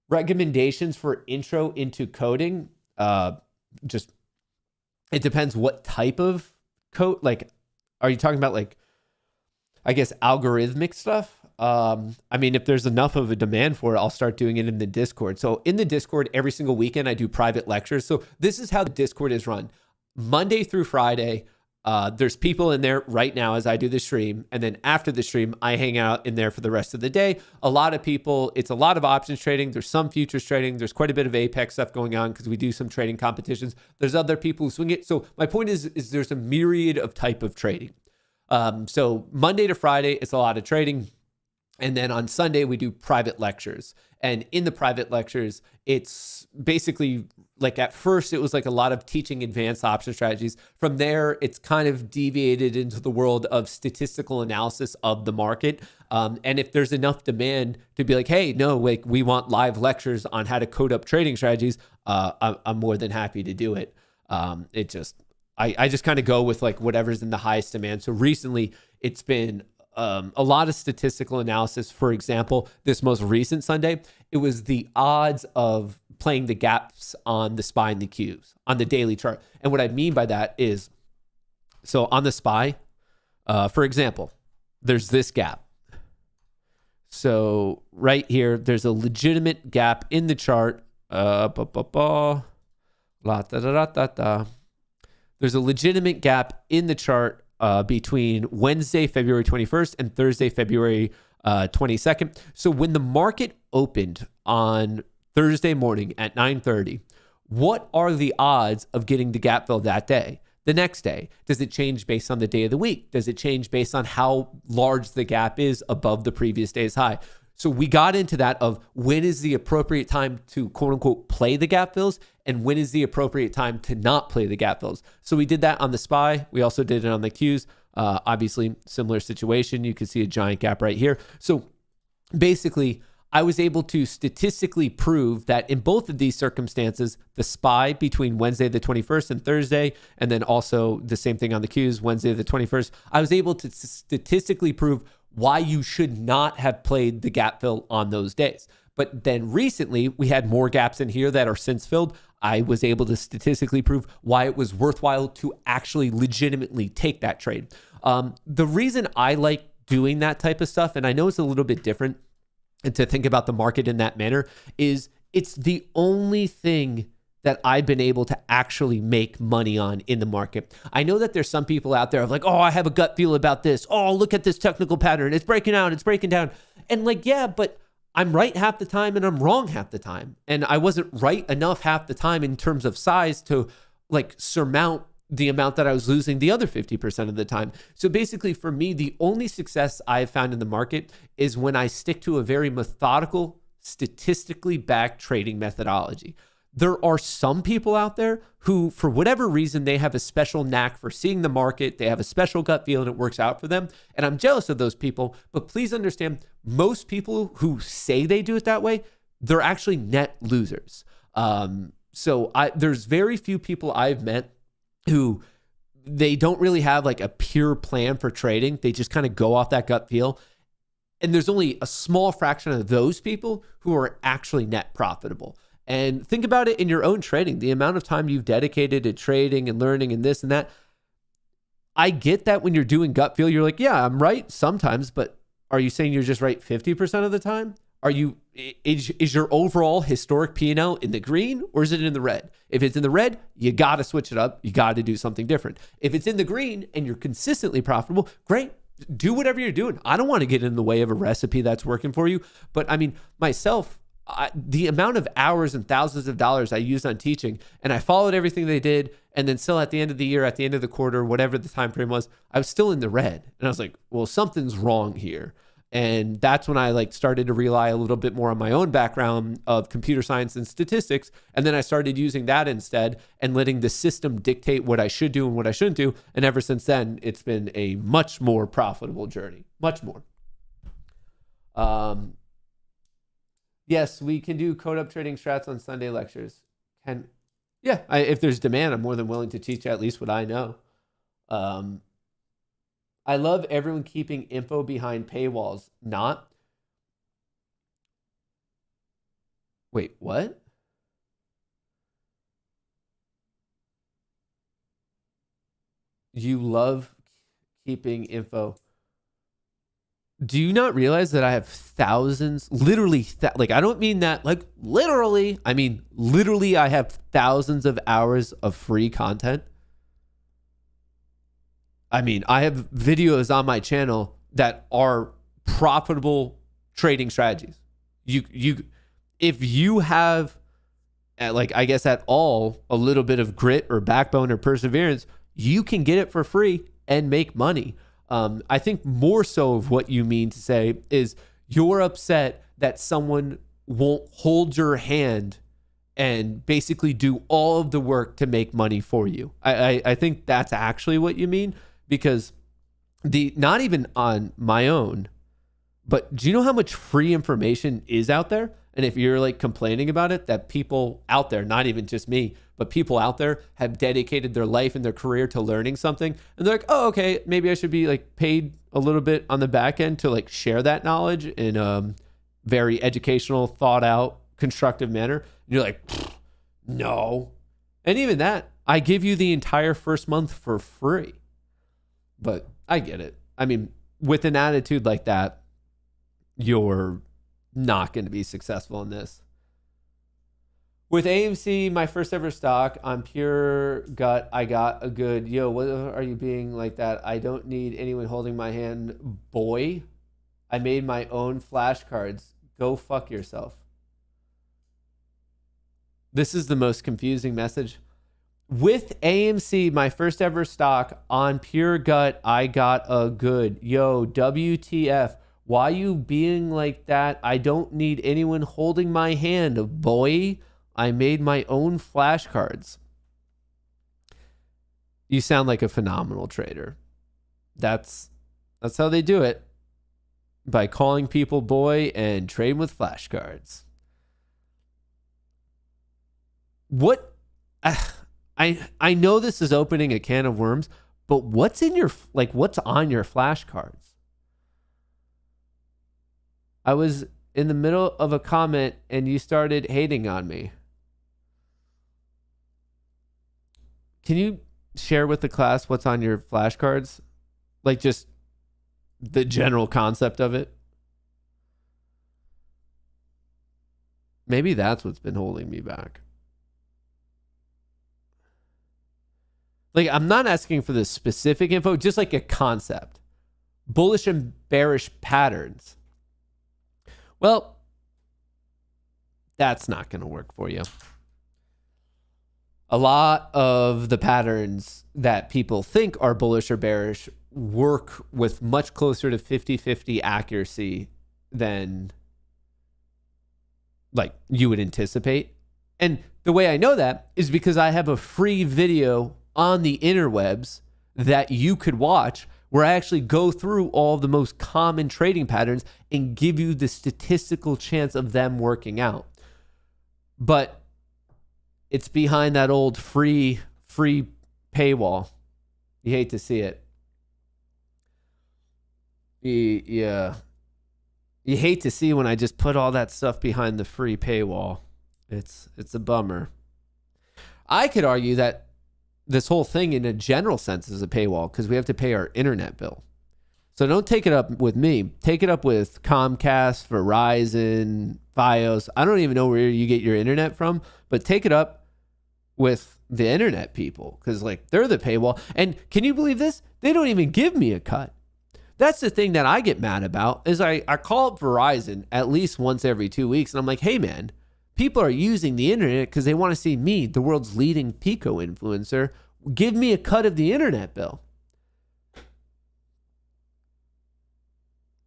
Recommendations for intro into coding, just it depends what type of code. Like, are you talking about like I guess, algorithmic stuff. I mean, if there's enough of a demand for it, I'll start doing it in the Discord. So in the Discord, every single weekend, I do private lectures. So this is how the Discord is run. Monday through Friday, there's people in there right now as I do the stream. And then after the stream, I hang out in there for the rest of the day. A lot of people, it's a lot of options trading. There's some futures trading. There's quite a bit of Apex stuff going on because we do some trading competitions. There's other people who swing it. So my point is there's a myriad of type of trading. So Monday to Friday, it's a lot of trading. And then on Sunday, we do private lectures. And in the private lectures, it's basically like at first, it was like a lot of teaching advanced option strategies. From there, it's kind of deviated into the world of statistical analysis of the market. And if there's enough demand to be like, hey, no, like we want live lectures on how to code up trading strategies, I'm more than happy to do it. I just kind of go with like whatever's in the highest demand. So recently, it's been a lot of statistical analysis. For example, this most recent Sunday, it was the odds of playing the gaps on the SPY and the Qs on the daily chart. And what I mean by that is, so on the SPY, for example, there's this gap. So right here, there's a legitimate gap in the chart. There's a legitimate gap in the chart between Wednesday, February 21st and Thursday, February 22nd. So when the market opened on Thursday morning at 9:30, what are the odds of getting the gap fill that day? The next day? Does it change based on the day of the week? Does it change based on how large the gap is above the previous day's high? So we got into that of when is the appropriate time to quote unquote play the gap fills and when is the appropriate time to not play the gap fills. So we did that on the SPY. We also did it on the Qs. Obviously, similar situation. You can see a giant gap right here. So basically, I was able to statistically prove that in both of these circumstances, the SPY between Wednesday the 21st and Thursday, and then also the same thing on the Qs, Wednesday the 21st, I was able to statistically prove why you should not have played the gap fill on those days. But then recently, we had more gaps in here that are since filled. I was able to statistically prove why it was worthwhile to actually legitimately take that trade. The reason I like doing that type of stuff, and I know it's a little bit different and to think about the market in that manner, is it's the only thing that I've been able to actually make money on in the market. I know that there's some people out there of like, oh, I have a gut feel about this. Oh, look at this technical pattern. It's breaking out. It's breaking down. And like, yeah, but I'm right half the time and I'm wrong half the time. And I wasn't right enough half the time in terms of size to like surmount the amount that I was losing the other 50% of the time. So basically for me, the only success I've found in the market is when I stick to a very methodical, statistically backed trading methodology. There are some people out there who, for whatever reason, they have a special knack for seeing the market. They have a special gut feel and it works out for them. And I'm jealous of those people. But please understand, most people who say they do it that way, they're actually net losers. There's very few people I've met who they don't really have like a pure plan for trading. They just kind of go off that gut feel. And there's only a small fraction of those people who are actually net profitable. And think about it in your own trading, the amount of time you've dedicated to trading and learning and this and that. I get that when you're doing gut feel, you're like, yeah, I'm right sometimes, but are you saying you're just right 50% of the time? Is your overall historic P&L in the green or is it in the red? If it's in the red, you got to switch it up. You got to do something different. If it's in the green and you're consistently profitable, great. Do whatever you're doing. I don't want to get in the way of a recipe that's working for you. But I mean, myself, the amount of hours and thousands of dollars I used on teaching, and I followed everything they did, and then still at the end of the year, at the end of the quarter, whatever the time frame was, I was still in the red. And I was like, well, something's wrong here. And that's when I started to rely a little bit more on my own background of computer science and statistics. And then I started using that instead and letting the system dictate what I should do and what I shouldn't do. And ever since then, it's been a much more profitable journey, much more. Yes, we can do code up trading strats on Sunday lectures. If there's demand, I'm more than willing to teach at least what I know. I love everyone keeping info behind paywalls. Not. Wait, what? You love keeping info. Do you not realize that I have thousands, literally, like, I don't mean that, like, literally. I mean, literally, I have thousands of hours of free content. I mean, I have videos on my channel that are profitable trading strategies. If you have, like, I guess at all, a little bit of grit or backbone or perseverance, you can get it for free and make money. I think more so of what you mean to say is you're upset that someone won't hold your hand and basically do all of the work to make money for you. I think that's actually what you mean, because not even on my own, but do you know how much free information is out there? And if you're like complaining about it, that people out there, not even just me, but people out there have dedicated their life and their career to learning something. And they're like, oh, okay, maybe I should be like paid a little bit on the back end to like share that knowledge in a very educational, thought out, constructive manner. And you're like, no. And even that, I give you the entire first month for free. But I get it. I mean, with an attitude like that, you're not going to be successful in this. With AMC, my first ever stock, on pure gut, I got a good, yo, what are you being like that? I don't need anyone holding my hand. Boy, I made my own flashcards. Go fuck yourself. This is the most confusing message. With AMC, my first ever stock, on pure gut, I got a good, yo, WTF. Why you being like that? I don't need anyone holding my hand, boy. I made my own flashcards. You sound like a phenomenal trader. That's how they do it. By calling people boy and trading with flashcards. What? I know this is opening a can of worms, but what's on your flashcards? I was in the middle of a comment and you started hating on me. Can you share with the class what's on your flashcards? Like just the general concept of it? Maybe that's what's been holding me back. Like, I'm not asking for the specific info, just like a concept. Bullish and bearish patterns. Well, that's not going to work for you. A lot of the patterns that people think are bullish or bearish work with much closer to 50-50 accuracy than like you would anticipate. And the way I know that is because I have a free video on the interwebs that you could watch where I actually go through all of the most common trading patterns and give you the statistical chance of them working out. But it's behind that old free paywall. You hate to see it. Yeah. You hate to see when I just put all that stuff behind the free paywall. It's a bummer. I could argue that this whole thing in a general sense is a paywall because we have to pay our internet bill. So don't take it up with me. Take it up with Comcast, Verizon, Fios. I don't even know where you get your internet from, but take it up with the internet people because like they're the paywall. And can you believe this? They don't even give me a cut. That's the thing that I get mad about is I call up Verizon at least once every 2 weeks and I'm like, hey man, people are using the internet because they want to see me, the world's leading Pico influencer. Give me a cut of the internet bill.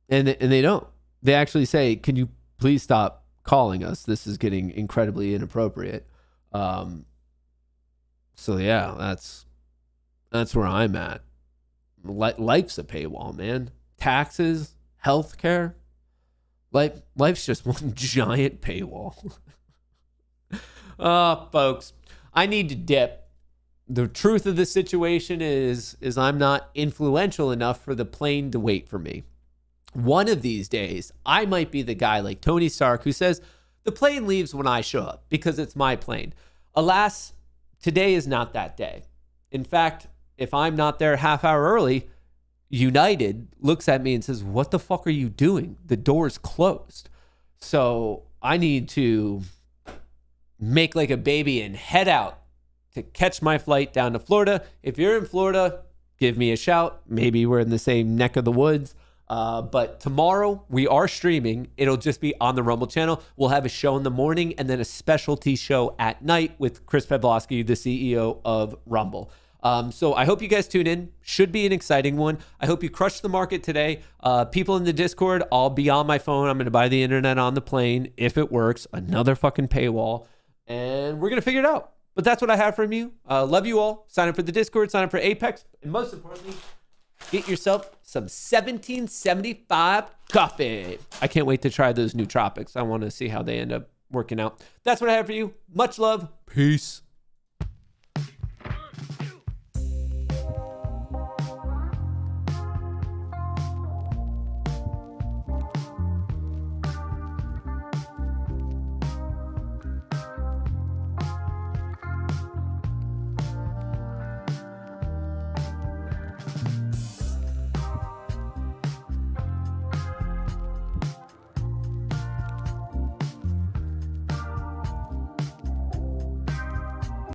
And they don't. They actually say, can you please stop calling us? This is getting incredibly inappropriate. So yeah, that's where I'm at. Life's a paywall, man. Taxes, healthcare. Life's just one giant paywall. Folks, I need to dip. The truth of the situation is I'm not influential enough for the plane to wait for me. One of these days, I might be the guy like Tony Stark who says, the plane leaves when I show up because it's my plane. Alas, today is not that day. In fact, if I'm not there a half hour early, United looks at me and says, what the fuck are you doing? The door's closed. So I need to make like a baby and head out to catch my flight down to Florida. If you're in Florida, give me a shout. Maybe we're in the same neck of the woods. But tomorrow we are streaming. It'll just be on the Rumble channel. We'll have a show in the morning and then a specialty show at night with Chris Pavlovsky, the CEO of Rumble. So I hope you guys tune in. Should be an exciting one. I hope you crush the market today. People in the Discord, I'll be on my phone. I'm going to buy the internet on the plane if it works. Another fucking paywall. And we're going to figure it out. But that's what I have from you. Love you all. Sign up for the Discord. Sign up for Apex. And most importantly, get yourself some 1775 coffee. I can't wait to try those nootropics. I want to see how they end up working out. That's what I have for you. Much love. Peace.